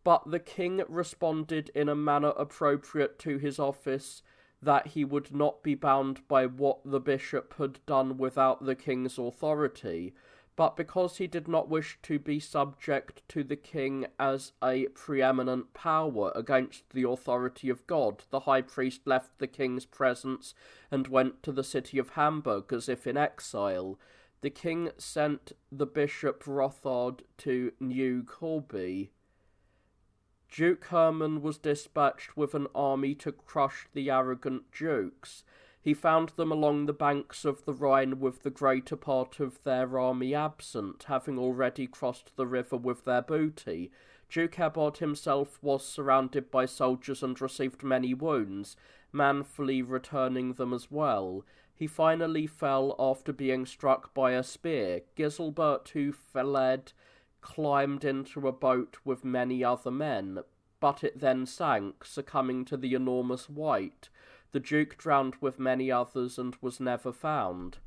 But the king responded in a manner appropriate to his office, that he would not be bound by what the bishop had done without the king's authority, but because he did not wish to be subject to the king as a preeminent power against the authority of God, the high priest left the king's presence and went to the city of Hamburg as if in exile. The king sent the bishop Rothard to New Colby. Duke Hermann was dispatched with an army to crush the arrogant dukes. He found them along the banks of the Rhine with the greater part of their army absent, having already crossed the river with their booty. Duke Erbard himself was surrounded by soldiers and received many wounds, manfully returning them as well. He finally fell after being struck by a spear. Giselbert, who fled, climbed into a boat with many other men, but it then sank, succumbing to the enormous weight. The Duke drowned with many others and was never found.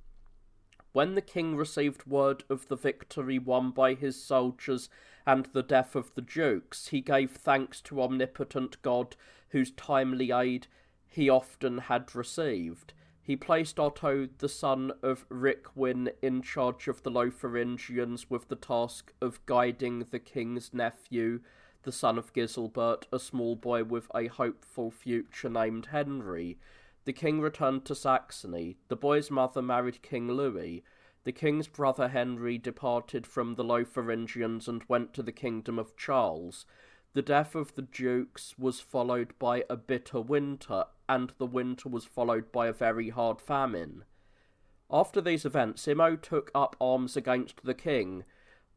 When the king received word of the victory won by his soldiers and the death of the dukes, he gave thanks to omnipotent God, whose timely aid he often had received. He placed Otto, the son of Rickwin, in charge of the Lotharingians with the task of guiding the king's nephew, the son of Giselbert, a small boy with a hopeful future named Henry. The king returned to Saxony. The boy's mother married King Louis. The king's brother Henry departed from the Lotharingians and went to the kingdom of Charles. The death of the dukes was followed by a bitter winter, and the winter was followed by a very hard famine. After these events, Imo took up arms against the king,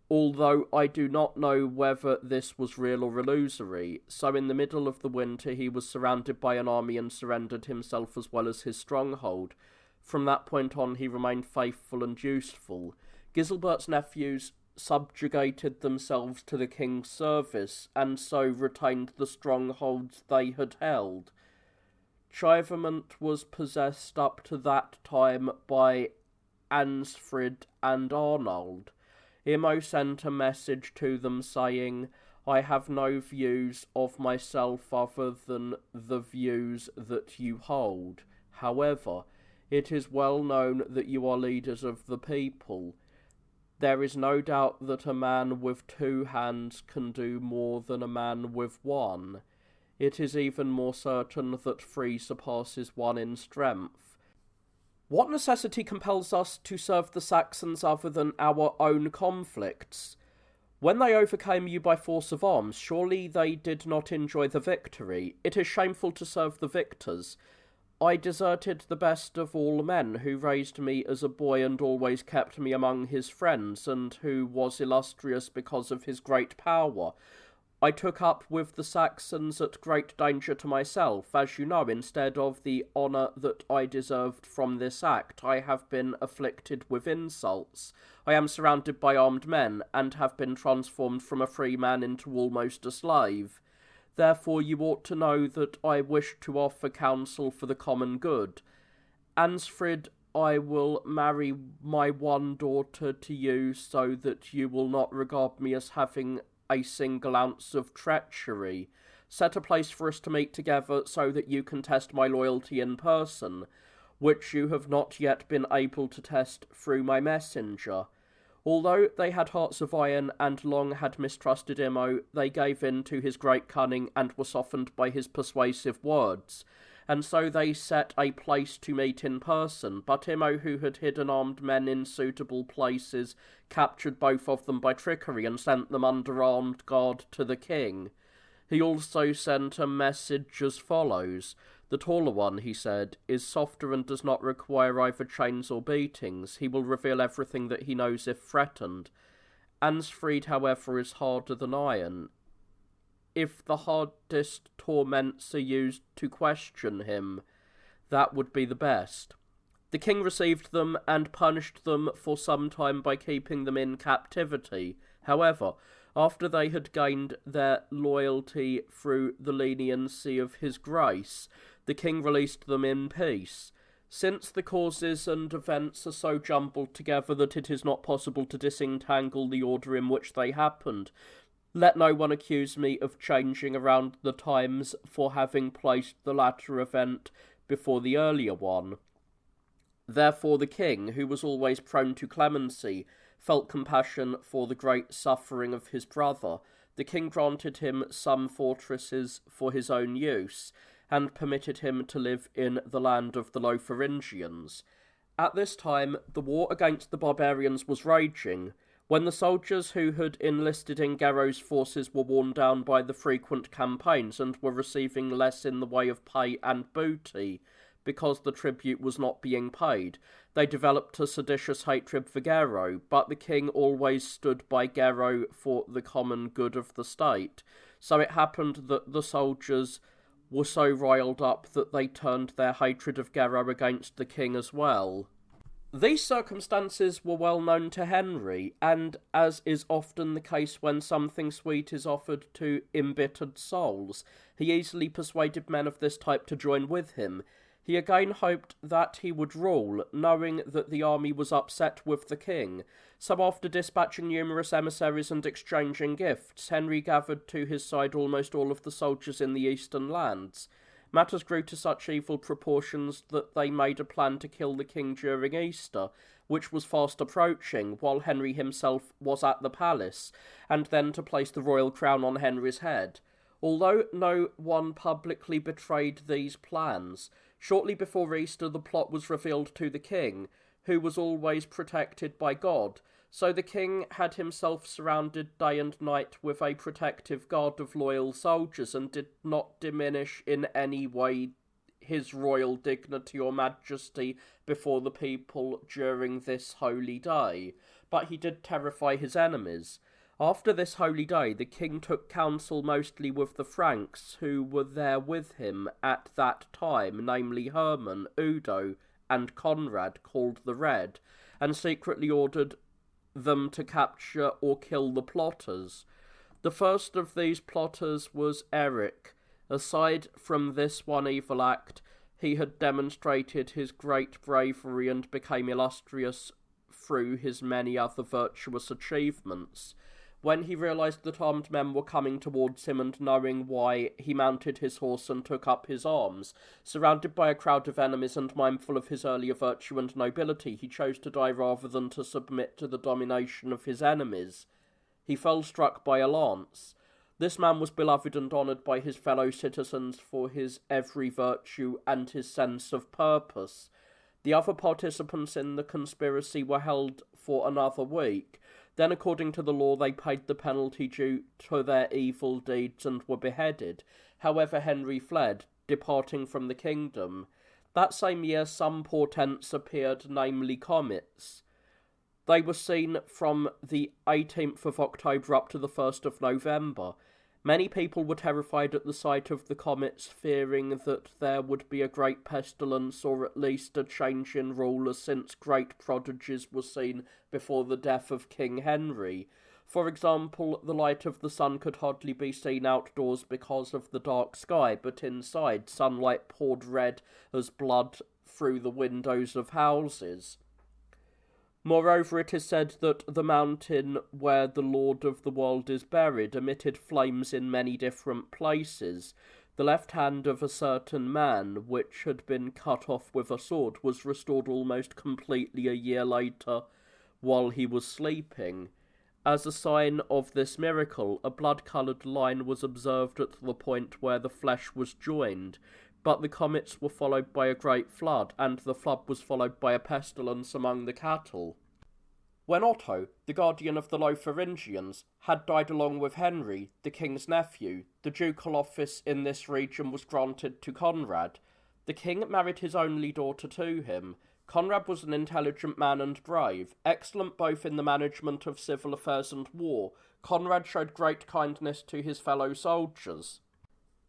although I do not know whether this was real or illusory. So in the middle of the winter he was surrounded by an army and surrendered himself as well as his stronghold. From that point on he remained faithful and useful. Giselbert's nephews subjugated themselves to the king's service, and so retained the strongholds they had held. Chivamont was possessed up to that time by Ansfrid and Arnold. Imo sent a message to them saying, "I have no views of myself other than the views that you hold. However, it is well known that you are leaders of the people. There is no doubt that a man with 2 hands can do more than a man with 1. It is even more certain that 3 surpasses 1 in strength. What necessity compels us to serve the Saxons other than our own conflicts? When they overcame you by force of arms, surely they did not enjoy the victory. It is shameful to serve the victors. I deserted the best of all men, who raised me as a boy and always kept me among his friends, and who was illustrious because of his great power. I took up with the Saxons at great danger to myself. As you know, instead of the honour that I deserved from this act, I have been afflicted with insults. I am surrounded by armed men, and have been transformed from a free man into almost a slave. Therefore you ought to know that I wish to offer counsel for the common good. Ansfrid, I will marry my one daughter to you, so that you will not regard me as having a single ounce of treachery. set a place for us to meet together so that you can test my loyalty in person, which you have not yet been able to test through my messenger. Although they had hearts of iron and long had mistrusted Imo, they gave in to his great cunning and were softened by his persuasive words, and so they set a place to meet in person. But Imo, who had hidden armed men in suitable places, captured both of them by trickery and sent them under armed guard to the king. He also sent a message as follows. The taller one, he said, is softer and does not require either chains or beatings. He will reveal everything that he knows if threatened. Ansfried, however, is harder than iron. If the hardest torments are used to question him, that would be the best. The king received them and punished them for some time by keeping them in captivity. However, after they had gained their loyalty through the leniency of his grace, the king released them in peace. Since the causes and events are so jumbled together that it is not possible to disentangle the order in which they happened, let no one accuse me of changing around the times for having placed the latter event before the earlier one. Therefore the king, who was always prone to clemency, felt compassion for the great suffering of his brother. The king granted him some fortresses for his own use, and permitted him to live in the land of the Lotharingians. At this time, the war against the barbarians was raging. When the soldiers who had enlisted in Gero's forces were worn down by the frequent campaigns and were receiving less in the way of pay and booty, because the tribute was not being paid, they developed a seditious hatred for Gero, but the king always stood by Gero for the common good of the state. So it happened that the soldiers were so riled up that they turned their hatred of Gero against the king as well. These circumstances were well known to Henry, and as is often the case when something sweet is offered to embittered souls, he easily persuaded men of this type to join with him. He again hoped that he would rule, knowing that the army was upset with the king. So after dispatching numerous emissaries and exchanging gifts, Henry gathered to his side almost all of the soldiers in the eastern lands. Matters grew to such evil proportions that they made a plan to kill the king during Easter, which was fast approaching, while Henry himself was at the palace, and then to place the royal crown on Henry's head. Although no one publicly betrayed these plans, shortly before Easter the plot was revealed to the king, who was always protected by God. So the king had himself surrounded day and night with a protective guard of loyal soldiers, and did not diminish in any way his royal dignity or majesty before the people during this holy day. But he did terrify his enemies. After this holy day, the king took counsel mostly with the Franks, who were there with him at that time, namely Herman, Udo, and Conrad, called the Red, and secretly ordered them to capture or kill the plotters. The first of these plotters was Eric. Aside from this one evil act, he had demonstrated his great bravery and became illustrious through his many other virtuous achievements. When he realized that armed men were coming towards him, and knowing why, he mounted his horse and took up his arms. Surrounded by a crowd of enemies and mindful of his earlier virtue and nobility, he chose to die rather than to submit to the domination of his enemies. He fell struck by a lance. This man was beloved and honoured by his fellow citizens for his every virtue and his sense of purpose. The other participants in the conspiracy were held for another week. Then, according to the law, they paid the penalty due to their evil deeds and were beheaded. However, Henry fled, departing from the kingdom. That same year, some portents appeared, namely comets. They were seen from the 18th of October up to the 1st of November. Many people were terrified at the sight of the comets, fearing that there would be a great pestilence or at least a change in rulers, since great prodigies were seen before the death of King Henry. For example, the light of the sun could hardly be seen outdoors because of the dark sky, but inside, sunlight poured red as blood through the windows of houses. Moreover, it is said that the mountain where the Lord of the world is buried emitted flames in many different places. The left hand of a certain man, which had been cut off with a sword, was restored almost completely a year later while he was sleeping. As a sign of this miracle, a blood-coloured line was observed at the point where the flesh was joined, but the comets were followed by a great flood, and the flood was followed by a pestilence among the cattle. When Otto, the guardian of the Lotharingians, had died along with Henry, the king's nephew, the ducal office in this region was granted to Conrad. The king married his only daughter to him. Conrad was an intelligent man and brave, excellent both in the management of civil affairs and war. Conrad showed great kindness to his fellow soldiers.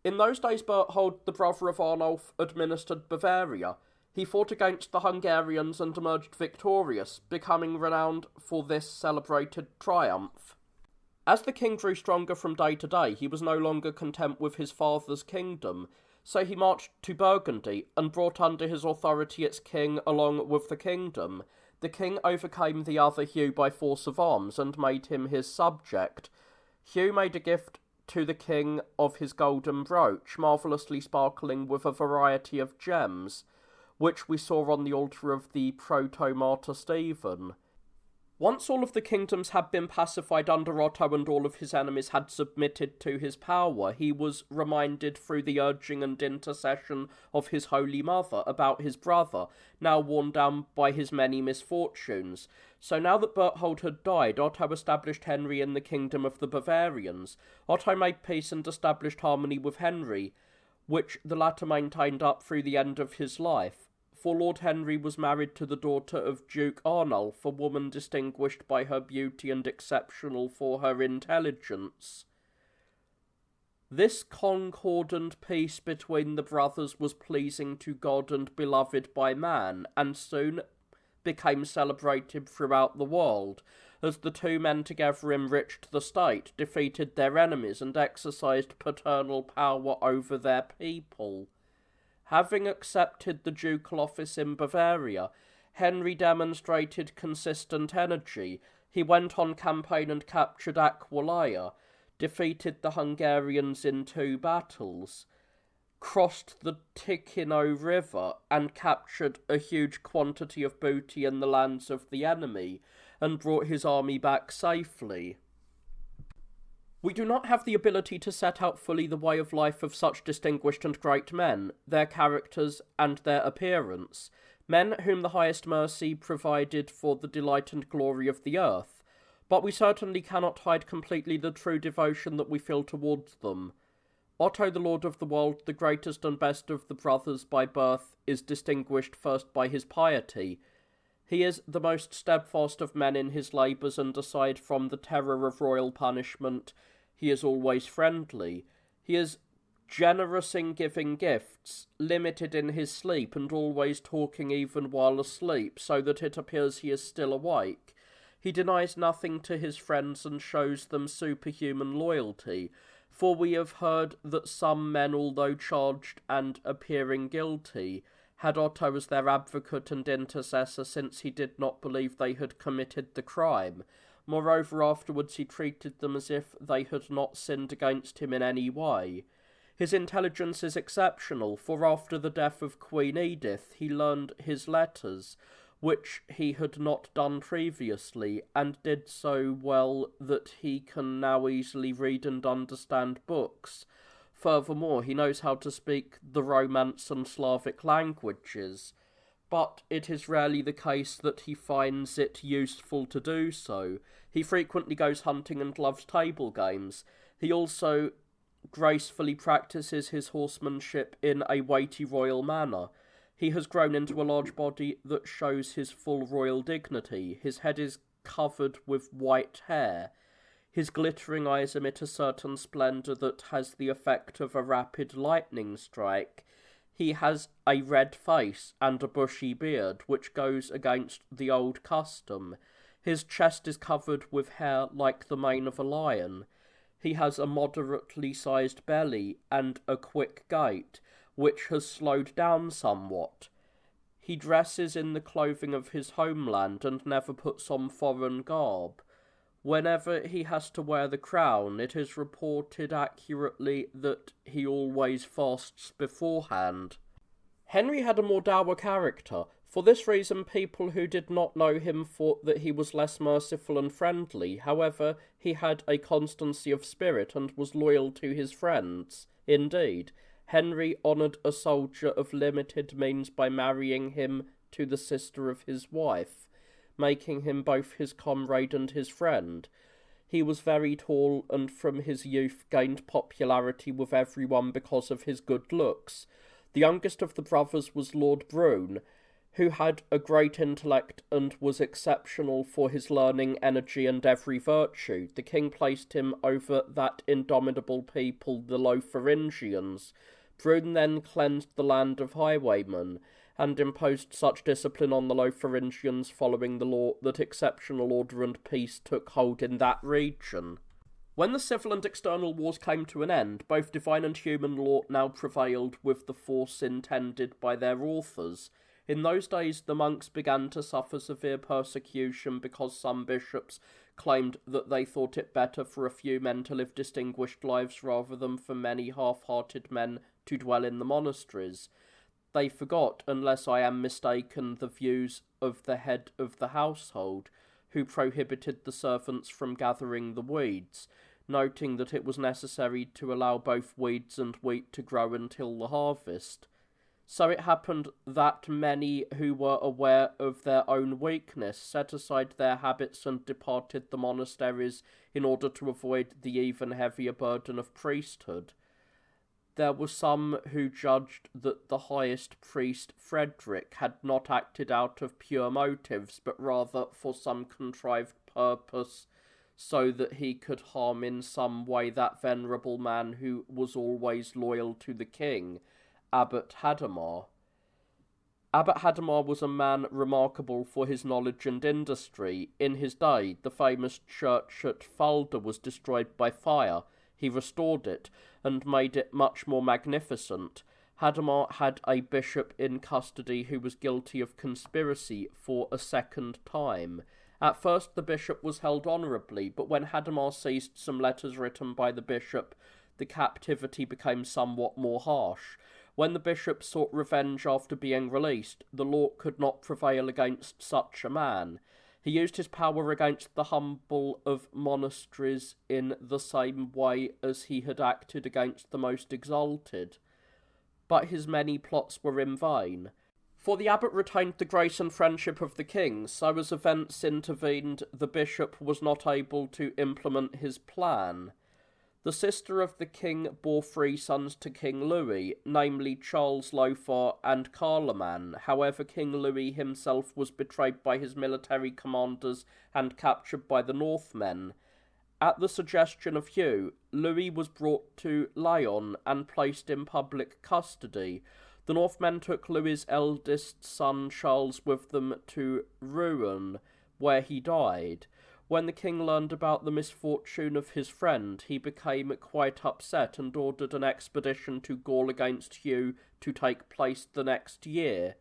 In those days, Berthold, the brother of Arnulf, administered Bavaria. He fought against the Hungarians and emerged victorious, becoming renowned for this celebrated triumph. As the king grew stronger from day to day, he was no longer content with his father's kingdom, so he marched to Burgundy and brought under his authority its king along with the kingdom. The king overcame the other Hugh by force of arms and made him his subject. Hugh made a gift to the king of his golden brooch, marvellously sparkling with a variety of gems, which we saw on the altar of the proto-martyr Stephen. Once all of the kingdoms had been pacified under Otto and all of his enemies had submitted to his power, he was reminded through the urging and intercession of his holy mother about his brother, now worn down by his many misfortunes. So now that Berthold had died, Otto established Henry in the kingdom of the Bavarians. Otto made peace and established harmony with Henry, which the latter maintained up through the end of his life. For Lord Henry was married to the daughter of Duke Arnulf, a woman distinguished by her beauty and exceptional for her intelligence. This concordant peace between the brothers was pleasing to God and beloved by man, and soon became celebrated throughout the world, as the two men together enriched the state, defeated their enemies, and exercised paternal power over their people. Having accepted the ducal office in Bavaria, Henry demonstrated consistent energy. He went on campaign and captured Aquileia, defeated the Hungarians in 2 battles, crossed the Ticino River and captured a huge quantity of booty in the lands of the enemy, and brought his army back safely. We do not have the ability to set out fully the way of life of such distinguished and great men, their characters and their appearance, men whom the highest mercy provided for the delight and glory of the earth, but we certainly cannot hide completely the true devotion that we feel towards them. Otto, the Lord of the world, the greatest and best of the brothers by birth, is distinguished first by his piety. He is the most steadfast of men in his labours, and aside from the terror of royal punishment, he is always friendly. He is generous in giving gifts, limited in his sleep, and always talking even while asleep, so that it appears he is still awake. He denies nothing to his friends and shows them superhuman loyalty, for we have heard that some men, although charged and appearing guilty, had Otto as their advocate and intercessor, since he did not believe they had committed the crime. Moreover, afterwards he treated them as if they had not sinned against him in any way. His intelligence is exceptional, for after the death of Queen Edith he learned his letters, which he had not done previously, and did so well that he can now easily read and understand books. Furthermore, he knows how to speak the Romance and Slavic languages, but it is rarely the case that he finds it useful to do so. He frequently goes hunting and loves table games. He also gracefully practices his horsemanship in a weighty royal manner. He has grown into a large body that shows his full royal dignity. His head is covered with white hair. His glittering eyes emit a certain splendour that has the effect of a rapid lightning strike. He has a red face and a bushy beard, which goes against the old custom. His chest is covered with hair like the mane of a lion. He has a moderately sized belly and a quick gait, which has slowed down somewhat. He dresses in the clothing of his homeland and never puts on foreign garb. Whenever he has to wear the crown, it is reported accurately that he always fasts beforehand. Henry had a more dour character. For this reason, people who did not know him thought that he was less merciful and friendly. However, he had a constancy of spirit and was loyal to his friends. Indeed, Henry honoured a soldier of limited means by marrying him to the sister of his wife, making him both his comrade and his friend. He was very tall and from his youth gained popularity with everyone because of his good looks. The youngest of the brothers was Lord Brune, who had a great intellect and was exceptional for his learning, energy, and every virtue. The king placed him over that indomitable people, the Lotharingians. Brune then cleansed the land of highwaymen, and imposed such discipline on the Lotharingians following the law that exceptional order and peace took hold in that region. When the civil and external wars came to an end, both divine and human law now prevailed with the force intended by their authors. In those days, the monks began to suffer severe persecution because some bishops claimed that they thought it better for a few men to live distinguished lives rather than for many half-hearted men to dwell in the monasteries. They forgot, unless I am mistaken, the views of the head of the household, who prohibited the servants from gathering the weeds, noting that it was necessary to allow both weeds and wheat to grow until the harvest. So it happened that many who were aware of their own weakness set aside their habits and departed the monasteries in order to avoid the even heavier burden of priesthood. There were some who judged that the highest priest, Frederick, had not acted out of pure motives, but rather for some contrived purpose, so that he could harm in some way that venerable man who was always loyal to the king, Abbot Hadamar. Abbot Hadamar was a man remarkable for his knowledge and industry. In his day, the famous church at Fulda was destroyed by fire. He restored it, and made it much more magnificent. Hadamar had a bishop in custody who was guilty of conspiracy for a second time. At first the bishop was held honourably, but when Hadamar seized some letters written by the bishop, the captivity became somewhat more harsh. When the bishop sought revenge after being released, the law could not prevail against such a man. He used his power against the humble of monasteries in the same way as he had acted against the most exalted. But his many plots were in vain. For the abbot retained the grace and friendship of the king, so as events intervened, the bishop was not able to implement his plan. The sister of the king bore 3 sons to King Louis, namely Charles, Lothar, and Carloman. However, King Louis himself was betrayed by his military commanders and captured by the Northmen. At the suggestion of Hugh, Louis was brought to Lyon and placed in public custody. The Northmen took Louis's eldest son Charles with them to Rouen, where he died. When the king learned about the misfortune of his friend, he became quite upset and ordered an expedition to Gaul against Hugh to take place the next year.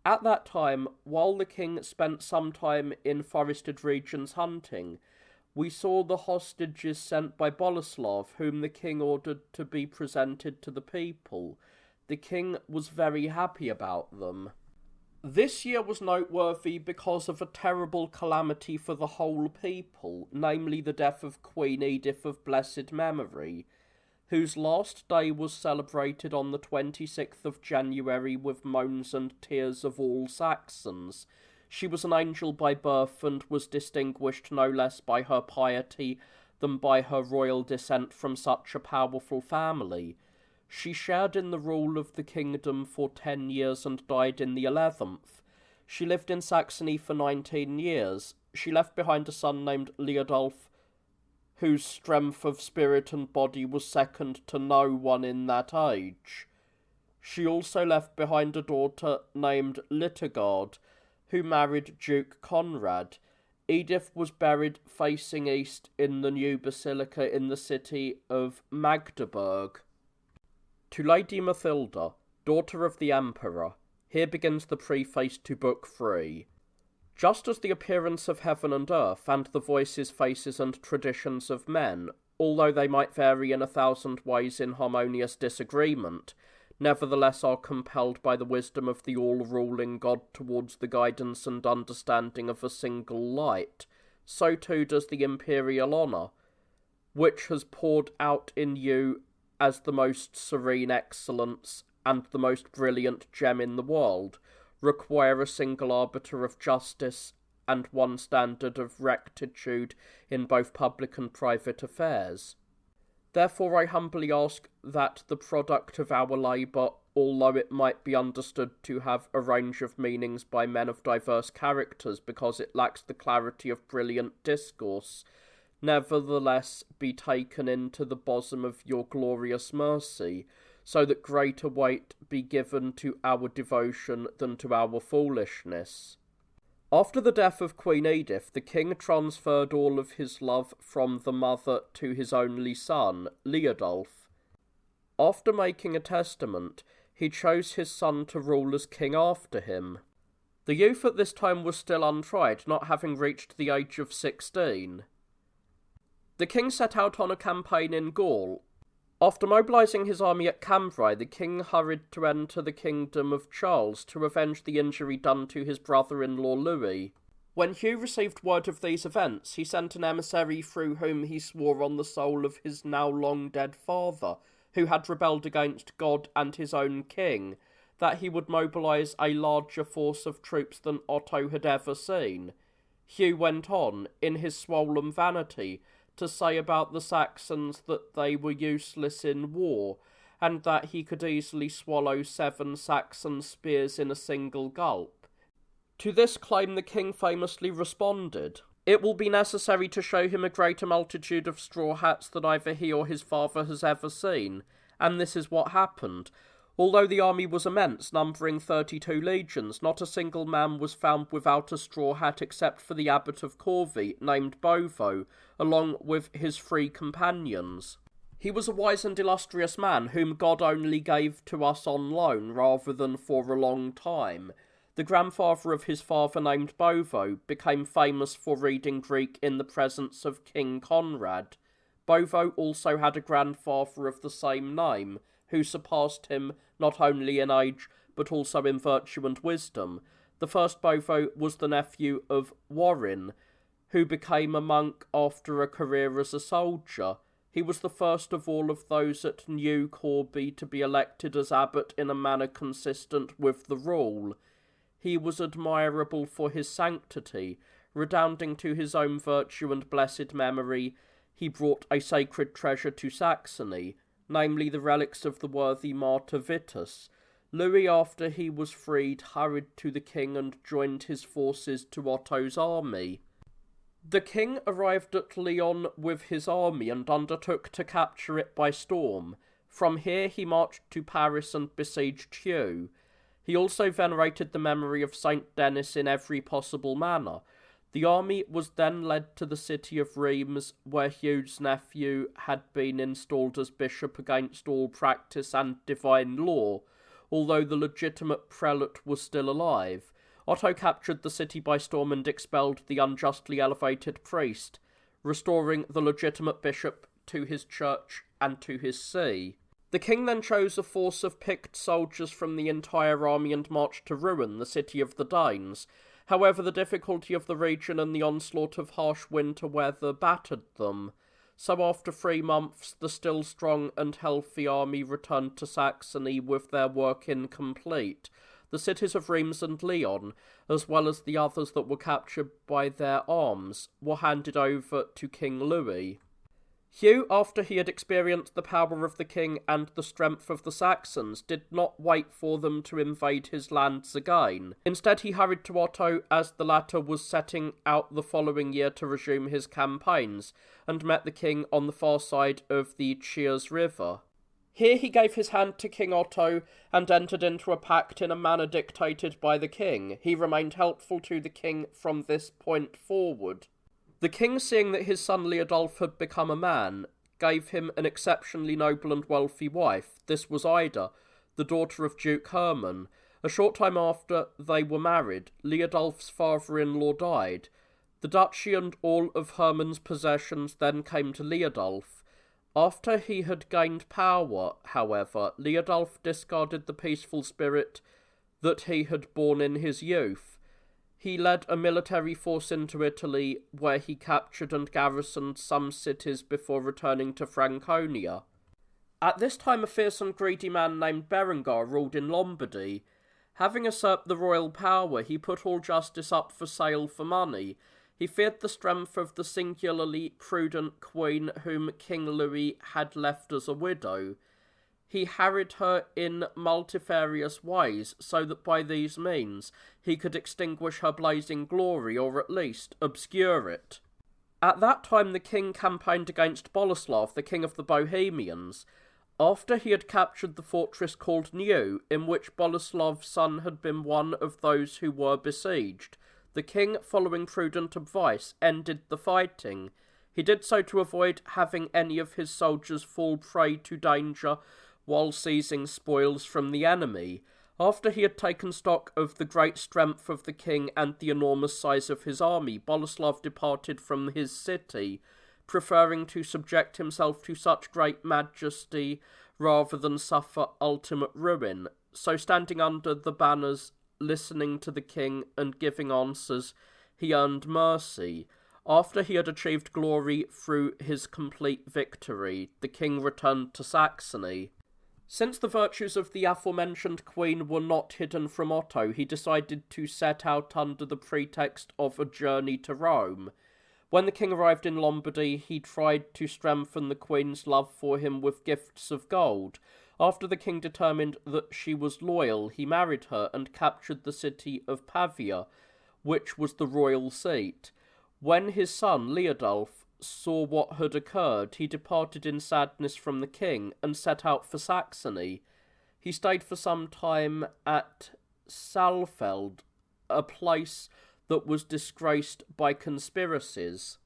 At that time, while the king spent some time in forested regions hunting, we saw the hostages sent by Boleslav, whom the king ordered to be presented to the people. The king was very happy about them. This year was noteworthy because of a terrible calamity for the whole people, namely the death of Queen Edith of blessed memory, whose last day was celebrated on the 26th of January with moans and tears of all Saxons. She was an angel by birth and was distinguished no less by her piety than by her royal descent from such a powerful family. She shared in the rule of the kingdom for 10 years and died in the 11th. She lived in Saxony for 19 years. She left behind a son named Leodolf, whose strength of spirit and body was second to no one in that age. She also left behind a daughter named Littogard, who married Duke Conrad. Edith was buried facing east in the new basilica in the city of Magdeburg. To Lady Mathilda, daughter of the Emperor, Here begins the preface to Book 3. Just as the appearance of heaven and earth, and the voices, faces, and traditions of men, although they might vary in 1,000 ways in harmonious disagreement, nevertheless are compelled by the wisdom of the all-ruling God towards the guidance and understanding of a single light, so too does the imperial honour, which has poured out in you as the most serene excellence and the most brilliant gem in the world, require a single arbiter of justice and one standard of rectitude in both public and private affairs. Therefore I humbly ask that the product of our labour, although it might be understood to have a range of meanings by men of diverse characters because it lacks the clarity of brilliant discourse, nevertheless be taken into the bosom of your glorious mercy, so that greater weight be given to our devotion than to our foolishness. After the death of Queen Edith, the king transferred all of his love from the mother to his only son, Leodolf. After making a testament, he chose his son to rule as king after him. The youth at this time was still untried, not having reached the age of 16. The king set out on a campaign in Gaul. After mobilising his army at Cambrai, the king hurried to enter the kingdom of Charles to avenge the injury done to his brother-in-law Louis. When Hugh received word of these events, he sent an emissary through whom he swore on the soul of his now long-dead father, who had rebelled against God and his own king, that he would mobilise a larger force of troops than Otto had ever seen. Hugh went on, in his swollen vanity, to say about the Saxons that they were useless in war, and that he could easily swallow 7 Saxon spears in a single gulp. To this claim the king famously responded, "It will be necessary to show him a greater multitude of straw hats than either he or his father has ever seen," and this is what happened. Although the army was immense, numbering 32 legions, not a single man was found without a straw hat except for the abbot of Corvey, named Bovo, along with his 3 companions. He was a wise and illustrious man, whom God only gave to us on loan, rather than for a long time. The grandfather of his father, named Bovo, became famous for reading Greek in the presence of King Conrad. Bovo also had a grandfather of the same name, who surpassed him not only in age, but also in virtue and wisdom. The first Bovo was the nephew of Warren, who became a monk after a career as a soldier. He was the first of all of those at New Corby to be elected as abbot in a manner consistent with the rule. He was admirable for his sanctity. Redounding to his own virtue and blessed memory, he brought a sacred treasure to Saxony, namely the relics of the worthy martyr Vitus. Louis, after he was freed, hurried to the king and joined his forces to Otto's army. The king arrived at Lyon with his army and undertook to capture it by storm. From here he marched to Paris and besieged Hugh. He also venerated the memory of Saint Denis in every possible manner. The army was then led to the city of Rheims, where Hugh's nephew had been installed as bishop against all practice and divine law, although the legitimate prelate was still alive. Otto captured the city by storm and expelled the unjustly elevated priest, restoring the legitimate bishop to his church and to his see. The king then chose a force of picked soldiers from the entire army and marched to Rouen, the city of the Danes. However, the difficulty of the region and the onslaught of harsh winter weather battered them. So after 3 months, the still strong and healthy army returned to Saxony with their work incomplete. The cities of Rheims and Lyon, as well as the others that were captured by their arms, were handed over to King Louis. Hugh, after he had experienced the power of the king and the strength of the Saxons, did not wait for them to invade his lands again. Instead, he hurried to Otto as the latter was setting out the following year to resume his campaigns, and met the king on the far side of the Chiers River. Here he gave his hand to King Otto and entered into a pact in a manner dictated by the king. He remained helpful to the king from this point forward. The king, seeing that his son Leodolf had become a man, gave him an exceptionally noble and wealthy wife. This was Ida, the daughter of Duke Herman, A short time after they were married, Liudolf's father-in-law died. The duchy and all of Hermann's possessions then came to Liudolf. After he had gained power, however, Liudolf discarded the peaceful spirit that he had borne in his youth. He led a military force into Italy, where he captured and garrisoned some cities before returning to Franconia. At this time, a fierce and greedy man named Berengar ruled in Lombardy. Having usurped the royal power, he put all justice up for sale for money. He feared the strength of the singularly prudent queen whom King Louis had left as a widow. He harried her in multifarious ways, so that by these means he could extinguish her blazing glory, or at least obscure it. At that time the king campaigned against Boleslav, the king of the Bohemians. After he had captured the fortress called New, in which Boleslav's son had been one of those who were besieged, the king, following prudent advice, ended the fighting. He did so to avoid having any of his soldiers fall prey to danger while seizing spoils from the enemy. After he had taken stock of the great strength of the king and the enormous size of his army, Boleslav departed from his city, preferring to subject himself to such great majesty rather than suffer ultimate ruin. So, standing under the banners, listening to the king and giving answers, he earned mercy. After he had achieved glory through his complete victory, the king returned to Saxony. Since the virtues of the aforementioned queen were not hidden from Otto, he decided to set out under the pretext of a journey to Rome. When the king arrived in Lombardy, he tried to strengthen the queen's love for him with gifts of gold. After the king determined that she was loyal, he married her and captured the city of Pavia, which was the royal seat. When his son, Liudolf, saw what had occurred, he departed in sadness from the king and set out for Saxony. He stayed for some time at Saalfeld, a place that was disgraced by conspiracies.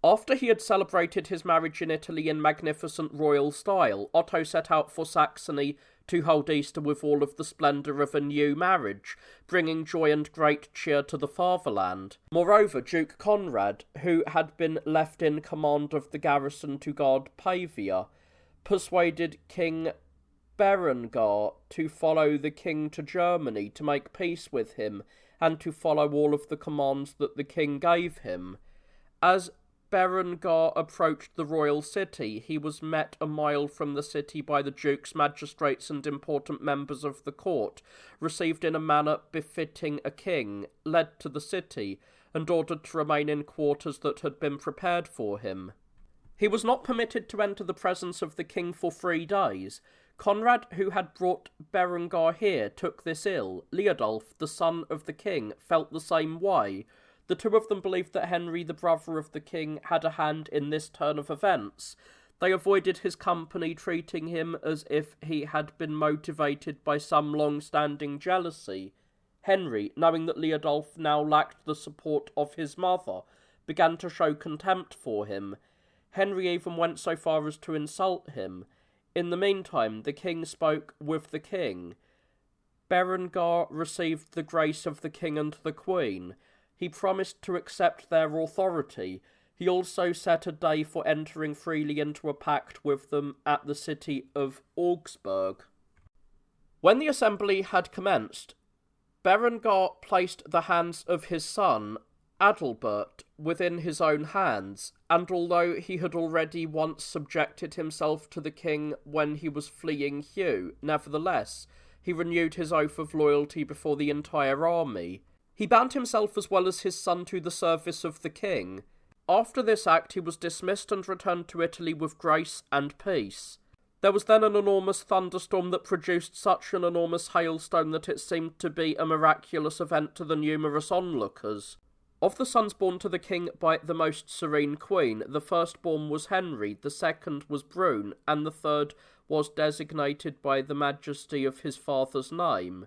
After he had celebrated his marriage in Italy in magnificent royal style, Otto set out for Saxony to hold Easter with all of the splendour of a new marriage, bringing joy and great cheer to the fatherland. Moreover, Duke Conrad, who had been left in command of the garrison to guard Pavia, persuaded King Berengar to follow the king to Germany to make peace with him, and to follow all of the commands that the king gave him. As Berengar approached the royal city, he was met a mile from the city by the duke's magistrates and important members of the court, received in a manner befitting a king, led to the city, and ordered to remain in quarters that had been prepared for him. He was not permitted to enter the presence of the king for 3 days. Conrad, who had brought Berengar here, took this ill. Liudolf, the son of the king, felt the same way. The two of them believed that Henry, the brother of the king, had a hand in this turn of events. They avoided his company, treating him as if he had been motivated by some long-standing jealousy. Henry, knowing that Liudolf now lacked the support of his mother, began to show contempt for him. Henry even went so far as to insult him. In the meantime, the king spoke with the king. Berengar received the grace of the king and the queen. He promised to accept their authority. He also set a day for entering freely into a pact with them at the city of Augsburg. When the assembly had commenced, Berengar placed the hands of his son, Adalbert, within his own hands, and although he had already once subjected himself to the king when he was fleeing Hugh, nevertheless, he renewed his oath of loyalty before the entire army. He bound himself as well as his son to the service of the king. After this act he was dismissed and returned to Italy with grace and peace. There was then an enormous thunderstorm that produced such an enormous hailstone that it seemed to be a miraculous event to the numerous onlookers. Of the sons born to the king by the most serene queen, the firstborn was Henry, the second was Brune, and the third was designated by the majesty of his father's name.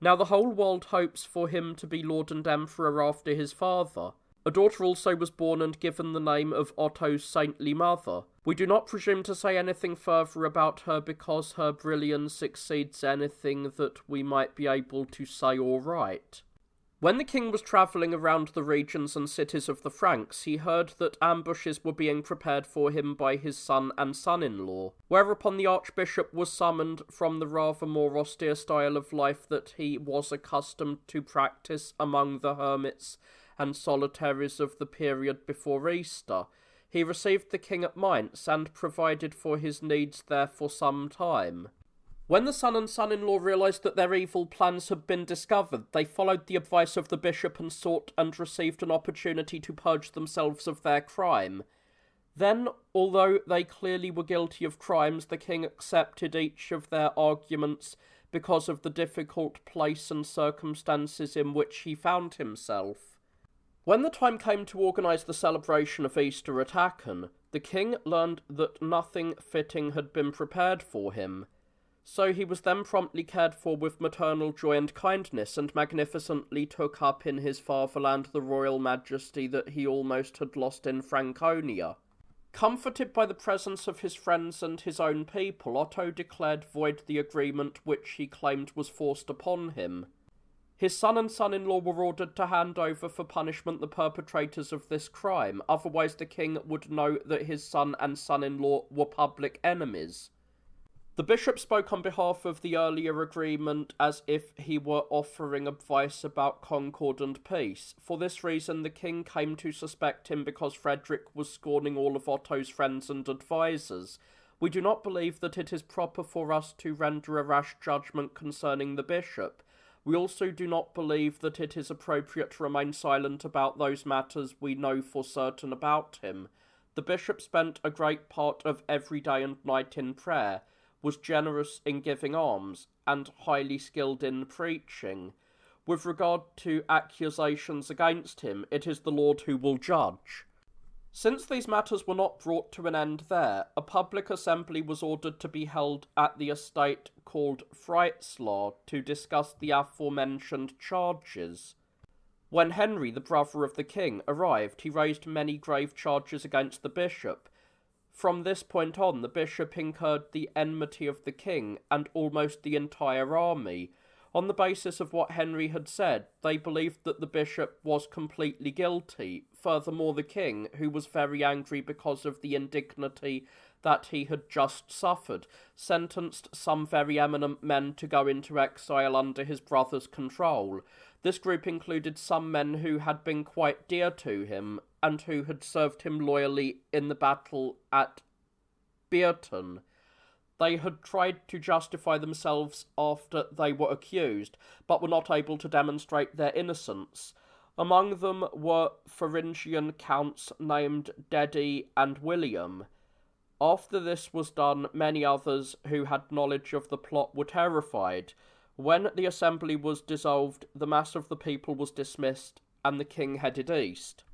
Now the whole world hopes for him to be lord and emperor after his father. A daughter also was born and given the name of Otto's saintly mother. We do not presume to say anything further about her because her brilliance exceeds anything that we might be able to say or write. When the king was travelling around the regions and cities of the Franks, he heard that ambushes were being prepared for him by his son and son-in-law, whereupon the archbishop was summoned from the rather more austere style of life that he was accustomed to practice among the hermits and solitaries of the period before Easter. He received the king at Mainz and provided for his needs there for some time. When the son and son-in-law realised that their evil plans had been discovered, they followed the advice of the bishop and sought and received an opportunity to purge themselves of their crime. Then, although they clearly were guilty of crimes, the king accepted each of their arguments because of the difficult place and circumstances in which he found himself. When the time came to organise the celebration of Easter at Aachen, the king learned that nothing fitting had been prepared for him. So he was then promptly cared for with maternal joy and kindness, and magnificently took up in his fatherland the royal majesty that he almost had lost in Franconia. Comforted by the presence of his friends and his own people, Otto declared void the agreement which he claimed was forced upon him. His son and son-in-law were ordered to hand over for punishment the perpetrators of this crime, otherwise the king would know that his son and son-in-law were public enemies. The bishop spoke on behalf of the earlier agreement as if he were offering advice about concord and peace. For this reason, the king came to suspect him because Frederick was scorning all of Otto's friends and advisers. We do not believe that it is proper for us to render a rash judgment concerning the bishop. We also do not believe that it is appropriate to remain silent about those matters we know for certain about him. The bishop spent a great part of every day and night in prayer, was generous in giving alms, and highly skilled in preaching. With regard to accusations against him, it is the Lord who will judge. Since these matters were not brought to an end there, a public assembly was ordered to be held at the estate called Fritzlar to discuss the aforementioned charges. When Henry, the brother of the king, arrived, he raised many grave charges against the bishop. From this point on, the bishop incurred the enmity of the king and almost the entire army. On the basis of what Henry had said, they believed that the bishop was completely guilty. Furthermore, the king, who was very angry because of the indignity that he had just suffered, sentenced some very eminent men to go into exile under his brother's control. This group included some men who had been quite dear to him, and who had served him loyally in the battle at Bearton. They had tried to justify themselves after they were accused, but were not able to demonstrate their innocence. Among them were Thuringian counts named Dedi and William. After this was done, many others who had knowledge of the plot were terrified. When the assembly was dissolved, the mass of the people was dismissed, and the king headed east.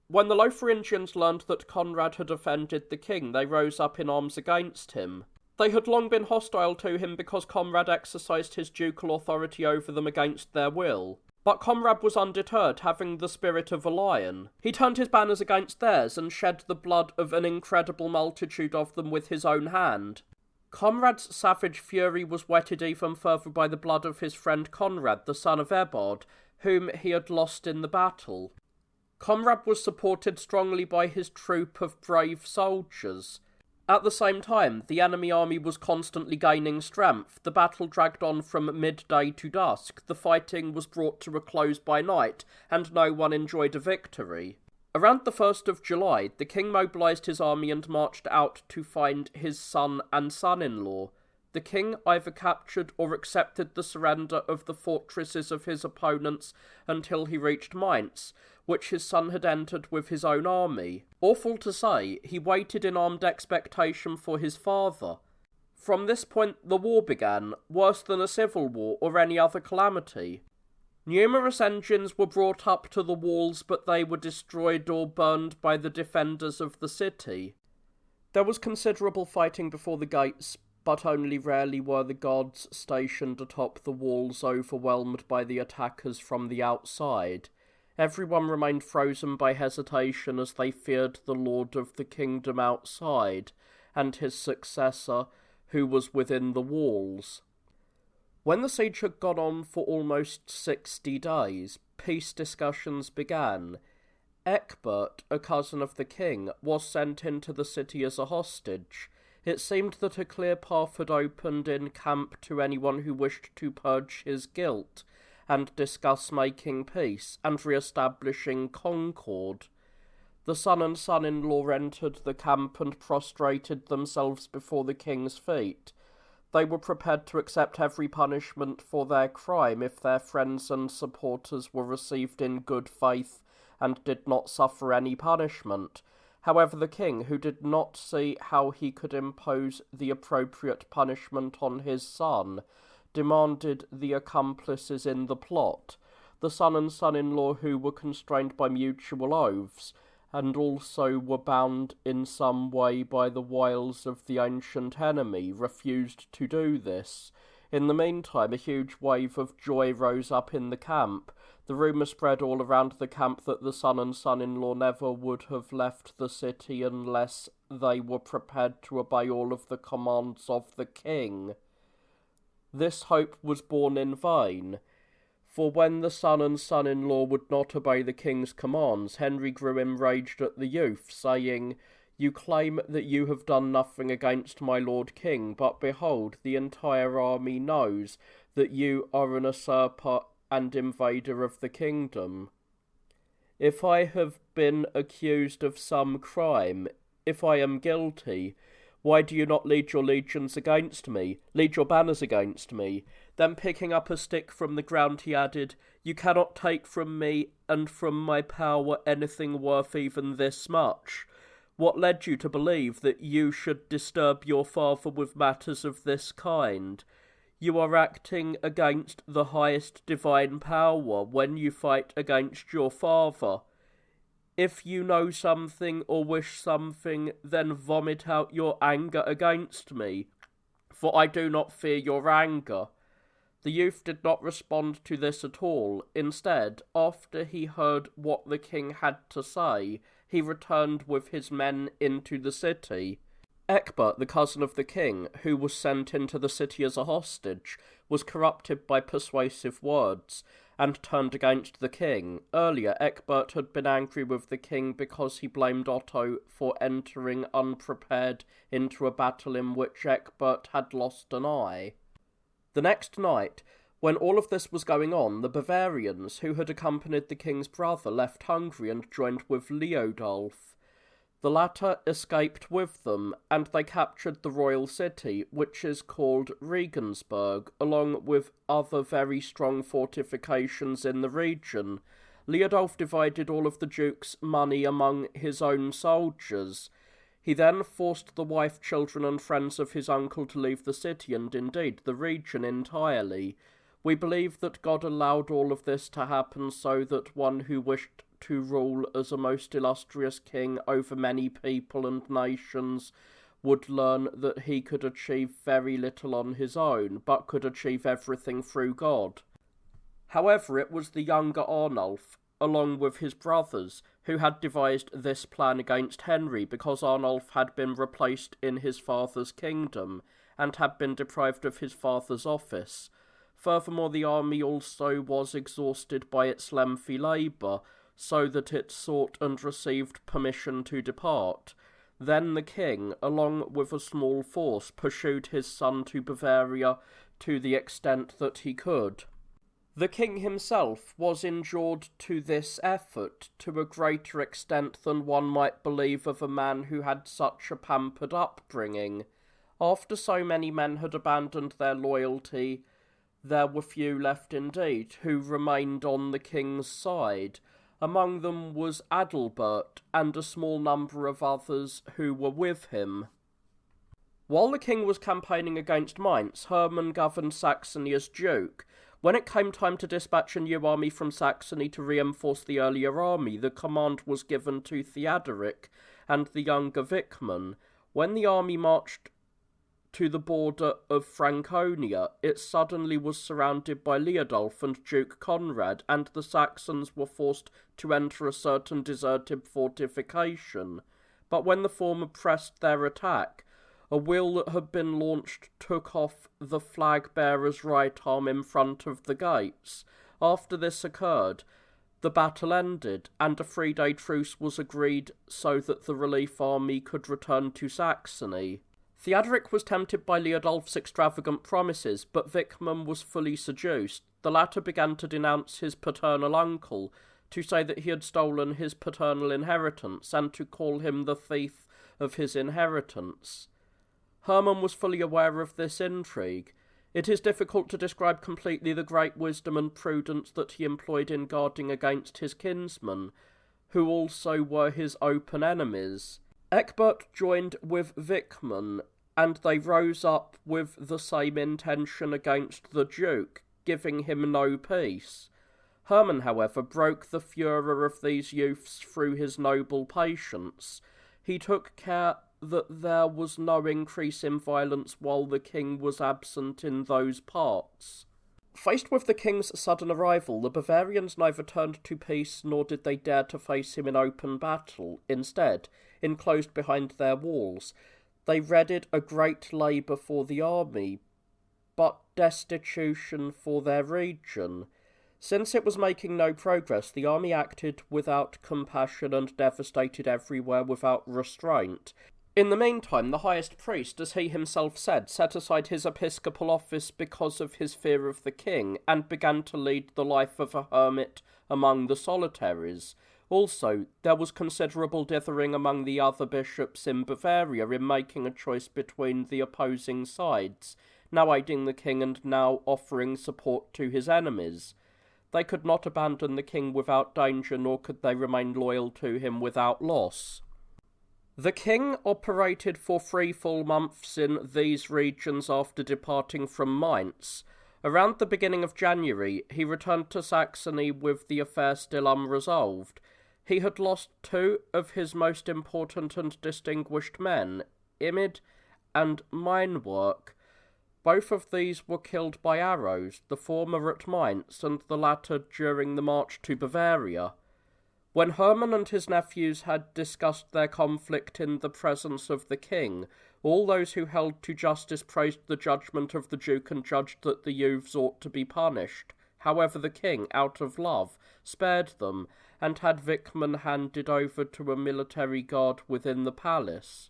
When the Lotharingians learned that Conrad had offended the king, they rose up in arms against him. They had long been hostile to him because Conrad exercised his ducal authority over them against their will. But Conrad was undeterred, having the spirit of a lion. He turned his banners against theirs and shed the blood of an incredible multitude of them with his own hand. Conrad's savage fury was whetted even further by the blood of his friend Conrad, the son of Ebbard, whom he had lost in the battle. Conrad was supported strongly by his troop of brave soldiers. At the same time, the enemy army was constantly gaining strength. The battle dragged on from midday to dusk. The fighting was brought to a close by night, and no one enjoyed a victory. Around the 1st of July, the king mobilised his army and marched out to find his son and son-in-law. The king either captured or accepted the surrender of the fortresses of his opponents until he reached Mainz, which his son had entered with his own army. Awful to say, he waited in armed expectation for his father. From this point the war began, worse than a civil war or any other calamity. Numerous engines were brought up to the walls, but they were destroyed or burned by the defenders of the city. There was considerable fighting before the gates, but only rarely were the guards stationed atop the walls overwhelmed by the attackers from the outside. Everyone remained frozen by hesitation as they feared the lord of the kingdom outside, and his successor, who was within the walls. When the siege had gone on for almost 60 days, peace discussions began. Ecbert, a cousin of the king, was sent into the city as a hostage. It seemed that a clear path had opened in camp to anyone who wished to purge his guilt and discuss making peace and re-establishing concord. The son and son-in-law entered the camp and prostrated themselves before the king's feet. They were prepared to accept every punishment for their crime if their friends and supporters were received in good faith and did not suffer any punishment. However, the king, who did not see how he could impose the appropriate punishment on his son, demanded the accomplices in the plot, the son and son-in-law who were constrained by mutual oaths, and also were bound in some way by the wiles of the ancient enemy, refused to do this. In the meantime, a huge wave of joy rose up in the camp. The rumour spread all around the camp that the son and son-in-law never would have left the city unless they were prepared to obey all of the commands of the king. This hope was born in vain, for when the son and son-in-law would not obey the king's commands, Henry grew enraged at the youth, saying, "You claim that you have done nothing against my lord king, but behold, the entire army knows that you are an usurper and invader of the kingdom. If I have been accused of some crime, if I am guilty, why do you not lead your legions against me, lead your banners against me?" Then picking up a stick from the ground, he added, "You cannot take from me and from my power anything worth even this much. What led you to believe that you should disturb your father with matters of this kind? You are acting against the highest divine power when you fight against your father. If you know something or wish something, then vomit out your anger against me, for I do not fear your anger." The youth did not respond to this at all. Instead, after he heard what the king had to say, he returned with his men into the city. Ecbert, the cousin of the king, who was sent into the city as a hostage, was corrupted by persuasive words, and turned against the king. Earlier, Ecbert had been angry with the king because he blamed Otto for entering unprepared into a battle in which Ecbert had lost an eye. The next night, when all of this was going on, the Bavarians, who had accompanied the king's brother, left Hungary and joined with Leodolf. The latter escaped with them, and they captured the royal city, which is called Regensburg, along with other very strong fortifications in the region. Leodolf divided all of the duke's money among his own soldiers. He then forced the wife, children, and friends of his uncle to leave the city, and indeed the region entirely. We believe that God allowed all of this to happen so that one who wished to rule as a most illustrious king over many people and nations would learn that he could achieve very little on his own, but could achieve everything through God. However, it was the younger Arnulf, along with his brothers, who had devised this plan against Henry because Arnulf had been replaced in his father's kingdom and had been deprived of his father's office. Furthermore, the army also was exhausted by its lengthy labour, so that it sought and received permission to depart. Then the king, along with a small force, pursued his son to Bavaria to the extent that he could. The king himself was endured to this effort to a greater extent than one might believe of a man who had such a pampered upbringing. After so many men had abandoned their loyalty, there were few left indeed who remained on the king's side. Among them was Adalbert and a small number of others who were with him. While the king was campaigning against Mainz, Hermann governed Saxony as duke. When it came time to dispatch a new army from Saxony to reinforce the earlier army, the command was given to Theodoric and the younger Wichmann. When the army marched to the border of Franconia, it suddenly was surrounded by Liudolf and Duke Conrad, and the Saxons were forced to enter a certain deserted fortification. But when the former pressed their attack, a wheel that had been launched took off the flag-bearer's right arm in front of the gates. After this occurred, the battle ended, and a 3-day truce was agreed so that the relief army could return to Saxony. Theodoric was tempted by Liudolf's extravagant promises, but Wichman was fully seduced. The latter began to denounce his paternal uncle, to say that he had stolen his paternal inheritance, and to call him the thief of his inheritance. Hermann was fully aware of this intrigue. It is difficult to describe completely the great wisdom and prudence that he employed in guarding against his kinsmen, who also were his open enemies. Ecbert joined with Wichman, and they rose up with the same intention against the Duke, giving him no peace. Hermann, however, broke the furor of these youths through his noble patience. He took care that there was no increase in violence while the king was absent in those parts. Faced with the king's sudden arrival, the Bavarians neither turned to peace nor did they dare to face him in open battle. Instead, enclosed behind their walls, they readied a great labour for the army, but destitution for their region. Since it was making no progress, the army acted without compassion and devastated everywhere without restraint. In the meantime, the highest priest, as he himself said, set aside his episcopal office because of his fear of the king, and began to lead the life of a hermit among the solitaries. Also, there was considerable dithering among the other bishops in Bavaria in making a choice between the opposing sides, now aiding the king and now offering support to his enemies. They could not abandon the king without danger, nor could they remain loyal to him without loss. The king operated for 3 full months in these regions after departing from Mainz. Around the beginning of January, he returned to Saxony with the affair still unresolved. He had lost 2 of his most important and distinguished men, Imid and Meinwerk. Both of these were killed by arrows, the former at Mainz and the latter during the march to Bavaria. When Hermann and his nephews had discussed their conflict in the presence of the king, all those who held to justice praised the judgment of the Duke and judged that the youths ought to be punished. However, the king, out of love, spared them, and had Wichman handed over to a military guard within the palace.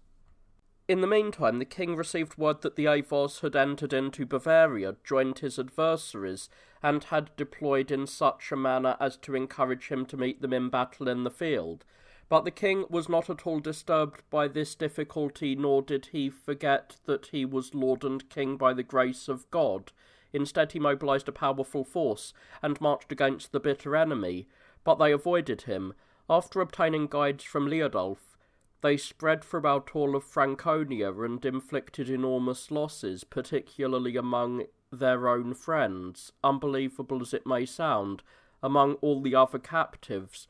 In the meantime, the king received word that the Avars had entered into Bavaria, joined his adversaries, and had deployed in such a manner as to encourage him to meet them in battle in the field. But the king was not at all disturbed by this difficulty, nor did he forget that he was lord and king by the grace of God. Instead, he mobilized a powerful force, and marched against the bitter enemy, but they avoided him. After obtaining guides from Liudolf, they spread throughout all of Franconia and inflicted enormous losses, particularly among their own friends. Unbelievable as it may sound, among all the other captives,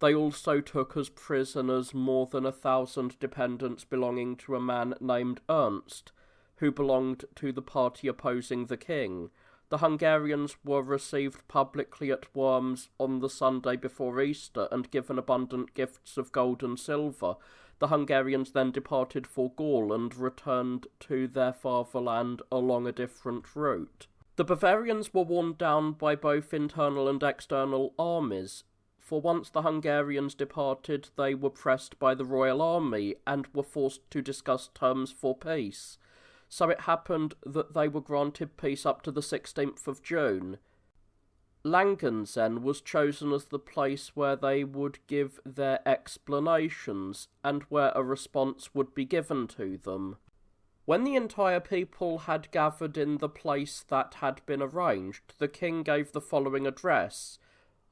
they also took as prisoners more than 1,000 dependents belonging to a man named Ernst, who belonged to the party opposing the king. The Hungarians were received publicly at Worms on the Sunday before Easter and given abundant gifts of gold and silver. The Hungarians then departed for Gaul and returned to their fatherland along a different route. The Bavarians were worn down by both internal and external armies. For once the Hungarians departed, they were pressed by the royal army and were forced to discuss terms for peace. So it happened that they were granted peace up to the 16th of June. Langenzenn was chosen as the place where they would give their explanations, and where a response would be given to them. When the entire people had gathered in the place that had been arranged, the king gave the following address.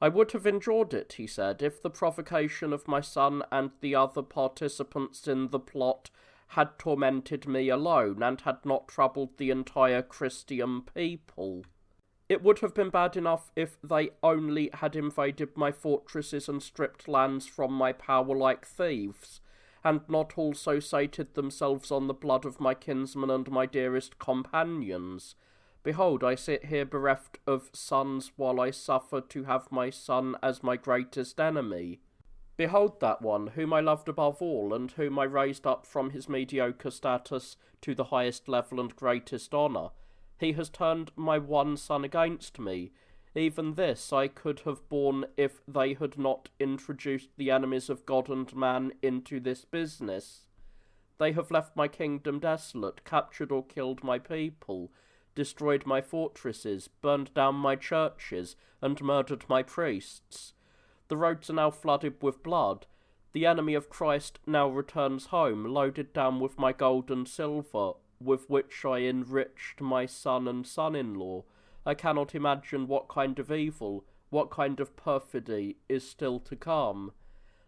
"I would have endured it," he said, "if the provocation of my son and the other participants in the plot had tormented me alone, and had not troubled the entire Christian people. It would have been bad enough if they only had invaded my fortresses and stripped lands from my power like thieves, and not also sated themselves on the blood of my kinsmen and my dearest companions. Behold, I sit here bereft of sons, while I suffer to have my son as my greatest enemy. Behold that one, whom I loved above all, and whom I raised up from his mediocre status to the highest level and greatest honour. He has turned my one son against me. Even this I could have borne if they had not introduced the enemies of God and man into this business. They have left my kingdom desolate, captured or killed my people, destroyed my fortresses, burned down my churches, and murdered my priests. The roads are now flooded with blood. The enemy of Christ now returns home, loaded down with my gold and silver, with which I enriched my son and son-in-law. I cannot imagine what kind of evil, what kind of perfidy is still to come.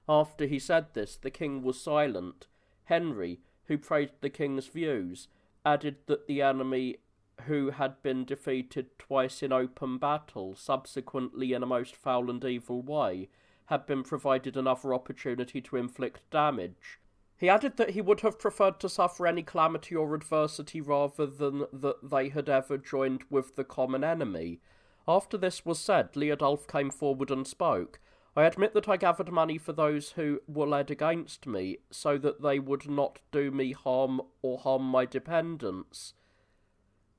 After he said this, the king was silent. Henry, who praised the king's views, added that the enemy, who had been defeated twice in open battle, subsequently in a most foul and evil way, had been provided another opportunity to inflict damage. He added that he would have preferred to suffer any calamity or adversity rather than that they had ever joined with the common enemy. After this was said, Leodulf came forward and spoke. I admit that I gathered money for those who were led against me, so that they would not do me harm or harm my dependents.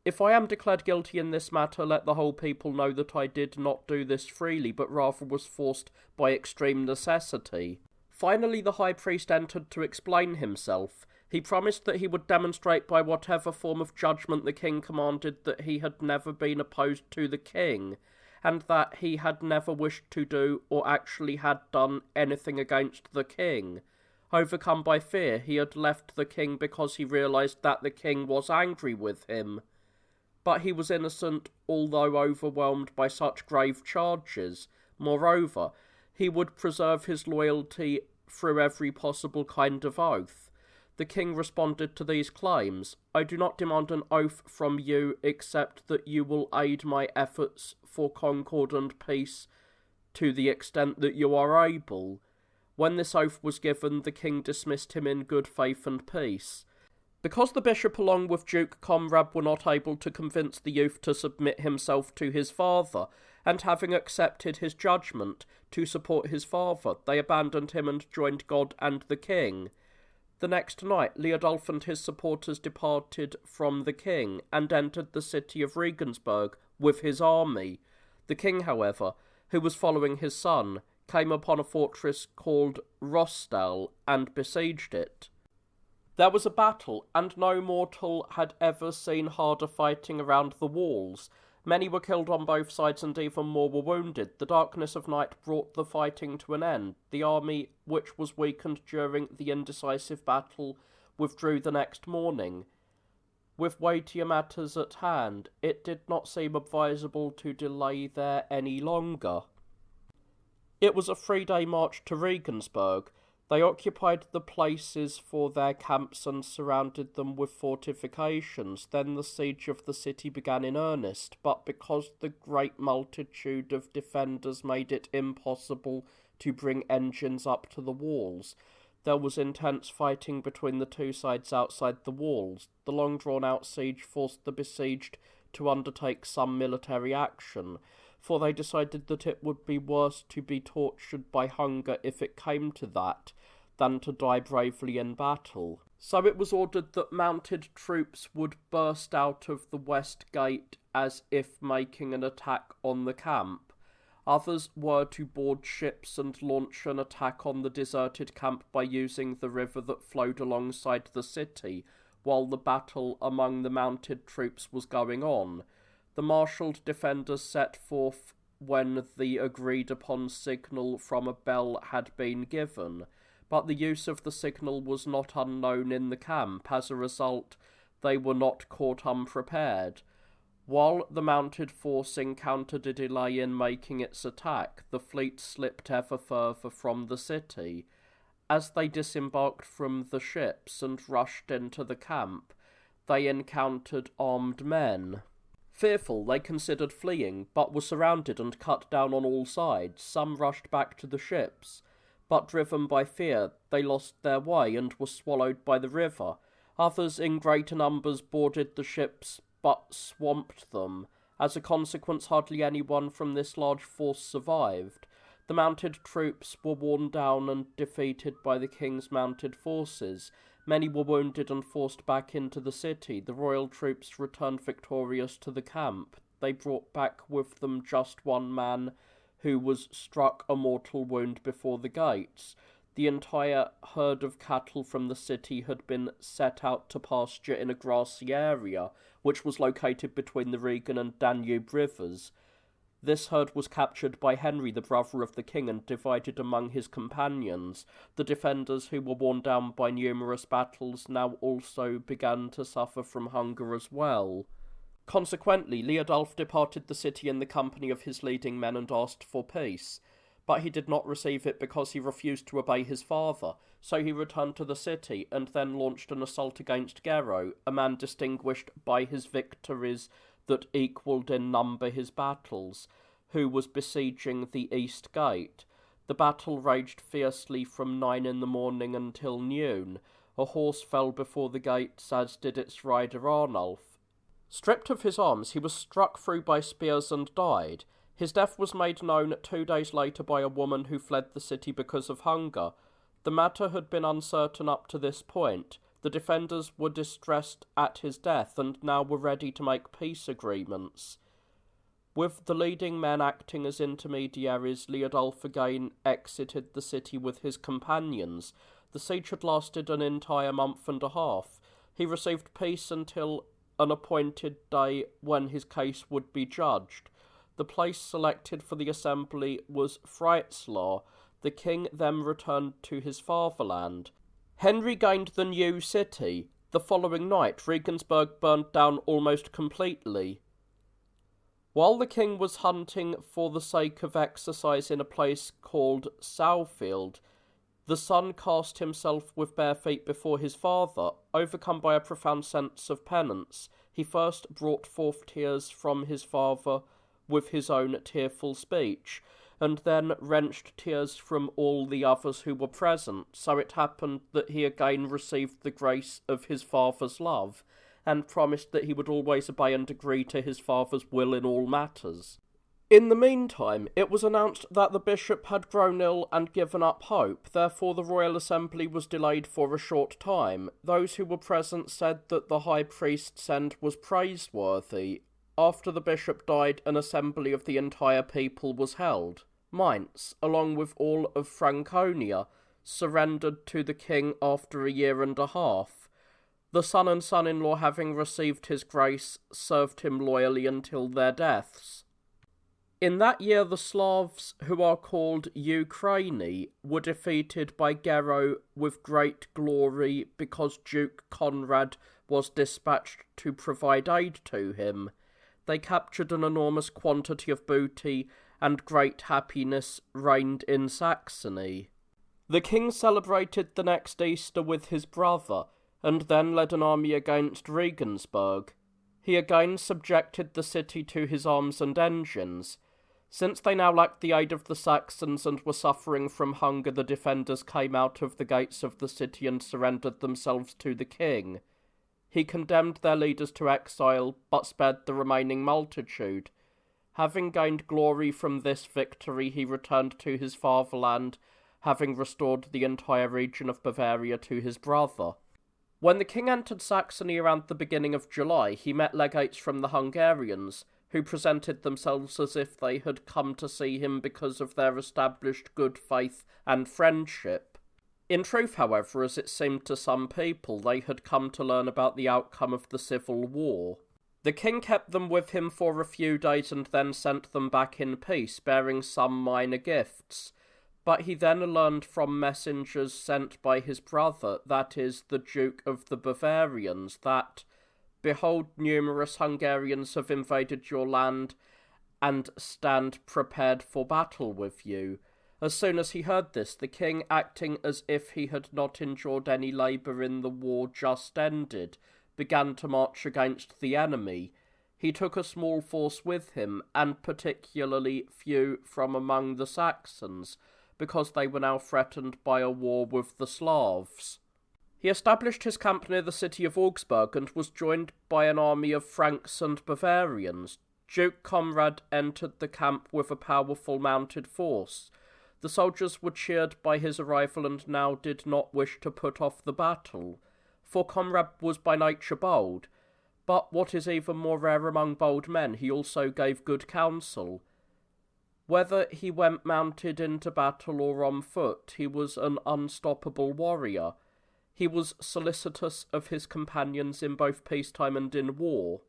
If I am declared guilty in this matter, let the whole people know that I did not do this freely, but rather was forced by extreme necessity. Finally, the high priest entered to explain himself. He promised that he would demonstrate by whatever form of judgment the king commanded that he had never been opposed to the king, and that he had never wished to do or actually had done anything against the king. Overcome by fear, he had left the king because he realized that the king was angry with him. But he was innocent, although overwhelmed by such grave charges. Moreover, he would preserve his loyalty through every possible kind of oath. The king responded to these claims. I do not demand an oath from you except that you will aid my efforts for concord and peace to the extent that you are able. When this oath was given, the king dismissed him in good faith and peace. Because the bishop along with Duke Conrad were not able to convince the youth to submit himself to his father, and having accepted his judgment to support his father, they abandoned him and joined God and the king. The next night, Leodulf and his supporters departed from the king and entered the city of Regensburg with his army. The king, however, who was following his son, came upon a fortress called Rostal and besieged it. There was a battle, and no mortal had ever seen harder fighting around the walls. Many were killed on both sides, and even more were wounded. The darkness of night brought the fighting to an end. The army, which was weakened during the indecisive battle, withdrew the next morning. With weightier matters at hand, it did not seem advisable to delay there any longer. It was a 3-day march to Regensburg. They occupied the places for their camps and surrounded them with fortifications. Then the siege of the city began in earnest, but because the great multitude of defenders made it impossible to bring engines up to the walls, there was intense fighting between the two sides outside the walls. The long-drawn-out siege forced the besieged to undertake some military action, for they decided that it would be worse to be tortured by hunger if it came to that, than to die bravely in battle. So it was ordered that mounted troops would burst out of the west gate as if making an attack on the camp. Others were to board ships and launch an attack on the deserted camp by using the river that flowed alongside the city, while the battle among the mounted troops was going on. The marshalled defenders set forth when the agreed-upon signal from a bell had been given, but the use of the signal was not unknown in the camp. As a result, they were not caught unprepared. While the mounted force encountered a delay in making its attack, the fleet slipped ever further from the city. As they disembarked from the ships and rushed into the camp, they encountered armed men. Fearful, they considered fleeing, but were surrounded and cut down on all sides. Some rushed back to the ships, but driven by fear, they lost their way and were swallowed by the river. Others in greater numbers boarded the ships, but swamped them. As a consequence, hardly anyone from this large force survived. The mounted troops were worn down and defeated by the king's mounted forces. Many were wounded and forced back into the city. The royal troops returned victorious to the camp. They brought back with them just one man who was struck a mortal wound before the gates. The entire herd of cattle from the city had been set out to pasture in a grassy area, which was located between the Regan and Danube rivers. This herd was captured by Henry, the brother of the king, and divided among his companions. The defenders, who were worn down by numerous battles, now also began to suffer from hunger as well. Consequently, Liudolf departed the city in the company of his leading men and asked for peace. But he did not receive it because he refused to obey his father, so he returned to the city and then launched an assault against Gero, a man distinguished by his victories that equalled in number his battles, who was besieging the east gate. The battle raged fiercely from 9 in the morning until noon. A horse fell before the gates, as did its rider Arnulf. Stripped of his arms, he was struck through by spears and died. His death was made known 2 days later by a woman who fled the city because of hunger. The matter had been uncertain up to this point. The defenders were distressed at his death and now were ready to make peace agreements. With the leading men acting as intermediaries, Liudolf again exited the city with his companions. The siege had lasted an entire month and a half. He received peace until an appointed day when his case would be judged. The place selected for the assembly was Fritzlar. The king then returned to his fatherland. Henry gained the new city. The following night, Regensburg burned down almost completely. While the king was hunting for the sake of exercise in a place called Saufield, the son cast himself with bare feet before his father. Overcome by a profound sense of penance, he first brought forth tears from his father with his own tearful speech, and then wrenched tears from all the others who were present. So it happened that he again received the grace of his father's love, and promised that he would always obey and agree to his father's will in all matters. In the meantime, it was announced that the bishop had grown ill and given up hope. Therefore the royal assembly was delayed for a short time. Those who were present said that the high priest's end was praiseworthy. After the bishop died, an assembly of the entire people was held. Mainz, along with all of Franconia, surrendered to the king after a year and a half. The son and son-in-law, having received his grace, served him loyally until their deaths. In that year, the Slavs, who are called Ukraini, were defeated by Gero with great glory because Duke Conrad was dispatched to provide aid to him. They captured an enormous quantity of booty, and great happiness reigned in Saxony. The king celebrated the next Easter with his brother, and then led an army against Regensburg. He again subjected the city to his arms and engines. Since they now lacked the aid of the Saxons and were suffering from hunger, the defenders came out of the gates of the city and surrendered themselves to the king. He condemned their leaders to exile, but spared the remaining multitude. Having gained glory from this victory, he returned to his fatherland, having restored the entire region of Bavaria to his brother. When the king entered Saxony around the beginning of July, he met legates from the Hungarians, who presented themselves as if they had come to see him because of their established good faith and friendship. In truth, however, as it seemed to some people, they had come to learn about the outcome of the civil war. The king kept them with him for a few days and then sent them back in peace, bearing some minor gifts. But he then learned from messengers sent by his brother, that is, the Duke of the Bavarians, that, "Behold, numerous Hungarians have invaded your land and stand prepared for battle with you." As soon as he heard this, the king, acting as if he had not endured any labour in the war just ended, began to march against the enemy. He took a small force with him, and particularly few from among the Saxons, because they were now threatened by a war with the Slavs. He established his camp near the city of Augsburg and was joined by an army of Franks and Bavarians. Duke Conrad entered the camp with a powerful mounted force. The soldiers were cheered by his arrival and now did not wish to put off the battle, for Conrad was by nature bold. But what is even more rare among bold men, he also gave good counsel. Whether he went mounted into battle or on foot, he was an unstoppable warrior. He was solicitous of his companions in both peacetime and in war.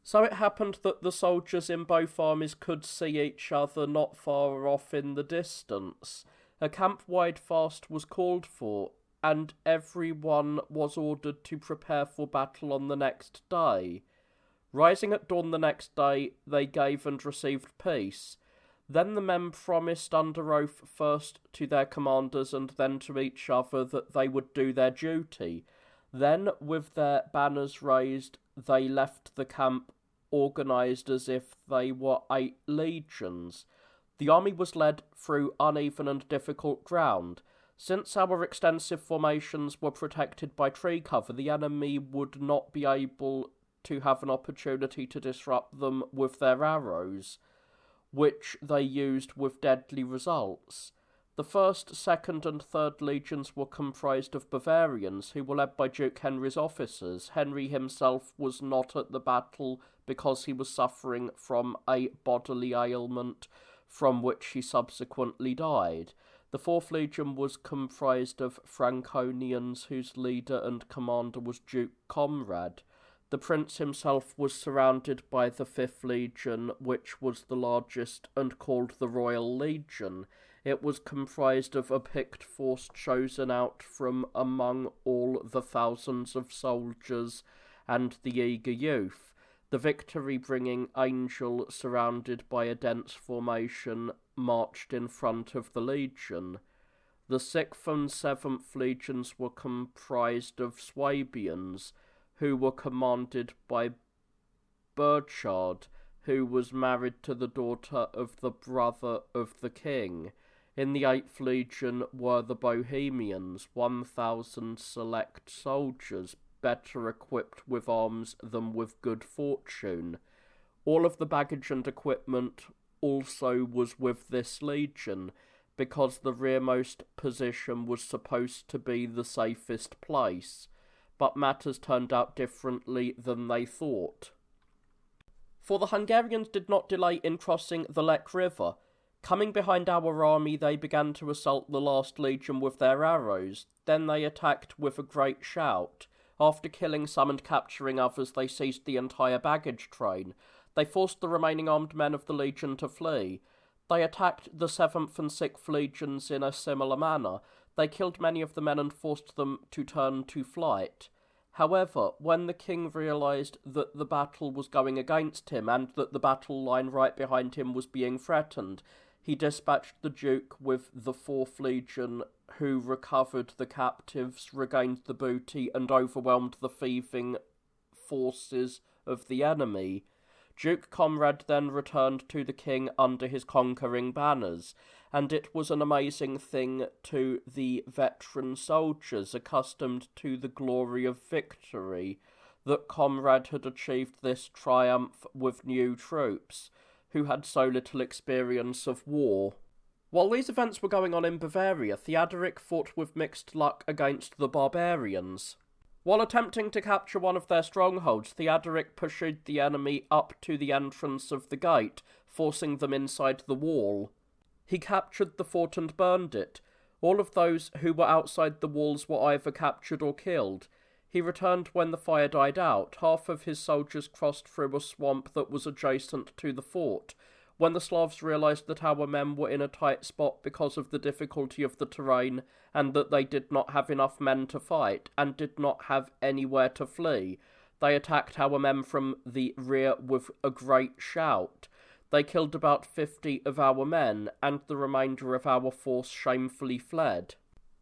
So it happened that the soldiers in both armies could see each other not far off in the distance. A camp-wide fast was called for, and everyone was ordered to prepare for battle on the next day. Rising at dawn the next day, they gave and received peace. Then the men promised under oath first to their commanders and then to each other that they would do their duty. Then, with their banners raised, they left the camp organised as if they were 8 legions. The army was led through uneven and difficult ground. Since our extensive formations were protected by tree cover, the enemy would not be able to have an opportunity to disrupt them with their arrows, which they used with deadly results. The 1st, 2nd and 3rd legions were comprised of Bavarians, who were led by Duke Henry's officers. Henry himself was not at the battle because he was suffering from a bodily ailment from which he subsequently died. The 4th legion was comprised of Franconians, whose leader and commander was Duke Conrad. The prince himself was surrounded by the 5th legion, which was the largest and called the Royal Legion. It was comprised of a picked force chosen out from among all the thousands of soldiers and the eager youth. The victory-bringing angel, surrounded by a dense formation, marched in front of the legion. The 6th and 7th legions were comprised of Swabians, who were commanded by Burchard, who was married to the daughter of the brother of the king. In the 8th legion were the Bohemians, 1,000 select soldiers, better equipped with arms than with good fortune. All of the baggage and equipment also was with this legion, because the rearmost position was supposed to be the safest place, but matters turned out differently than they thought. For the Hungarians did not delay in crossing the Lech River. Coming behind our army, they began to assault the last legion with their arrows. Then they attacked with a great shout. After killing some and capturing others, they seized the entire baggage train. They forced the remaining armed men of the legion to flee. They attacked the 7th and 6th legions in a similar manner. They killed many of the men and forced them to turn to flight. However, when the king realised that the battle was going against him and that the battle line right behind him was being threatened, he dispatched the Duke with the 4th Legion, who recovered the captives, regained the booty, and overwhelmed the thieving forces of the enemy. Duke Conrad then returned to the king under his conquering banners, and it was an amazing thing to the veteran soldiers, accustomed to the glory of victory, that Conrad had achieved this triumph with new troops, who had so little experience of war. While these events were going on in Bavaria, Theodoric fought with mixed luck against the barbarians. While attempting to capture one of their strongholds, Theodoric pursued the enemy up to the entrance of the gate, forcing them inside the wall. He captured the fort and burned it. All of those who were outside the walls were either captured or killed. He returned when the fire died out. Half of his soldiers crossed through a swamp that was adjacent to the fort. When the Slavs realised that our men were in a tight spot because of the difficulty of the terrain, and that they did not have enough men to fight, and did not have anywhere to flee, they attacked our men from the rear with a great shout. They killed about 50 of our men, and the remainder of our force shamefully fled.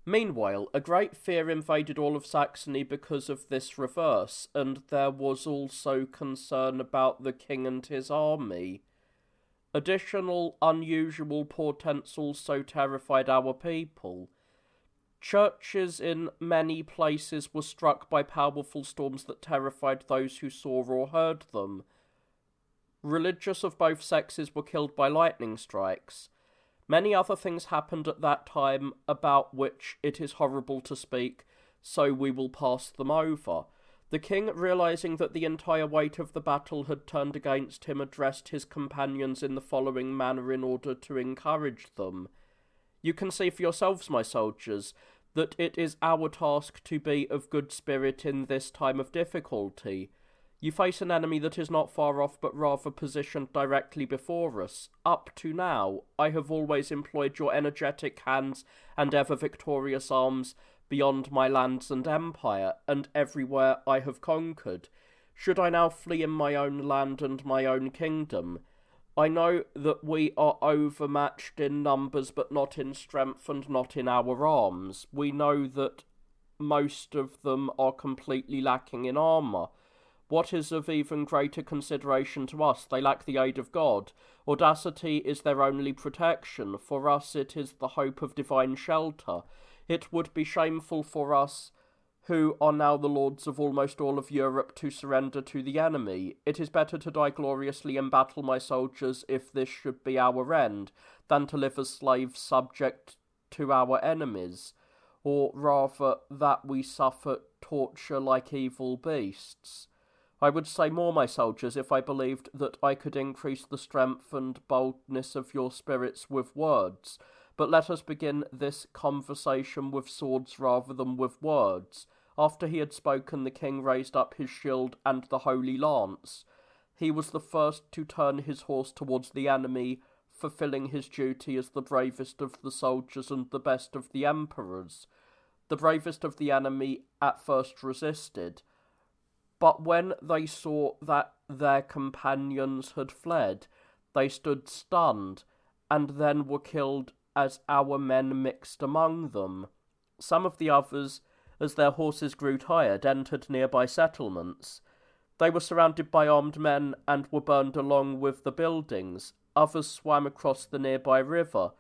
Meanwhile, a great fear invaded all of Saxony because of this reverse, and there was also concern about the king and his army. Additional unusual portents also terrified our people. Churches in many places were struck by powerful storms that terrified those who saw or heard them. Religious of both sexes were killed by lightning strikes. Many other things happened at that time about which it is horrible to speak, so we will pass them over. The king, realizing that the entire weight of the battle had turned against him, addressed his companions in the following manner in order to encourage them. You can see for yourselves, my soldiers, that it is our task to be of good spirit in this time of difficulty. You face an enemy that is not far off, but rather positioned directly before us. Up to now, I have always employed your energetic hands and ever victorious arms beyond my lands and empire, and everywhere I have conquered. Should I now flee in my own land and my own kingdom? I know that we are overmatched in numbers, but not in strength and not in our arms. We know that most of them are completely lacking in armour. What is of even greater consideration to us, they lack the aid of God. Audacity is their only protection. For us it is the hope of divine shelter. It would be shameful for us, who are now the lords of almost all of Europe, to surrender to the enemy. It is better to die gloriously in battle, my soldiers, if this should be our end, than to live as slaves subject to our enemies, or rather that we suffer torture like evil beasts. I would say more, my soldiers, if I believed that I could increase the strength and boldness of your spirits with words. But let us begin this conversation with swords rather than with words. After he had spoken, the king raised up his shield and the holy lance. He was the first to turn his horse towards the enemy, fulfilling his duty as the bravest of the soldiers and the best of the emperors. The bravest of the enemy at first resisted, but when they saw that their companions had fled, they stood stunned, and then were killed as our men mixed among them. Some of the others, as their horses grew tired, entered nearby settlements. They were surrounded by armed men and were burned along with the buildings. Others swam across the nearby river,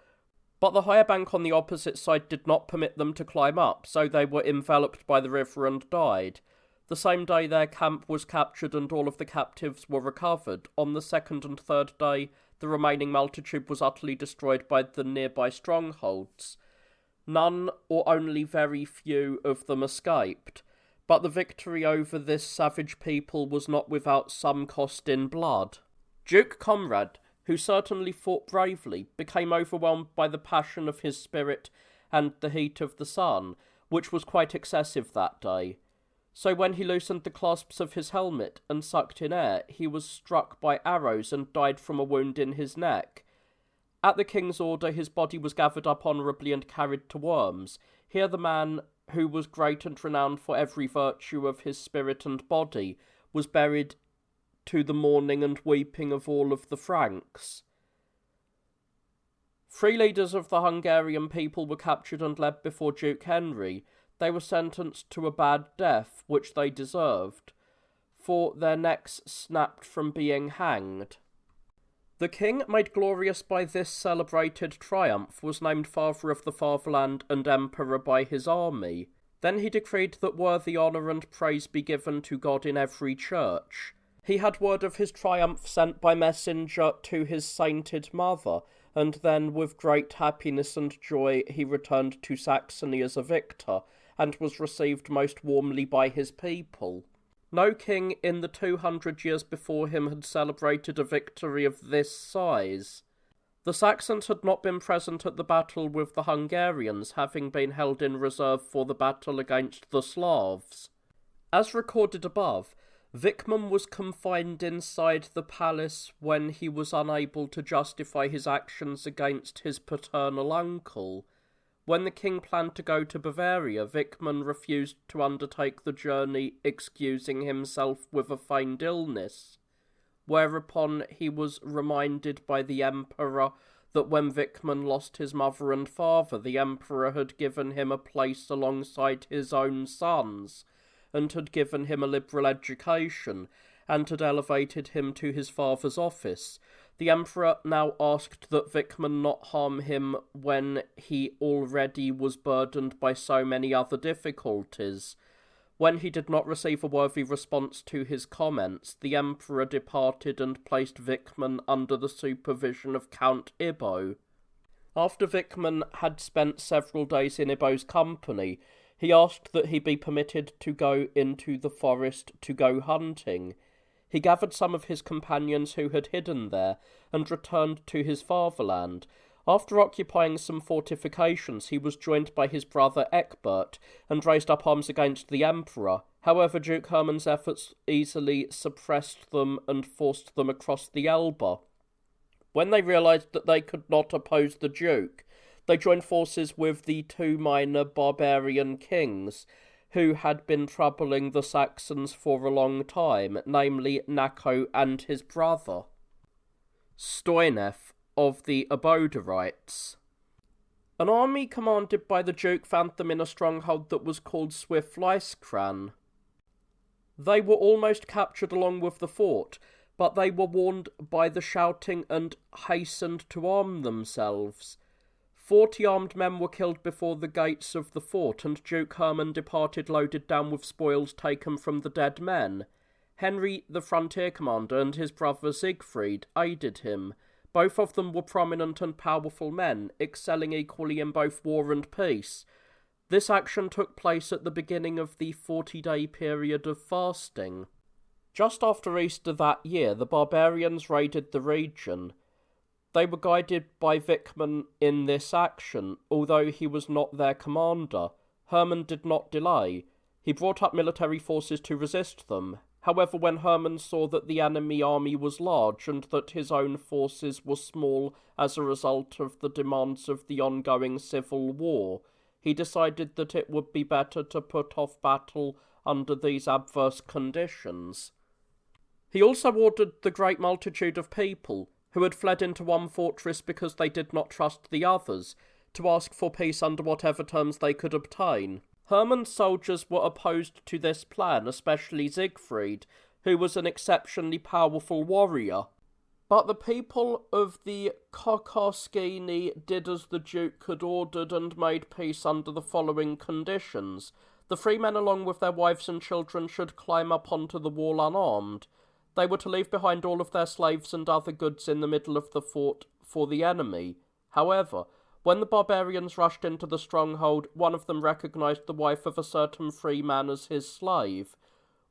but the higher bank on the opposite side did not permit them to climb up, so they were enveloped by the river and died. The same day their camp was captured and all of the captives were recovered. On the second and third day, the remaining multitude was utterly destroyed by the nearby strongholds. None, or only very few, of them escaped. But the victory over this savage people was not without some cost in blood. Duke Conrad, who certainly fought bravely, became overwhelmed by the passion of his spirit and the heat of the sun, which was quite excessive that day. So when he loosened the clasps of his helmet and sucked in air, he was struck by arrows and died from a wound in his neck. At the king's order, his body was gathered up honourably and carried to Worms. Here the man, who was great and renowned for every virtue of his spirit and body, was buried to the mourning and weeping of all of the Franks. 3 leaders of the Hungarian people were captured and led before Duke Henry. They were sentenced to a bad death, which they deserved, for their necks snapped from being hanged. The king, made glorious by this celebrated triumph, was named Father of the Fatherland and Emperor by his army. Then he decreed that worthy honour and praise be given to God in every church. He had word of his triumph sent by messenger to his sainted mother, and then with great happiness and joy he returned to Saxony as a victor, and was received most warmly by his people. No king in the 200 years before him had celebrated a victory of this size. The Saxons had not been present at the battle with the Hungarians, having been held in reserve for the battle against the Slavs. As recorded above, Wichman was confined inside the palace when he was unable to justify his actions against his paternal uncle. When the king planned to go to Bavaria, Wichman refused to undertake the journey, excusing himself with a feigned illness, whereupon he was reminded by the emperor that when Wichman lost his mother and father, the emperor had given him a place alongside his own sons, and had given him a liberal education, and had elevated him to his father's office. the Emperor now asked that Wichmann not harm him when he already was burdened by so many other difficulties. When he did not receive a worthy response to his comments, the Emperor departed and placed Wichmann under the supervision of Count Ibbo. After Wichmann had spent several days in Ibbo's company, he asked that he be permitted to go into the forest to go hunting. He gathered some of his companions who had hidden there, and returned to his fatherland. After occupying some fortifications, he was joined by his brother Ecbert, and raised up arms against the Emperor. However, Duke Hermann's efforts easily suppressed them and forced them across the Elbe. When they realised that they could not oppose the Duke, they joined forces with the two minor barbarian kings, who had been troubling the Saxons for a long time, namely Naco and his brother, Stoinef of the Aboderites. An army commanded by the Duke found them in a stronghold that was called Swifleiskran. They were almost captured along with the fort, but they were warned by the shouting and hastened to arm themselves. 40 armed men were killed before the gates of the fort, and Duke Hermann departed loaded down with spoils taken from the dead men. Henry, the frontier commander, and his brother Siegfried aided him. Both of them were prominent and powerful men, excelling equally in both war and peace. This action took place at the beginning of the 40-day period of fasting. Just after Easter that year, the barbarians raided the region. They were guided by Wichmann in this action, although he was not their commander. Hermann did not delay. He brought up military forces to resist them. However, when Hermann saw that the enemy army was large and that his own forces were small as a result of the demands of the ongoing civil war, he decided that it would be better to put off battle under these adverse conditions. He also ordered the great multitude of people, who had fled into one fortress because they did not trust the others, to ask for peace under whatever terms they could obtain. Hermann's soldiers were opposed to this plan, especially Siegfried, who was an exceptionally powerful warrior. But the people of the Kokoskini did as the Duke had ordered and made peace under the following conditions. The free men along with their wives and children should climb up onto the wall unarmed. They were to leave behind all of their slaves and other goods in the middle of the fort for the enemy. However, when the barbarians rushed into the stronghold, one of them recognized the wife of a certain free man as his slave.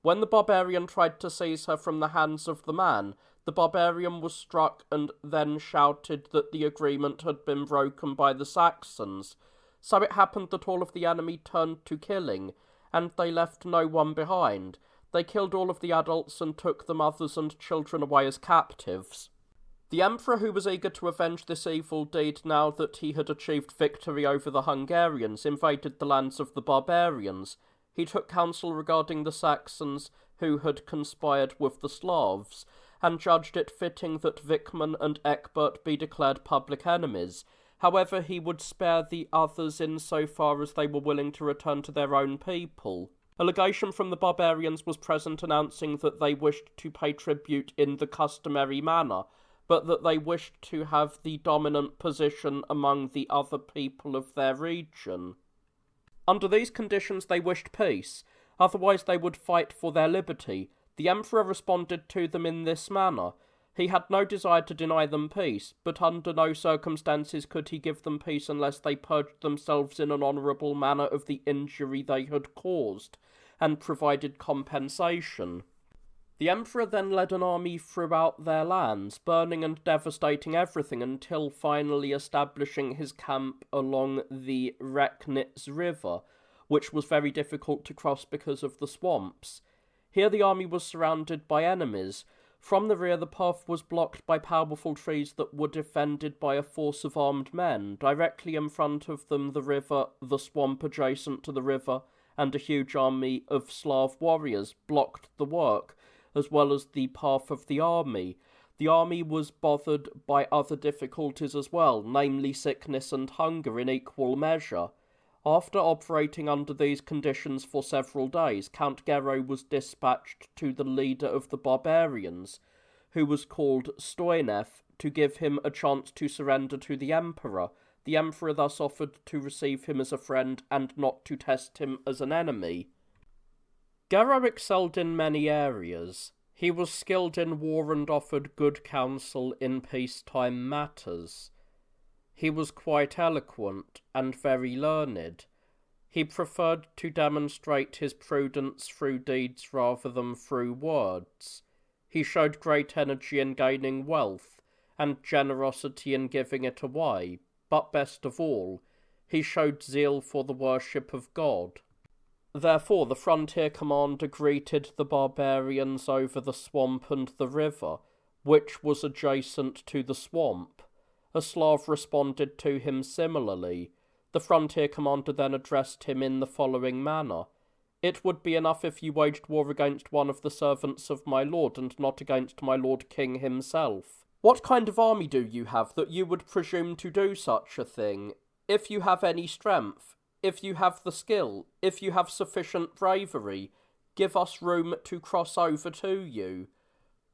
When the barbarian tried to seize her from the hands of the man, the barbarian was struck and then shouted that the agreement had been broken by the Saxons. So it happened that all of the enemy turned to killing, and they left no one behind. They killed all of the adults and took the mothers and children away as captives. The Emperor, who was eager to avenge this evil deed now that he had achieved victory over the Hungarians, invaded the lands of the barbarians. He took counsel regarding the Saxons, who had conspired with the Slavs, and judged it fitting that Wichmann and Ecbert be declared public enemies. However, he would spare the others in so far as they were willing to return to their own people. A legation from the barbarians was present announcing that they wished to pay tribute in the customary manner, but that they wished to have the dominant position among the other people of their region. Under these conditions they wished peace, otherwise they would fight for their liberty. The Emperor responded to them in this manner. He had no desire to deny them peace, but under no circumstances could he give them peace unless they purged themselves in an honourable manner of the injury they had caused, and provided compensation. The Emperor then led an army throughout their lands, burning and devastating everything until finally establishing his camp along the Recknitz River, which was very difficult to cross because of the swamps. Here the army was surrounded by enemies. From the rear the path was blocked by powerful trees that were defended by a force of armed men. Directly in front of them the river, the swamp adjacent to the river, and a huge army of Slav warriors blocked the work, as well as the path of the army. The army was bothered by other difficulties as well, namely sickness and hunger in equal measure. After operating under these conditions for several days, Count Gero was dispatched to the leader of the barbarians, who was called Stoinev, to give him a chance to surrender to the Emperor. The Emperor thus offered to receive him as a friend and not to test him as an enemy. Gero excelled in many areas. He was skilled in war and offered good counsel in peacetime matters. He was quite eloquent and very learned. He preferred to demonstrate his prudence through deeds rather than through words. He showed great energy in gaining wealth, and generosity in giving it away, but best of all, he showed zeal for the worship of God. Therefore the frontier commander greeted the barbarians over the swamp and the river, which was adjacent to the swamp. A Slav responded to him similarly. The frontier commander then addressed him in the following manner: "It would be enough if you waged war against one of the servants of my lord, and not against my lord king himself. What kind of army do you have that you would presume to do such a thing? If you have any strength, if you have the skill, if you have sufficient bravery, give us room to cross over to you.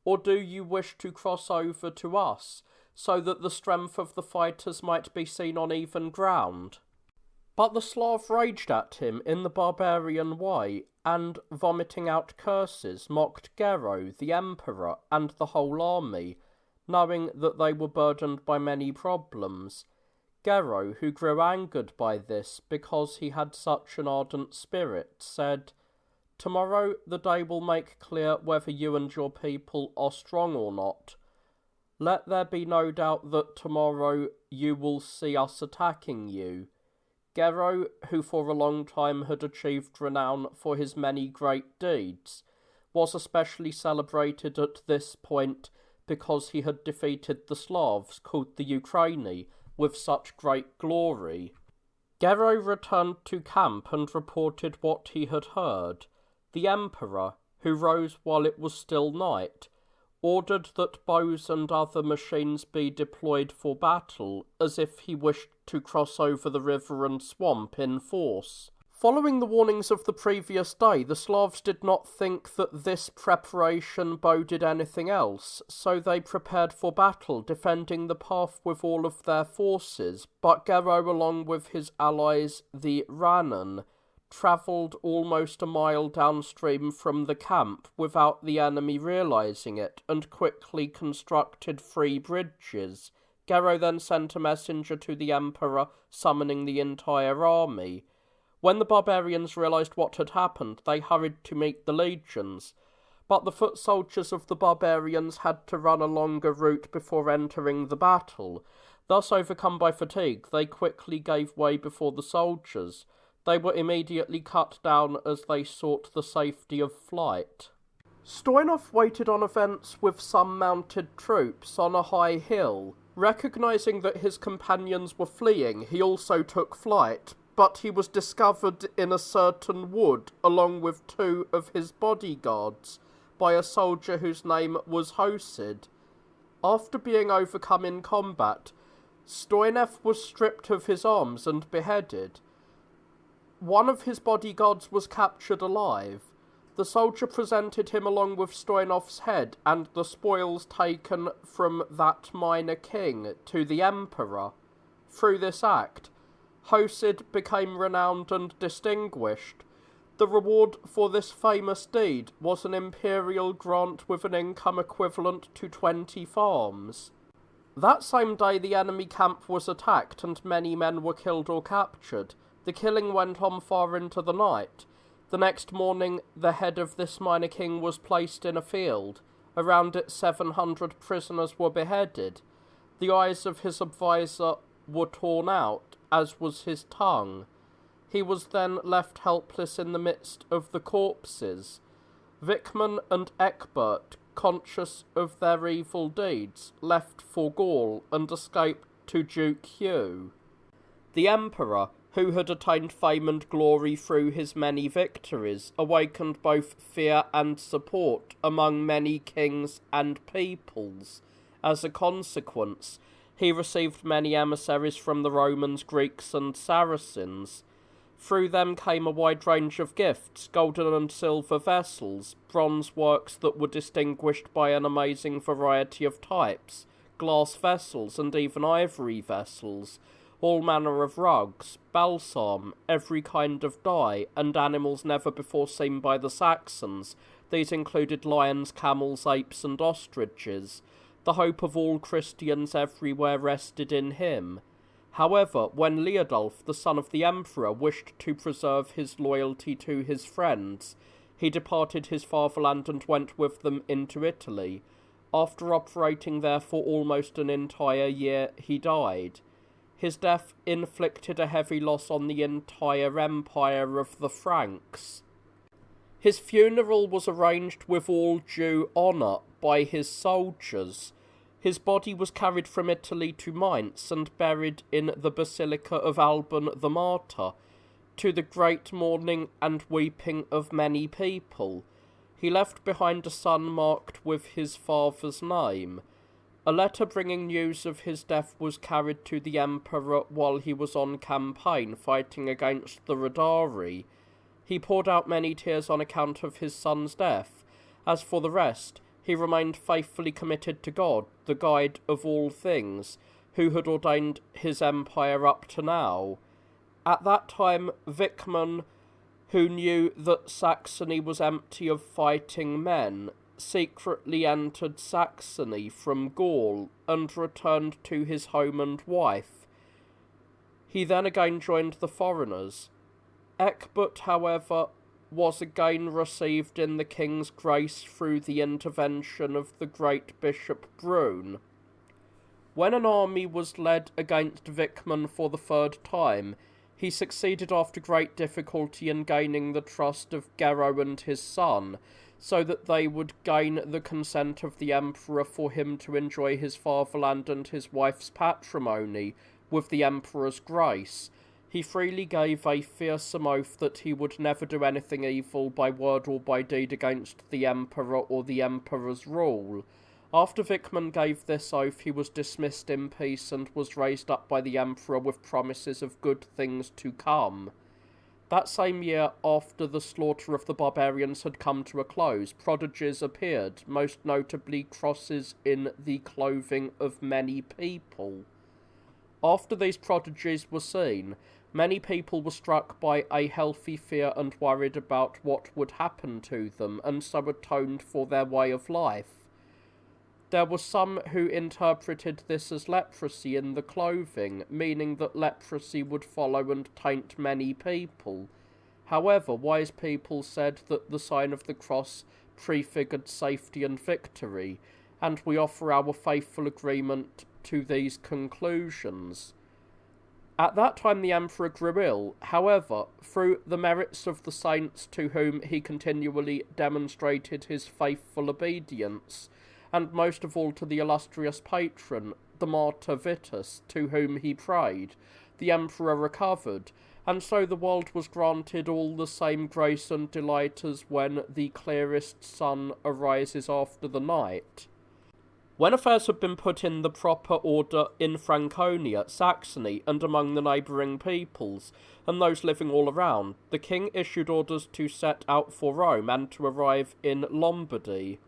Or do you wish to cross over to us, so that the strength of the fighters might be seen on even ground?" But the Slav raged at him in the barbarian way, and, vomiting out curses, mocked Gero, the emperor, and the whole army, knowing that they were burdened by many problems. Gero, who grew angered by this because he had such an ardent spirit, said, "Tomorrow the day will make clear whether you and your people are strong or not. Let there be no doubt that tomorrow you will see us attacking you." Gero, who for a long time had achieved renown for his many great deeds, was especially celebrated at this point because he had defeated the Slavs, called the Ukraini, with such great glory. Gero returned to camp and reported what he had heard. The emperor, who rose while it was still night, ordered that bows and other machines be deployed for battle, as if he wished to cross over the river and swamp in force. Following the warnings of the previous day, the Slavs did not think that this preparation boded anything else, so they prepared for battle, defending the path with all of their forces. But Gero, along with his allies, the Ranen, travelled almost a mile downstream from the camp without the enemy realising it, and quickly constructed 3 bridges. Gero then sent a messenger to the emperor, summoning the entire army. When the barbarians realised what had happened, they hurried to meet the legions, but the foot soldiers of the barbarians had to run a longer route before entering the battle. Thus overcome by fatigue, they quickly gave way before the soldiers. They were immediately cut down as they sought the safety of flight. Stoinev waited on events with some mounted troops on a high hill. Recognising that his companions were fleeing, he also took flight, but he was discovered in a certain wood, along with 2 of his bodyguards, by a soldier whose name was Hosid. After being overcome in combat, Stoinev was stripped of his arms and beheaded. One of his bodyguards was captured alive. The soldier presented him along with Stoinev's head and the spoils taken from that minor king to the emperor. Through this act, Hosid became renowned and distinguished. The reward for this famous deed was an imperial grant with an income equivalent to 20 farms. That same day the enemy camp was attacked and many men were killed or captured. The killing went on far into the night. The next morning the head of this minor king was placed in a field. Around it 700 prisoners were beheaded. The eyes of his advisor were torn out, as was his tongue. He was then left helpless in the midst of the corpses. Wickman and Eckbert, conscious of their evil deeds, left for Gaul and escaped to Duke Hugh. The emperor, who had attained fame and glory through his many victories, awakened both fear and support among many kings and peoples. As a consequence, he received many emissaries from the Romans, Greeks, and Saracens. Through them came a wide range of gifts, golden and silver vessels, bronze works that were distinguished by an amazing variety of types, glass vessels and even ivory vessels, all manner of rugs, balsam, every kind of dye, and animals never before seen by the Saxons. These included lions, camels, apes, and ostriches. The hope of all Christians everywhere rested in him. However, when Leodulf, the son of the emperor, wished to preserve his loyalty to his friends, he departed his fatherland and went with them into Italy. After operating there for almost an entire year, he died. His death inflicted a heavy loss on the entire empire of the Franks. His funeral was arranged with all due honour by his soldiers. His body was carried from Italy to Mainz and buried in the Basilica of Alban the Martyr, to the great mourning and weeping of many people. He left behind a son marked with his father's name. A letter bringing news of his death was carried to the emperor while he was on campaign fighting against the Radari. He poured out many tears on account of his son's death. As for the rest, he remained faithfully committed to God, the guide of all things, who had ordained his empire up to now. At that time, Wichman, who knew that Saxony was empty of fighting men, secretly entered Saxony from Gaul and returned to his home and wife. He then again joined the foreigners. Ecbert, however, was again received in the king's grace through the intervention of the great Bishop Brune. When an army was led against Wichman for the third time, he succeeded after great difficulty in gaining the trust of Gero and his son, so that they would gain the consent of the emperor for him to enjoy his fatherland and his wife's patrimony with the emperor's grace. He freely gave a fearsome oath that he would never do anything evil by word or by deed against the emperor or the emperor's rule. After Wichman gave this oath, he was dismissed in peace and was raised up by the emperor with promises of good things to come. That same year, after the slaughter of the barbarians had come to a close, prodigies appeared, most notably crosses in the clothing of many people. After these prodigies were seen, many people were struck by a healthy fear and worried about what would happen to them, and so atoned for their way of life. There were some who interpreted this as leprosy in the clothing, meaning that leprosy would follow and taint many people. However, wise people said that the sign of the cross prefigured safety and victory, and we offer our faithful agreement to these conclusions. At that time the emperor grew ill. However, through the merits of the saints to whom he continually demonstrated his faithful obedience, and most of all to the illustrious patron, the martyr Vitus, to whom he prayed, the emperor recovered, and so the world was granted all the same grace and delight as when the clearest sun arises after the night. When affairs had been put in the proper order in Franconia, Saxony, and among the neighbouring peoples, and those living all around, the king issued orders to set out for Rome and to arrive in Lombardy.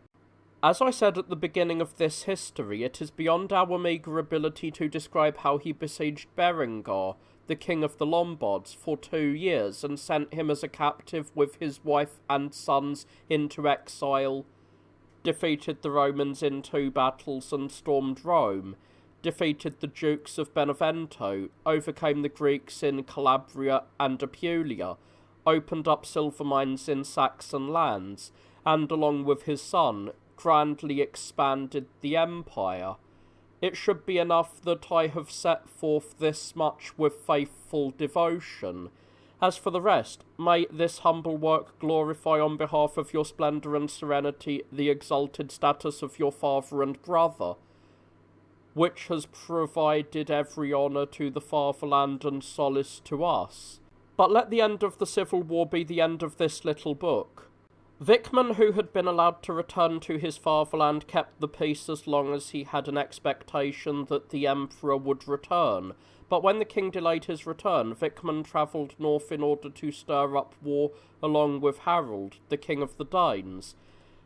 As I said at the beginning of this history, it is beyond our meagre ability to describe how he besieged Berengar, the king of the Lombards, for 2 years, and sent him as a captive with his wife and sons into exile, defeated the Romans in 2 battles and stormed Rome, defeated the Dukes of Benevento, overcame the Greeks in Calabria and Apulia, opened up silver mines in Saxon lands, and along with his son, grandly expanded the empire. It should be enough that I have set forth this much with faithful devotion. As for the rest, may this humble work glorify on behalf of your splendour and serenity the exalted status of your father and brother, which has provided every honour to the fatherland and solace to us. But let the end of the civil war be the end of this little book. Wichman, who had been allowed to return to his fatherland, kept the peace as long as he had an expectation that the emperor would return. But when the king delayed his return, Wichman travelled north in order to stir up war along with Harold, the king of the Danes.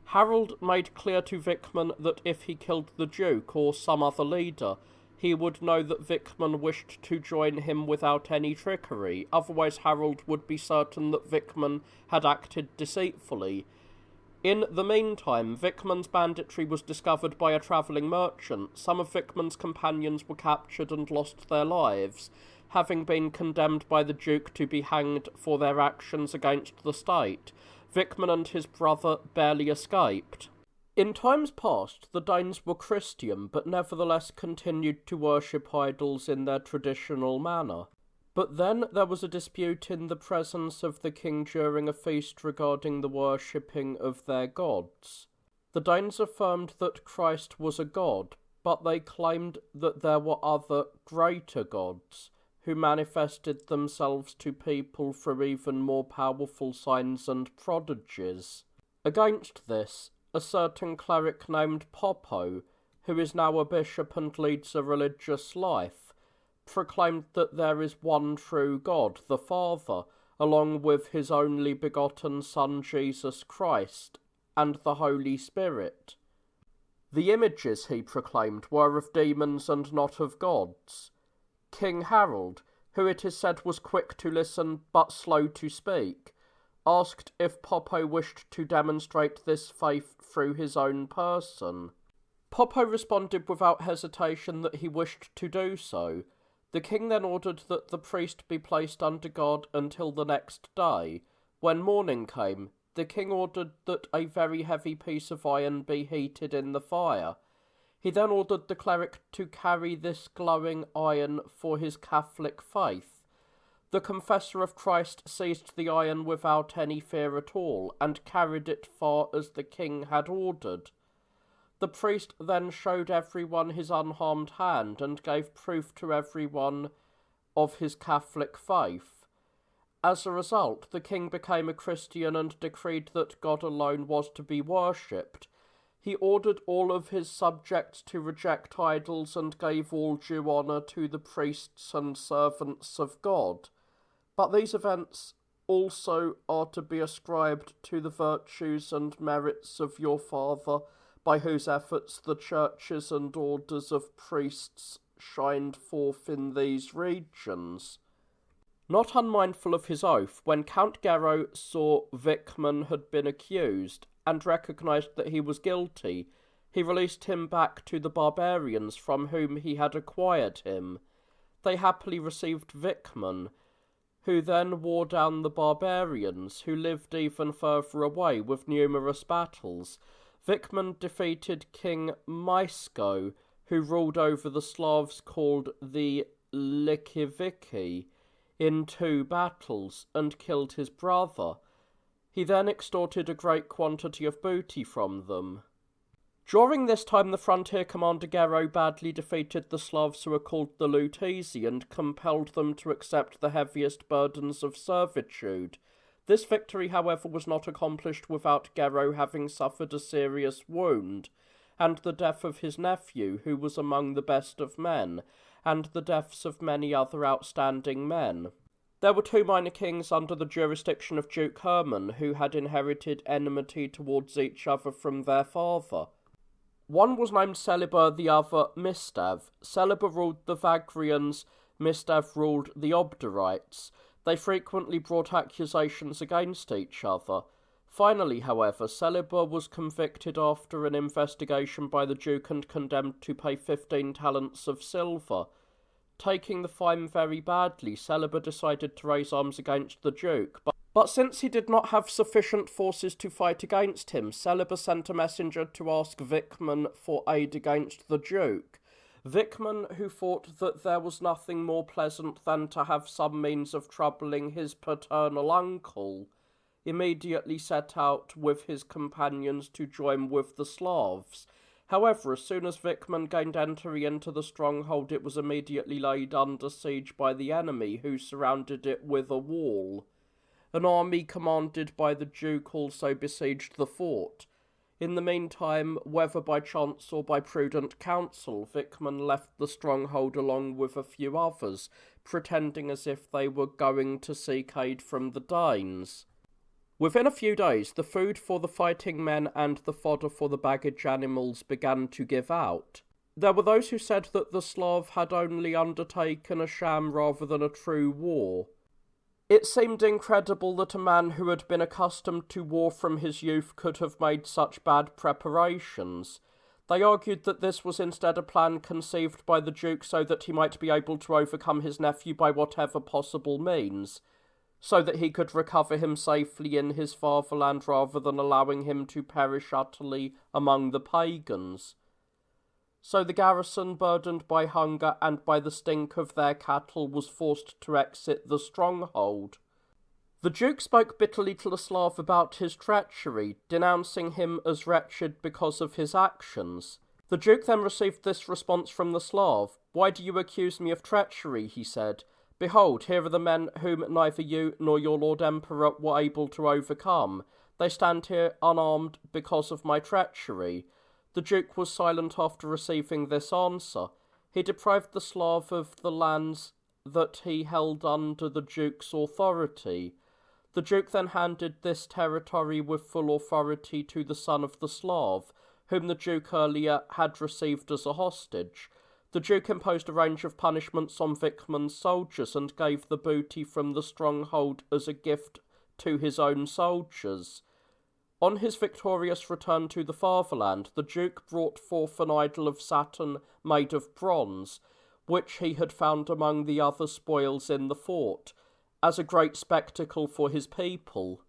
Harold made clear to Wichman that if he killed the Duke or some other leader, he would know that Wichman wished to join him without any trickery, otherwise Harold would be certain that Wichman had acted deceitfully. In the meantime, Wichman's banditry was discovered by a travelling merchant. Some of Wichman's companions were captured and lost their lives, having been condemned by the Duke to be hanged for their actions against the state. Wichman and his brother barely escaped. In times past, the Danes were Christian, but nevertheless continued to worship idols in their traditional manner. But then there was a dispute in the presence of the king during a feast regarding the worshipping of their gods. The Danes affirmed that Christ was a god, but they claimed that there were other, greater gods, who manifested themselves to people through even more powerful signs and prodigies. Against this, a certain cleric named Popo, who is now a bishop and leads a religious life, proclaimed that there is one true God, the Father, along with his only begotten Son Jesus Christ, and the Holy Spirit. The images, he proclaimed, were of demons and not of gods. King Harold, who it is said was quick to listen but slow to speak, asked if Popo wished to demonstrate this faith through his own person. Popo responded without hesitation that he wished to do so. The king then ordered that the priest be placed under guard until the next day. When morning came, the king ordered that a very heavy piece of iron be heated in the fire. He then ordered the cleric to carry this glowing iron for his Catholic faith. The confessor of Christ seized the iron without any fear at all, and carried it far as the king had ordered. The priest then showed everyone his unharmed hand, and gave proof to everyone of his Catholic faith. As a result, the king became a Christian and decreed that God alone was to be worshipped. He ordered all of his subjects to reject idols and gave all due honour to the priests and servants of God. But these events also are to be ascribed to the virtues and merits of your father, by whose efforts the churches and orders of priests shined forth in these regions. Not unmindful of his oath, when Count Gero saw Wichman had been accused, and recognised that he was guilty, he released him back to the barbarians from whom he had acquired him. They happily received Wichman, who then wore down the barbarians, who lived even further away with numerous battles. Wichman defeated King Maisko, who ruled over the Slavs called the Likiviki, in 2 battles, and killed his brother. He then extorted a great quantity of booty from them. During this time, the frontier commander Gero badly defeated the Slavs who were called the Lutezi and compelled them to accept the heaviest burdens of servitude. This victory, however, was not accomplished without Gero having suffered a serious wound, and the death of his nephew, who was among the best of men, and the deaths of many other outstanding men. There were 2 minor kings under the jurisdiction of Duke Herman, who had inherited enmity towards each other from their father. One was named Celeber, the other Mistav. Celeber ruled the Vagrians, Mistav ruled the Obdorites. They frequently brought accusations against each other. Finally, however, Celeber was convicted after an investigation by the Duke and condemned to pay 15 talents of silver. Taking the fine very badly, Celeber decided to raise arms against the Duke, but since he did not have sufficient forces to fight against him, Celeber sent a messenger to ask Wichman for aid against the Duke. Wichman, who thought that there was nothing more pleasant than to have some means of troubling his paternal uncle, immediately set out with his companions to join with the Slavs. However, as soon as Wichman gained entry into the stronghold, it was immediately laid under siege by the enemy, who surrounded it with a wall. An army commanded by the Duke also besieged the fort. In the meantime, whether by chance or by prudent counsel, Wichman left the stronghold along with a few others, pretending as if they were going to seek aid from the Danes. Within a few days, the food for the fighting men and the fodder for the baggage animals began to give out. There were those who said that the Slav had only undertaken a sham rather than a true war. It seemed incredible that a man who had been accustomed to war from his youth could have made such bad preparations. They argued that this was instead a plan conceived by the Duke so that he might be able to overcome his nephew by whatever possible means, so that he could recover him safely in his fatherland rather than allowing him to perish utterly among the pagans. So the garrison, burdened by hunger and by the stink of their cattle, was forced to exit the stronghold. The Duke spoke bitterly to the Slav about his treachery, denouncing him as wretched because of his actions. The Duke then received this response from the Slav. "Why do you accuse me of treachery?" he said. "Behold, here are the men whom neither you nor your Lord Emperor were able to overcome. They stand here unarmed because of my treachery." The Duke was silent after receiving this answer. He deprived the Slav of the lands that he held under the Duke's authority. The Duke then handed this territory with full authority to the son of the Slav, whom the Duke earlier had received as a hostage. The Duke imposed a range of punishments on Wichman's soldiers and gave the booty from the stronghold as a gift to his own soldiers. On his victorious return to the fatherland, the Duke brought forth an idol of Saturn made of bronze, which he had found among the other spoils in the fort, as a great spectacle for his people.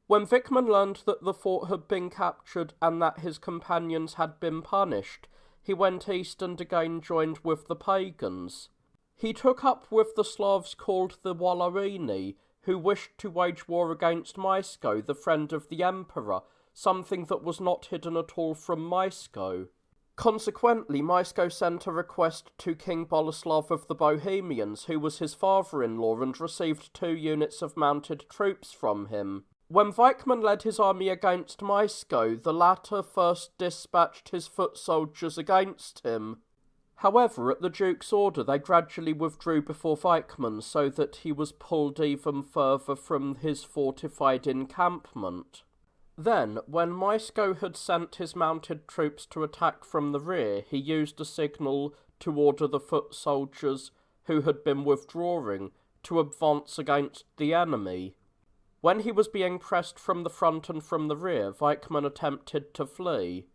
When Wichman learned that the fort had been captured and that his companions had been punished, he went east and again joined with the pagans. He took up with the Slavs called the Walarini, who wished to wage war against Mysko, the friend of the Emperor, something that was not hidden at all from Mysko. Consequently, Mysko sent a request to King Boleslav of the Bohemians, who was his father-in-law, and received 2 units of mounted troops from him. When Wichman led his army against Mysko, the latter first dispatched his foot soldiers against him. However, at the Duke's order, they gradually withdrew before Wichman, so that he was pulled even further from his fortified encampment. Then, when Mysko had sent his mounted troops to attack from the rear, he used a signal to order the foot soldiers, who had been withdrawing, to advance against the enemy. When he was being pressed from the front and from the rear, Wichman attempted to flee.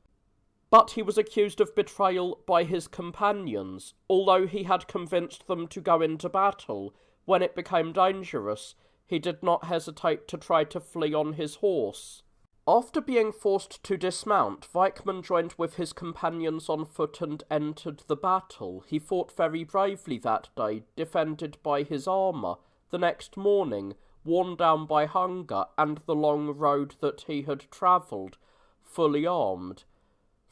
But he was accused of betrayal by his companions. Although he had convinced them to go into battle, when it became dangerous, he did not hesitate to try to flee on his horse. After being forced to dismount, Wichman joined with his companions on foot and entered the battle. He fought very bravely that day, defended by his armour. The next morning, worn down by hunger and the long road that he had travelled, fully armed,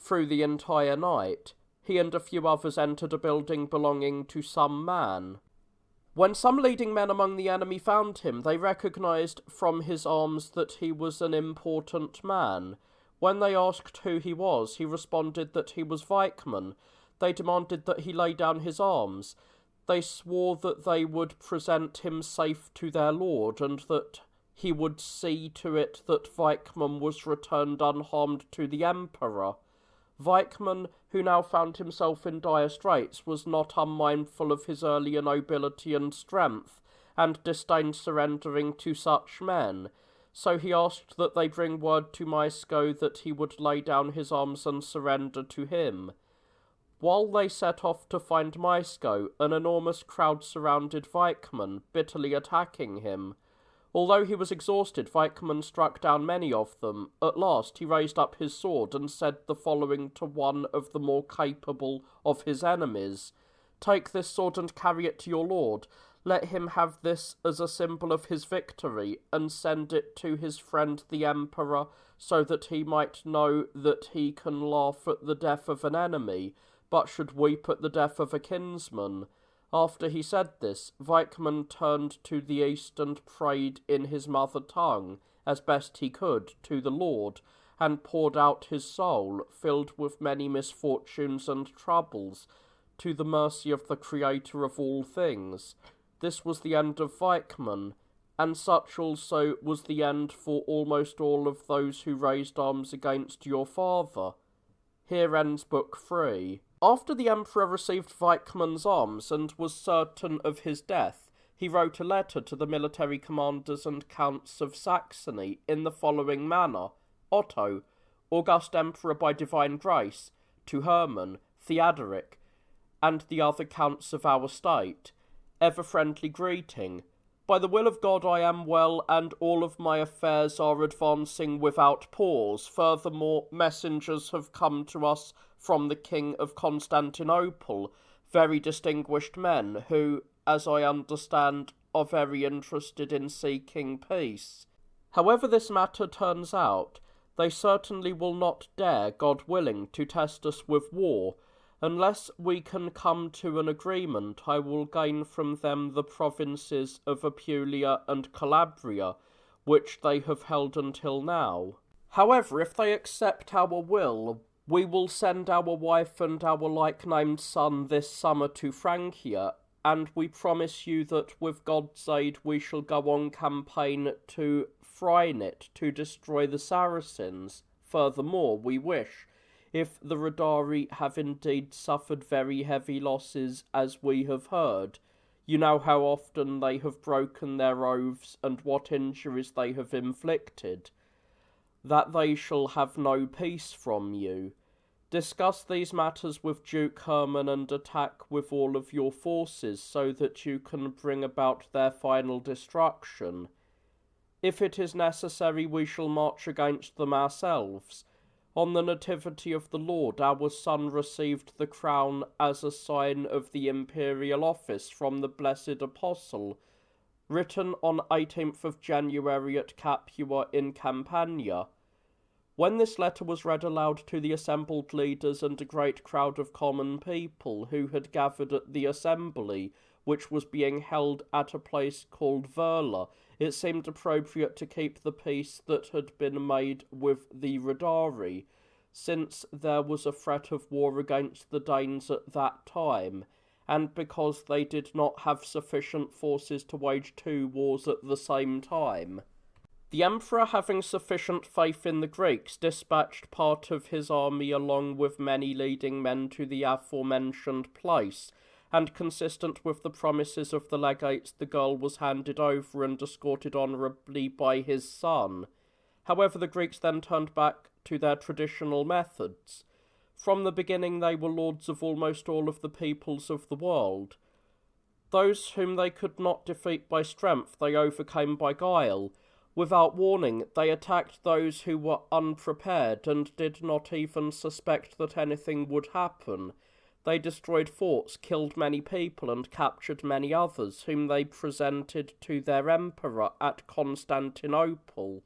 through the entire night, he and a few others entered a building belonging to some man. When some leading men among the enemy found him, they recognized from his arms that he was an important man. When they asked who he was, he responded that he was Wichman. They demanded that he lay down his arms. They swore that they would present him safe to their lord, and that he would see to it that Wichman was returned unharmed to the Emperor. Wichman, who now found himself in dire straits, was not unmindful of his earlier nobility and strength, and disdained surrendering to such men. So he asked that they bring word to Mysko that he would lay down his arms and surrender to him. While they set off to find Mysko, an enormous crowd surrounded Wichman, bitterly attacking him. Although he was exhausted, Wichman struck down many of them. At last he raised up his sword and said the following to one of the more capable of his enemies: "Take this sword and carry it to your lord. Let him have this as a symbol of his victory, and send it to his friend the Emperor, so that he might know that he can laugh at the death of an enemy, but should weep at the death of a kinsman. After he said this, Weikman turned to the east and prayed in his mother tongue, as best he could, to the Lord, and poured out his soul, filled with many misfortunes and troubles, to the mercy of the Creator of all things. This was the end of Weikman, and such also was the end for almost all of those who raised arms against your father. Here ends Book 3. After the Emperor received Weikman's arms and was certain of his death, he wrote a letter to the military commanders and counts of Saxony in the following manner: Otto, August Emperor by divine grace, to Hermann, Theodoric, and the other counts of our state, ever friendly greeting. By the will of God I am well, and all of my affairs are advancing without pause. Furthermore, messengers have come to us from the King of Constantinople, very distinguished men, who, as I understand, are very interested in seeking peace. However this matter turns out, they certainly will not dare, God willing, to test us with war. Unless we can come to an agreement, I will gain from them the provinces of Apulia and Calabria, which they have held until now. However, if they accept our will, we will send our wife and our like-named son this summer to Francia, and we promise you that with God's aid we shall go on campaign to Freinit to destroy the Saracens. Furthermore, we wish, if the Radari have indeed suffered very heavy losses, as we have heard, you know how often they have broken their oaths and what injuries they have inflicted, that they shall have no peace from you. Discuss these matters with Duke Hermann and attack with all of your forces so that you can bring about their final destruction. If it is necessary, we shall march against them ourselves. On the nativity of the Lord, our son received the crown as a sign of the imperial office from the blessed apostle, written on 18th of January at Capua in Campania. When this letter was read aloud to the assembled leaders and a great crowd of common people who had gathered at the assembly, which was being held at a place called Verla, it seemed appropriate to keep the peace that had been made with the Radari, since there was a threat of war against the Danes at that time, and because they did not have sufficient forces to wage two wars at the same time. The Emperor, having sufficient faith in the Greeks, dispatched part of his army along with many leading men to the aforementioned place, and consistent with the promises of the legates, the girl was handed over and escorted honourably by his son. However, the Greeks then turned back to their traditional methods. From the beginning they were lords of almost all of the peoples of the world. Those whom they could not defeat by strength they overcame by guile. Without warning, they attacked those who were unprepared and did not even suspect that anything would happen. They destroyed forts, killed many people, and captured many others, whom they presented to their emperor at Constantinople.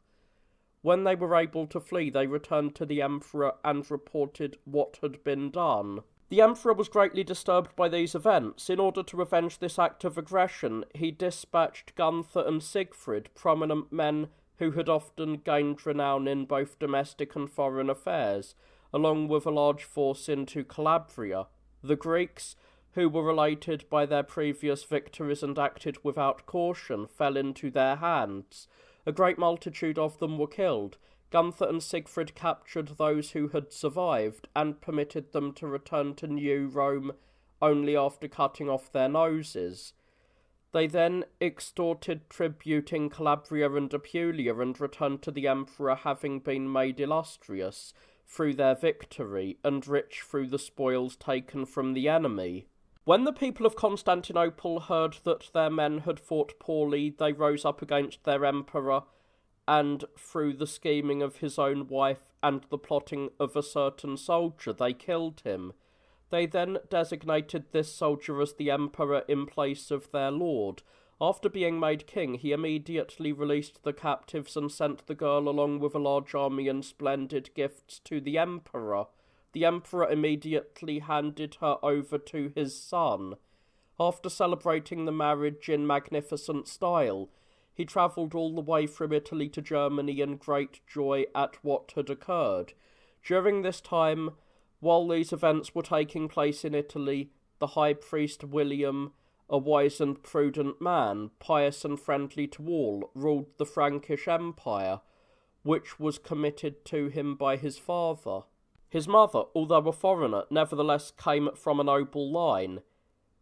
When they were able to flee, they returned to the emperor and reported what had been done. The emperor was greatly disturbed by these events. In order to revenge this act of aggression, he dispatched Gunther and Siegfried, prominent men who had often gained renown in both domestic and foreign affairs, along with a large force into Calabria. The Greeks, who were elated by their previous victories and acted without caution, fell into their hands. A great multitude of them were killed. Gunther and Siegfried captured those who had survived, and permitted them to return to New Rome only after cutting off their noses. They then extorted tribute in Calabria and Apulia, and returned to the emperor having been made illustrious through their victory, and rich through the spoils taken from the enemy. When the people of Constantinople heard that their men had fought poorly, they rose up against their emperor, and through the scheming of his own wife and the plotting of a certain soldier, they killed him. They then designated this soldier as the emperor in place of their lord. After being made king, he immediately released the captives and sent the girl along with a large army and splendid gifts to the emperor. The emperor immediately handed her over to his son. After celebrating the marriage in magnificent style, he travelled all the way from Italy to Germany in great joy at what had occurred. During this time, while these events were taking place in Italy, the high priest William, a wise and prudent man, pious and friendly to all, ruled the Frankish Empire, which was committed to him by his father. His mother, although a foreigner, nevertheless came from a noble line.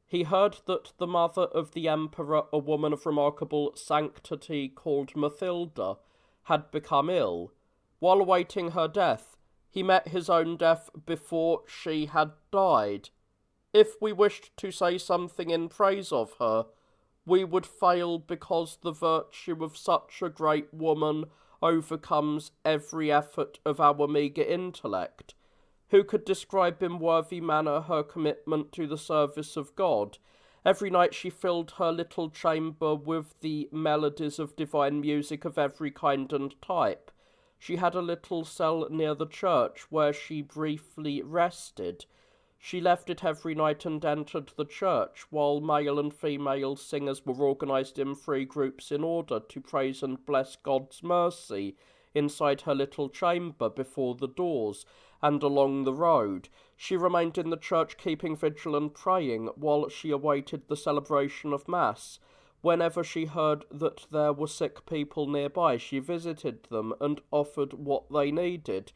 He heard that the mother of the emperor, a woman of remarkable sanctity called Mathilda, had become ill. While awaiting her death, he met his own death before she had died. If we wished to say something in praise of her, we would fail because the virtue of such a great woman overcomes every effort of our meagre intellect. Who could describe in worthy manner her commitment to the service of God? Every night she filled her little chamber with the melodies of divine music of every kind and type. She had a little cell near the church where she briefly rested. She left it every night and entered the church, while male and female singers were organised in 3 groups in order to praise and bless God's mercy inside her little chamber before the doors and along the road. She remained in the church keeping vigil and praying while she awaited the celebration of Mass. Whenever she heard that there were sick people nearby, she visited them and offered what they needed.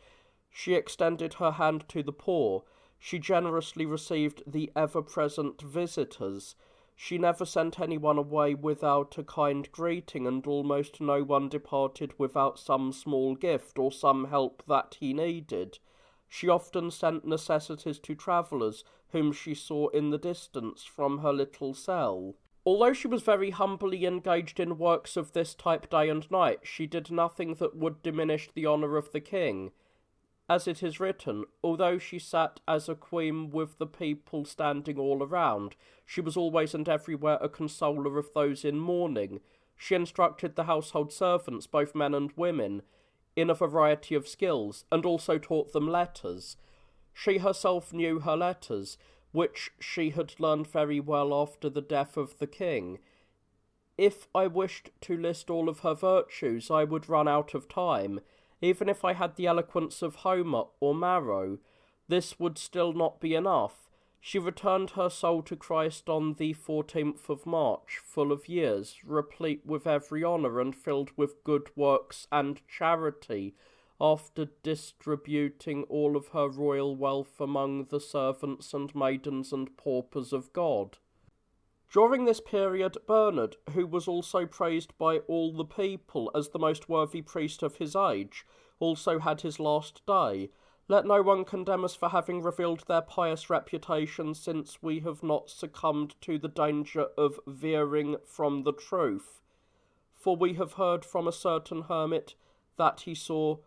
She extended her hand to the poor. She generously received the ever-present visitors. She never sent anyone away without a kind greeting, and almost no one departed without some small gift or some help that he needed. She often sent necessities to travellers whom she saw in the distance from her little cell. Although she was very humbly engaged in works of this type day and night, she did nothing that would diminish the honour of the king. As it is written, although she sat as a queen with the people standing all around, she was always and everywhere a consoler of those in mourning. She instructed the household servants, both men and women, in a variety of skills, and also taught them letters. She herself knew her letters, which she had learned very well after the death of the king. If I wished to list all of her virtues, I would run out of time. Even if I had the eloquence of Homer or Marrow, this would still not be enough. She returned her soul to Christ on the 14th of March, full of years, replete with every honour and filled with good works and charity, after distributing all of her royal wealth among the servants and maidens and paupers of God. During this period, Bernard, who was also praised by all the people as the most worthy priest of his age, also had his last day. Let no one condemn us for having revealed their pious reputation, since we have not succumbed to the danger of veering from the truth. For we have heard from a certain hermit that he saw,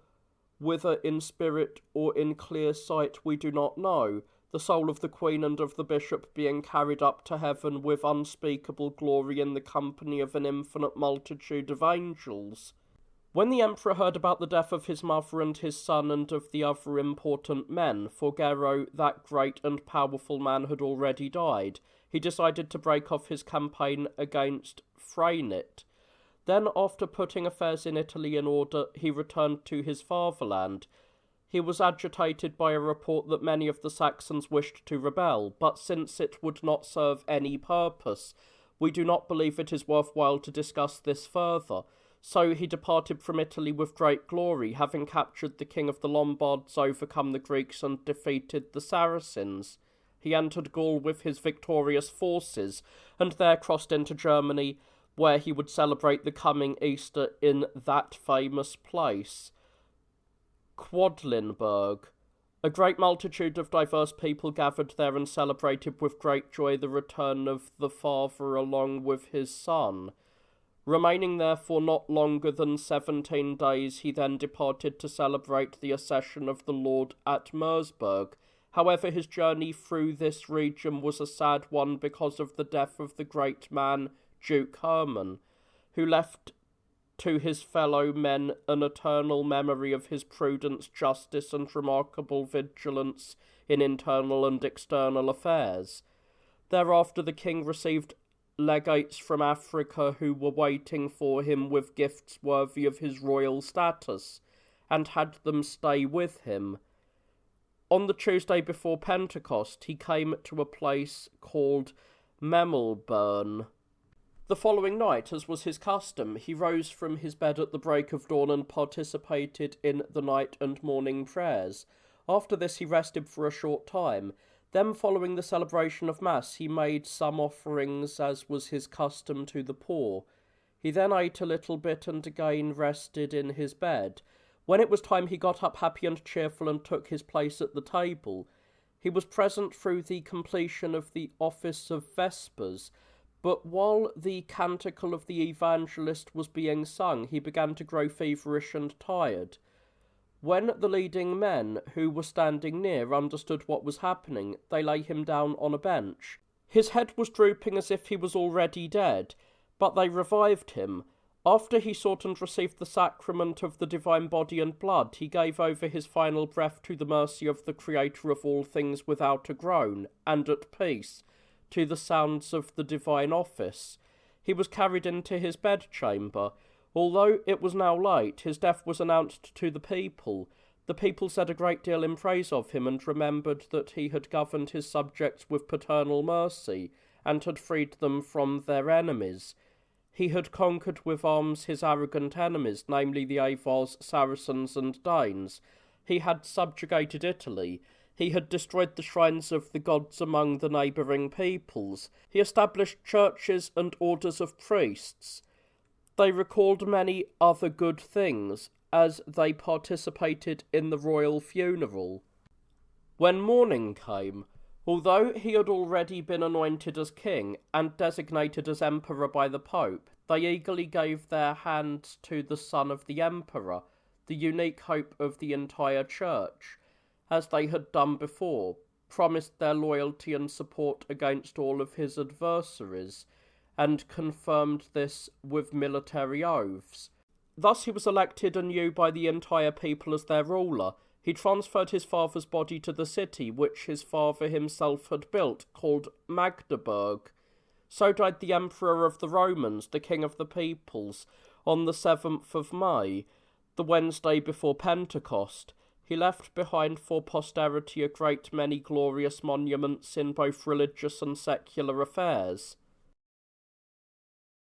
whether in spirit or in clear sight we do not know, the soul of the queen and of the bishop being carried up to heaven with unspeakable glory in the company of an infinite multitude of angels. When the emperor heard about the death of his mother and his son and of the other important men, for Gero, that great and powerful man, had already died, he decided to break off his campaign against Fraenit. Then, after putting affairs in Italy in order, he returned to his fatherland. He was agitated by a report that many of the Saxons wished to rebel, but since it would not serve any purpose, we do not believe it is worthwhile to discuss this further. So he departed from Italy with great glory, having captured the king of the Lombards, overcome the Greeks, and defeated the Saracens. He entered Gaul with his victorious forces, and there crossed into Germany, where he would celebrate the coming Easter in that famous place, Quedlinburg. A great multitude of diverse people gathered there and celebrated with great joy the return of the father along with his son. Remaining there for not longer than 17 days, he then departed to celebrate the accession of the Lord at Mersburg. However, his journey through this region was a sad one because of the death of the great man Duke Herman, who left to his fellow men an eternal memory of his prudence, justice, and remarkable vigilance in internal and external affairs. Thereafter the king received legates from Africa who were waiting for him with gifts worthy of his royal status, and had them stay with him. On the Tuesday before Pentecost, he came to a place called Memelburn. The following night, as was his custom, he rose from his bed at the break of dawn and participated in the night and morning prayers. After this he rested for a short time. Then, following the celebration of Mass, he made some offerings, as was his custom, to the poor. He then ate a little bit and again rested in his bed. When it was time, he got up happy and cheerful and took his place at the table. He was present through the completion of the office of Vespers, but while the canticle of the evangelist was being sung, he began to grow feverish and tired. When the leading men, who were standing near, understood what was happening, they laid him down on a bench. His head was drooping as if he was already dead, but they revived him. After he sought and received the sacrament of the divine body and blood, he gave over his final breath to the mercy of the Creator of all things without a groan, and at peace, to the sounds of the divine office. He was carried into his bedchamber. Although it was now late, his death was announced to the people. The people said a great deal in praise of him, and remembered that he had governed his subjects with paternal mercy, and had freed them from their enemies. He had conquered with arms his arrogant enemies, namely the Avars, Saracens, and Danes. He had subjugated Italy. He had destroyed the shrines of the gods among the neighbouring peoples. He established churches and orders of priests. They recalled many other good things, as they participated in the royal funeral. When morning came, although he had already been anointed as king and designated as emperor by the Pope, they eagerly gave their hands to the son of the emperor, the unique hope of the entire church, as they had done before, promised their loyalty and support against all of his adversaries, and confirmed this with military oaths. Thus he was elected anew by the entire people as their ruler. He transferred his father's body to the city which his father himself had built, called Magdeburg. So died the Emperor of the Romans, the King of the peoples, on the 7th of May, the Wednesday before Pentecost. He left behind for posterity a great many glorious monuments in both religious and secular affairs.